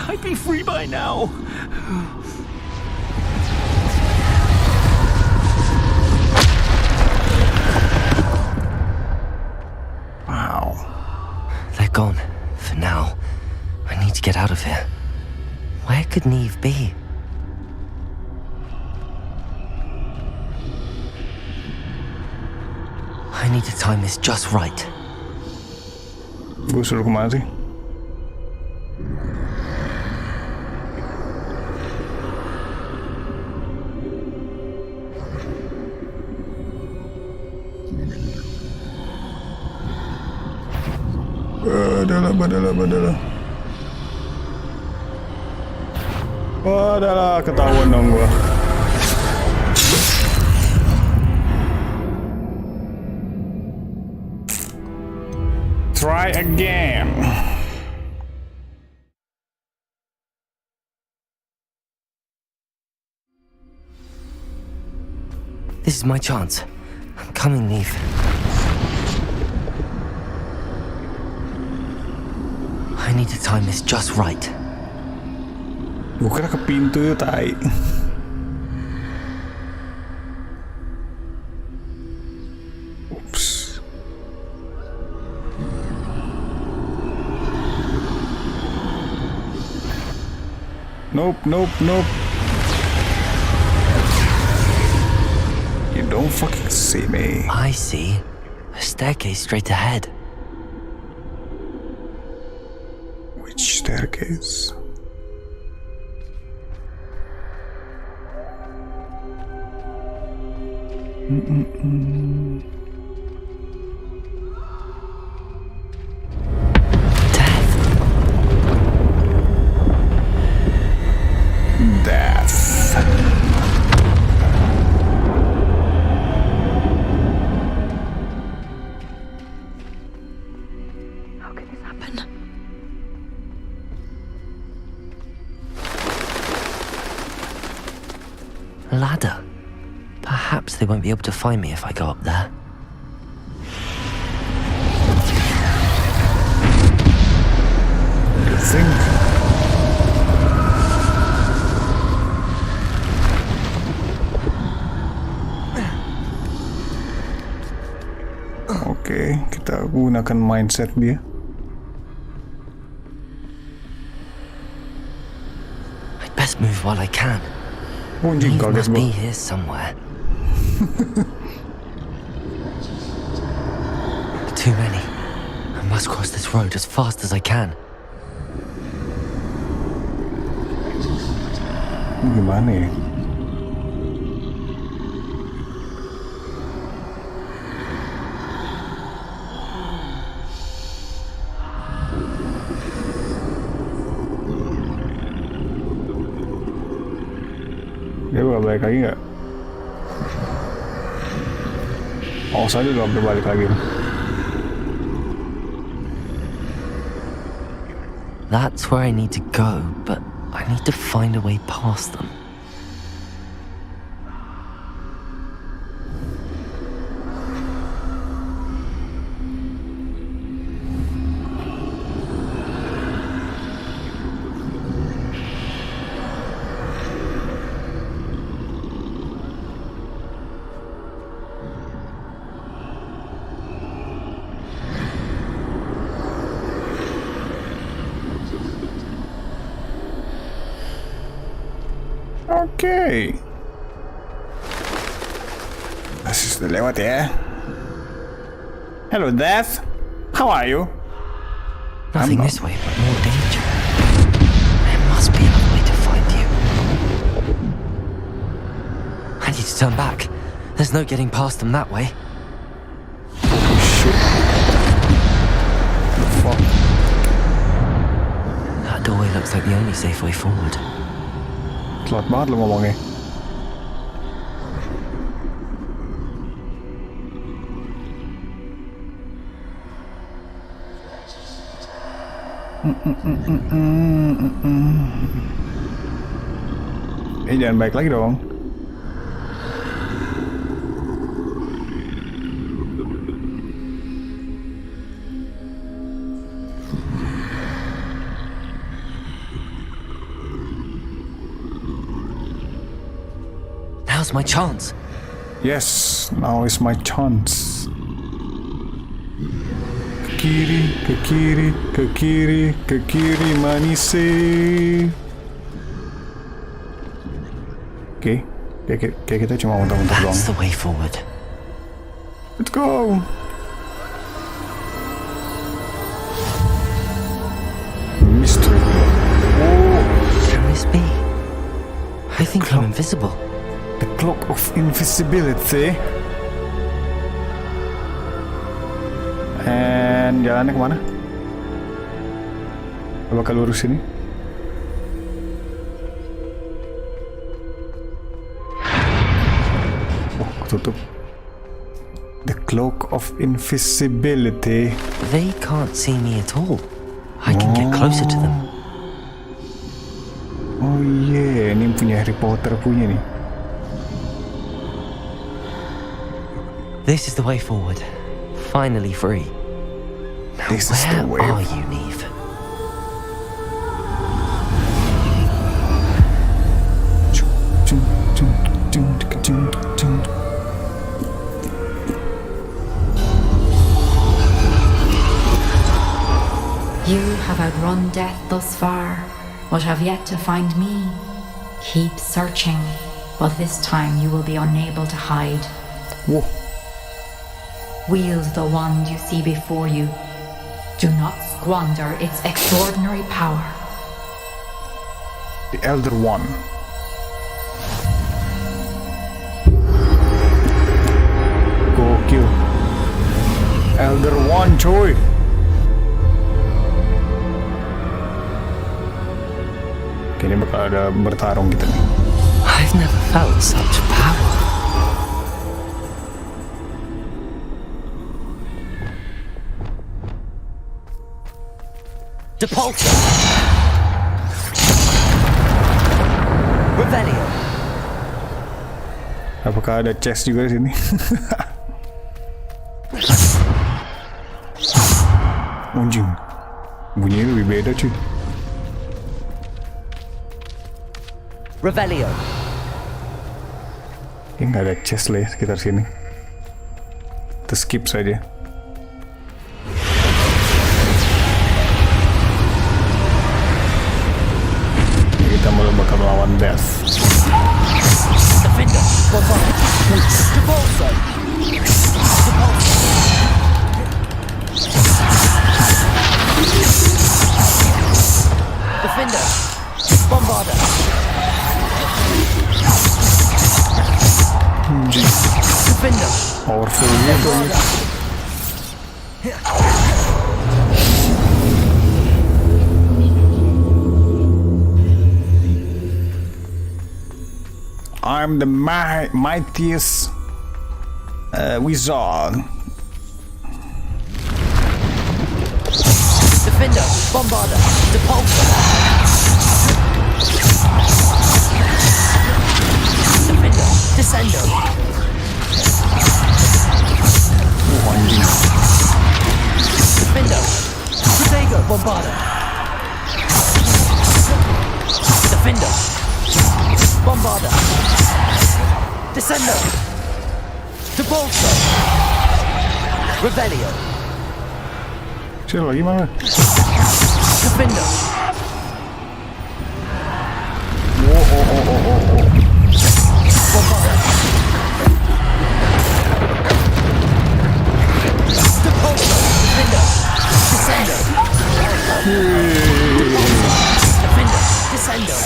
I'd be free by now. Wow. They're gone, for now. I need to get out of here. Where could Neve be? I need to time this just right. Gue suruh kemana sih? Badalah, ketahuan dong gua. Try again. This is my chance. I'm coming, Neve. I need to time this just right. Gue kira ke pintu ya, tai. Oops. Nope. You don't fucking see me. I see. A staircase straight ahead. Which staircase? Death. How could this happen? A ladder. Perhaps they won't be able to find me if I go up there. You think? Oke, kita gunakan mindset dia. I'd best move while I can. Anjing, Neve kaget must be gua. here somewhere. Too many. I must cross this road as fast as I can. Ini gimana ya? Dia bakal balik lagi nggak? Oh, saja udah hampir balik lagi. That's where I need to go, but I need to find a way past them. Oke. Masih sudah lewat ya. Hello, Death. How are you? Nothing this way, but more danger. There must be another way to find you. I need to turn back. There's no getting past them that way. Shit. The fuck? That doorway looks like the only safe way forward. Telat banget lo ngomongnya. Jangan baik lagi dong. Now's my chance. Yes, now is my chance. Ke kiri, ke kiri, ke kiri, ke kiri manise. Oke, kayak kita cuma muter-muter doang. That's the way forward. Let's go. Mystery. Oh, Who is B? I think I'm invisible. The cloak of invisibility. And jalannya kemana? Bakal lurus ini? Oh, ketutup. The cloak of invisibility. They can't see me at all. I can get closer to them. Oh yeah, ini punya Harry Potter punya nih. This is the way forward. Finally free. Now This is the way. where are you, Neve? You have outrun death thus far, but have yet to find me. Keep searching, but this time you will be unable to hide. Whoa. Wield the wand you see before you. Do not squander its extraordinary power. The Elder One. Gokil. Elder One, coy. Kayaknya bakal ada bertarung kita nih. I've never felt such power. Depulso! Revelio! Apakah ada chest juga di sini? Anjing. Bunyinya lebih beda cuy. Revelio! Ini nggak ada chest lah ya sekitar sini. Kita skip saja. Kita mulai bakal melawan Death. Defender! Depulso! Defender! Bombarda! Defender! Powerful gitu nih. I'm the mightiest wizard. Defender! Bombarda! Depulso! Defender! Descendo! Defender! Protego! Bombarda! Defender! Bombarda! Descendo! Depulso! Revelio! Siapa lagi mana? Defender! Oh. Bombarda! Depulso! Defender! Descendo! Defender! Descendo!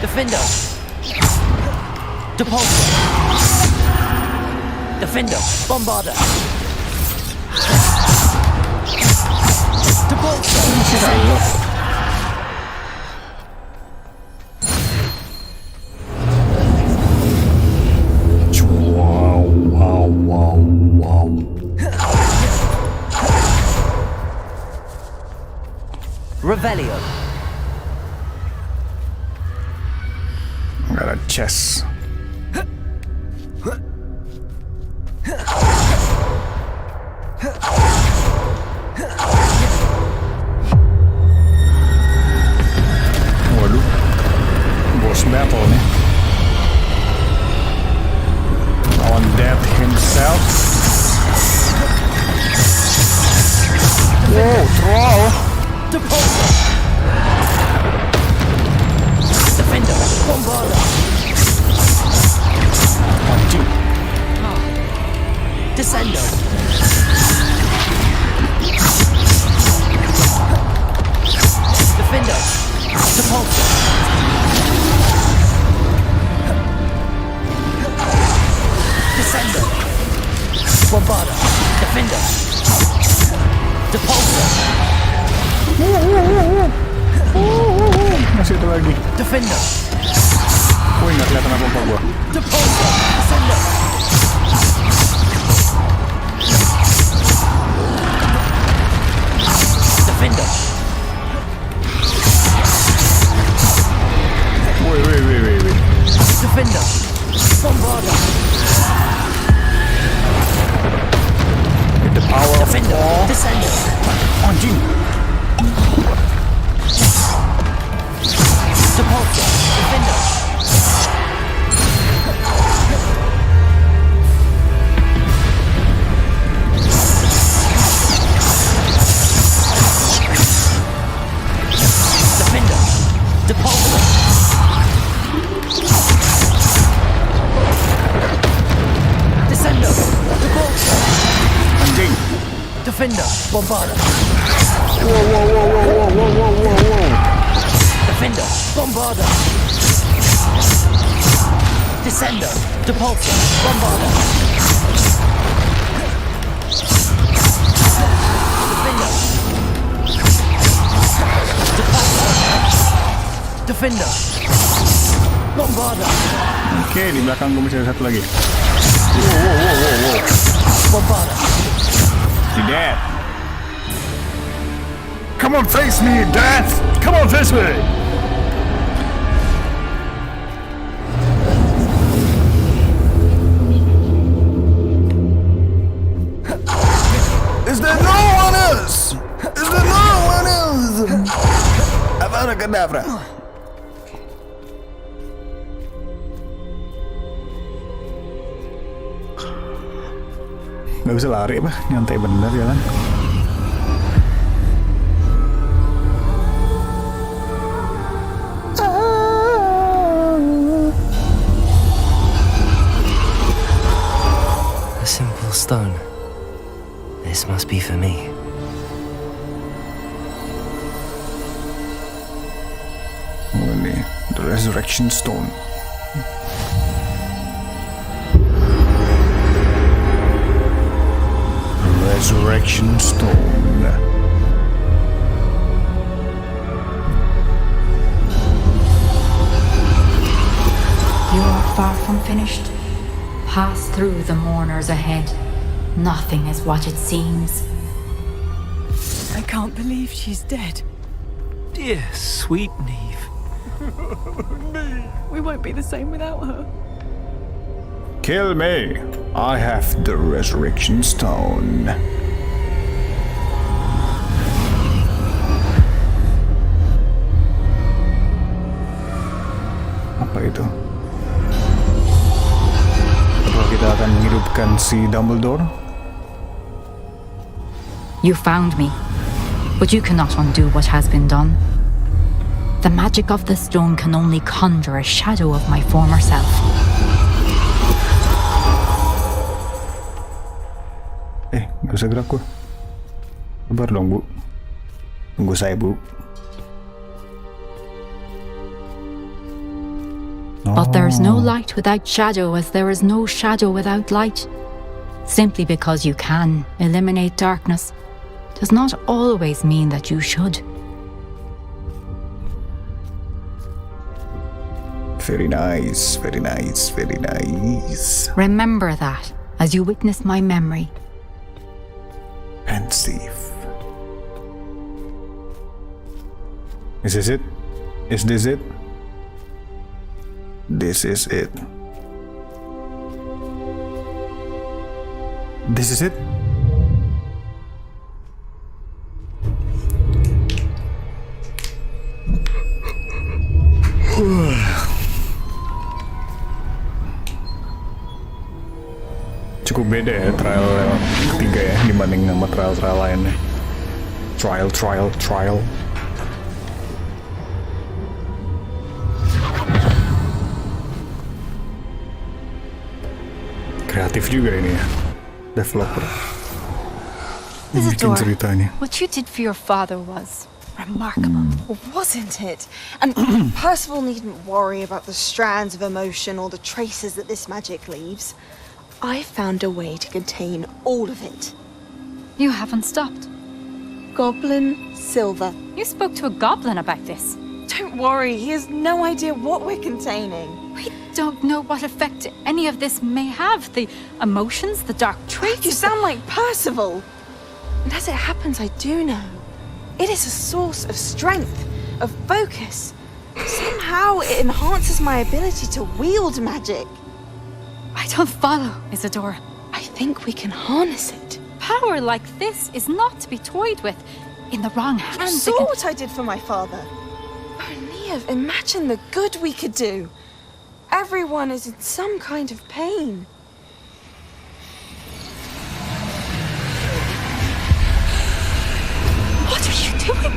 Defender! Depulso! Defender! Bombarda! Depulso! Descendo! Wow. Revelio. Got a chest. Waduh, boss battle nih. On death himself. Whoa, troll. Defender, Bombarda. Descendo. Defender, Sepulchre. Descendo. Bombarda. Defender. Depulsor. Masih ada lagi. Defender. Wih, nggak kelihatan apa-apa gua. Depulsor. Descendo. Defender. Wait. Defender. Bombarda. With the power of Defender. all. Descender. Anjing. Sepulchre. Defender. Defender. Depulsor. Descendo. Depulsor. Anjing. Defender. Bombarda. Whoa. Defender. Bombarda. Descender. Depulsor. Bombarda. Defender. Depulsor. Defender. Bombarda. Oke, di belakang gue masih ada satu lagi. Wow. Bombarda. You dead. Come on, face me, death! Come on, face me! Is there no one else? Avada Kedavra. Gak bisa lari apa? Nyantai bener jalan. A simple stone. This must be for me. Oh, ini the resurrection stone. Resurrection stone. You are far from finished. Pass through the mourners ahead. Nothing is what it seems. I can't believe she's dead. Dear sweet Neve. We won't be the same without her. Kill me. I have the resurrection stone. Apa itu? Apakah kita akan menghidupkan si Dumbledore? You found me, but you cannot undo what has been done. The magic of the stone can only conjure a shadow of my former self. Gak bisa gerak gua. Sabar dong, Bu. Tunggu saya, Bu. But there's no light without shadow, as there is no shadow without light. Simply because you can eliminate darkness does not always mean that you should. Very nice, very nice, very nice. Remember that as you witness my memory. Pensive. Is this it? Is this it? This is it. This is it? Cukup beda ya trial ketiga ya dibanding sama trial-trial lainnya. Trial. Kreatif juga ini ya, developer. Bikin ceritanya. What you did for your father was remarkable. Wasn't it? And Percival needn't worry about the strands of emotion or the traces that this magic leaves. I found a way to contain all of it. You haven't stopped. Goblin silver. You spoke to a goblin about this. Don't worry, he has no idea what we're containing. We don't know what effect any of this may have. The emotions, the dark traits. You sound like Percival. And as it happens, I do know. It is a source of strength, of focus. Somehow it enhances my ability to wield magic. I don't follow, Isadora. I think we can harness it. Power like this is not to be toyed with. In the wrong You hands, saw what I did for my father. Oh, Neve, imagine the good we could do. Everyone is in some kind of pain. What are you doing?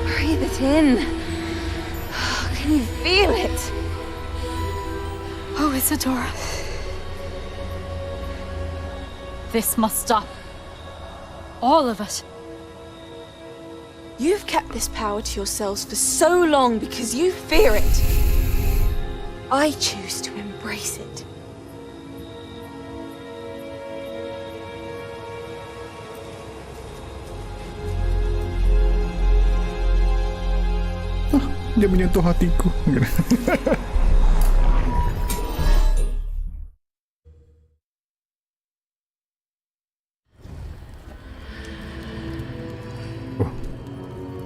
Breathe it in. Can you feel it? Oh, Isadora. This must stop. All of it. You've kept this power to yourselves for so long because you fear it. I choose to embrace it. Dia menyentuh hatiku.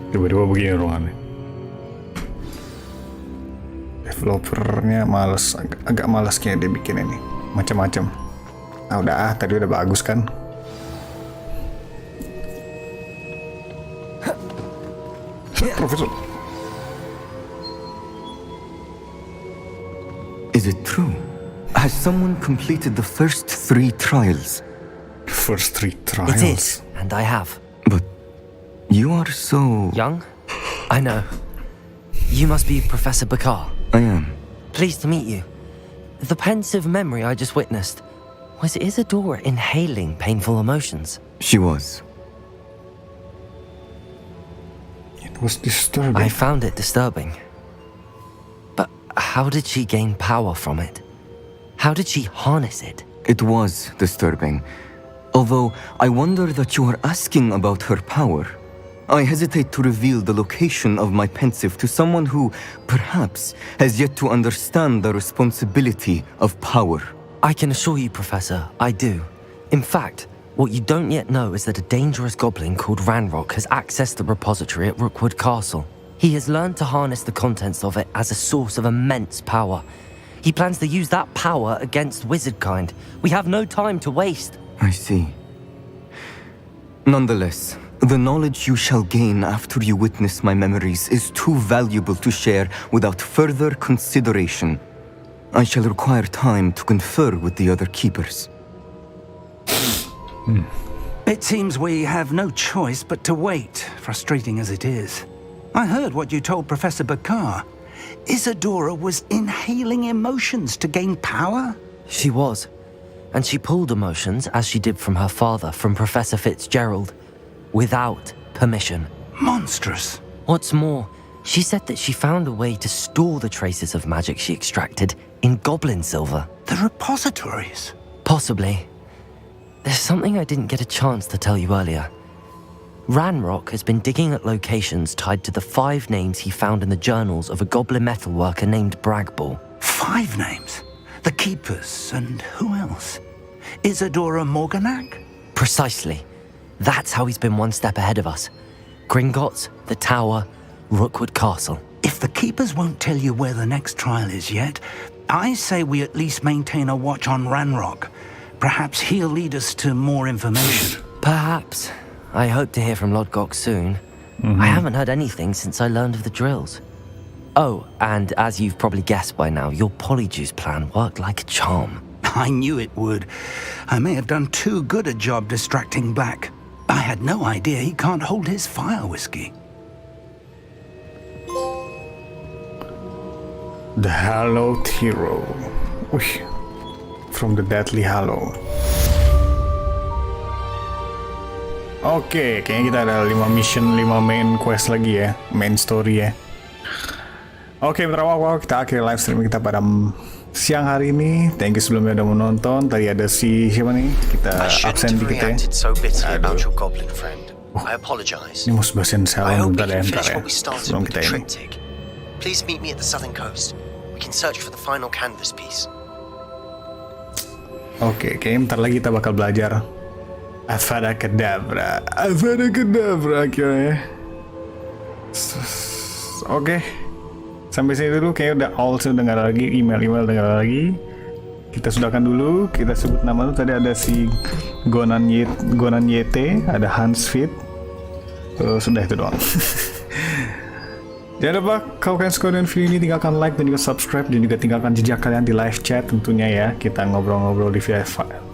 Tiba-tiba begini ruangannya. Developernya males, agak malas kayaknya dia bikin ini macam-macam. Udah tadi udah bagus kan. Profesor. Is it true? Has someone completed the first 3 trials? First 3 trials? It is, and I have. But you are so... young? I know. You must be Professor Bakar. I am. Pleased to meet you. The pensive memory I just witnessed, was Isadora inhaling painful emotions? She was. It was disturbing. I found it disturbing. But how did she gain power from it? How did she harness it? It was disturbing. Although I wonder that you are asking about her power. I hesitate to reveal the location of my pensive to someone who, perhaps, has yet to understand the responsibility of power. I can assure you, Professor, I do. In fact, what you don't yet know is that a dangerous goblin called Ranrock has accessed the repository at Rookwood Castle. He has learned to harness the contents of it as a source of immense power. He plans to use that power against wizardkind. We have no time to waste. I see. Nonetheless, the knowledge you shall gain after you witness my memories is too valuable to share without further consideration. I shall require time to confer with the other keepers. It seems we have no choice but to wait, frustrating as it is. I heard what you told Professor Bakar. Isadora was inhaling emotions to gain power? She was. And she pulled emotions, as she did from her father, from Professor Fitzgerald, without permission. Monstrous. What's more, she said that she found a way to store the traces of magic she extracted in goblin silver. The repositories? Possibly. There's something I didn't get a chance to tell you earlier. Ranrock has been digging at locations tied to the 5 names he found in the journals of a goblin metalworker named Bragball. 5 names? The keepers, and who else? Isadora Morganac? Precisely. That's how he's been one step ahead of us. Gringotts, the Tower, Rookwood Castle. If the Keepers won't tell you where the next trial is yet, I say we at least maintain a watch on Ranrock. Perhaps he'll lead us to more information. Perhaps. I hope to hear from Lodgok soon. I haven't heard anything since I learned of the drills. Oh, and as you've probably guessed by now, your Polyjuice plan worked like a charm. I knew it would. I may have done too good a job distracting Black. I had no idea he can't hold his fire whiskey. The Hallowed Hero. Wih, from the Deadly Hallow. Oke, kayaknya kita ada 5 mission, 5 main quest lagi ya, main story ya. Oke, mitra Waqwaw, kita akhiri live stream kita pada siang hari ini. Thank you sebelumnya udah menonton. Tadi ada si siapa nih? Kita absen dikit ya. Aduh. Ini mau sebastian salon bentar ya, sebelum kita ini. Please meet me at the southern coast. We can search for the final canvas piece. Oke, kayaknya bentar lagi kita bakal belajar Avada Kedavra. Avada Kedavra akhirnya. Oke. Sampai sini dulu, kayaknya udah all sudah dengar lagi, email dengar lagi. Kita sudahkan dulu, kita sebut nama tuh tadi ada si Gonan Yete, ada Hans Fit. Sudah itu doang. Jangan lupa kalau kalian suka dengan video ini tinggalkan like dan juga subscribe dan juga tinggalkan jejak kalian di live chat tentunya ya. Kita ngobrol-ngobrol di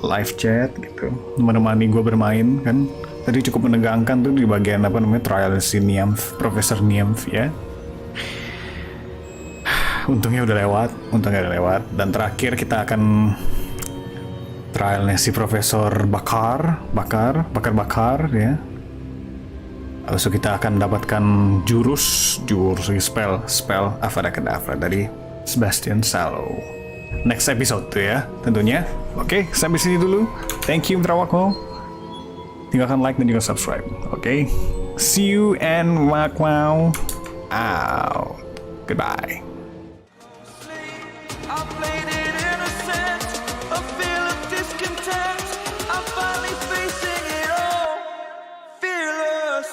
live chat gitu, menemani gue bermain kan. Tadi cukup menegangkan tuh di bagian apa namanya trial si Nymph, Profesor Nymph ya. Untungnya udah lewat, dan terakhir kita akan trialnya si Profesor Bakar ya. Lalu kita akan mendapatkan jurus spell Avada Kedavra dari Sebastian Sallow. Next episode tuh ya tentunya. Oke, sampai sini dulu. Thank you mitra Waqwaw. Tinggalkan like dan juga subscribe. Oke. See you and Waqwaw out. Goodbye. Fearless.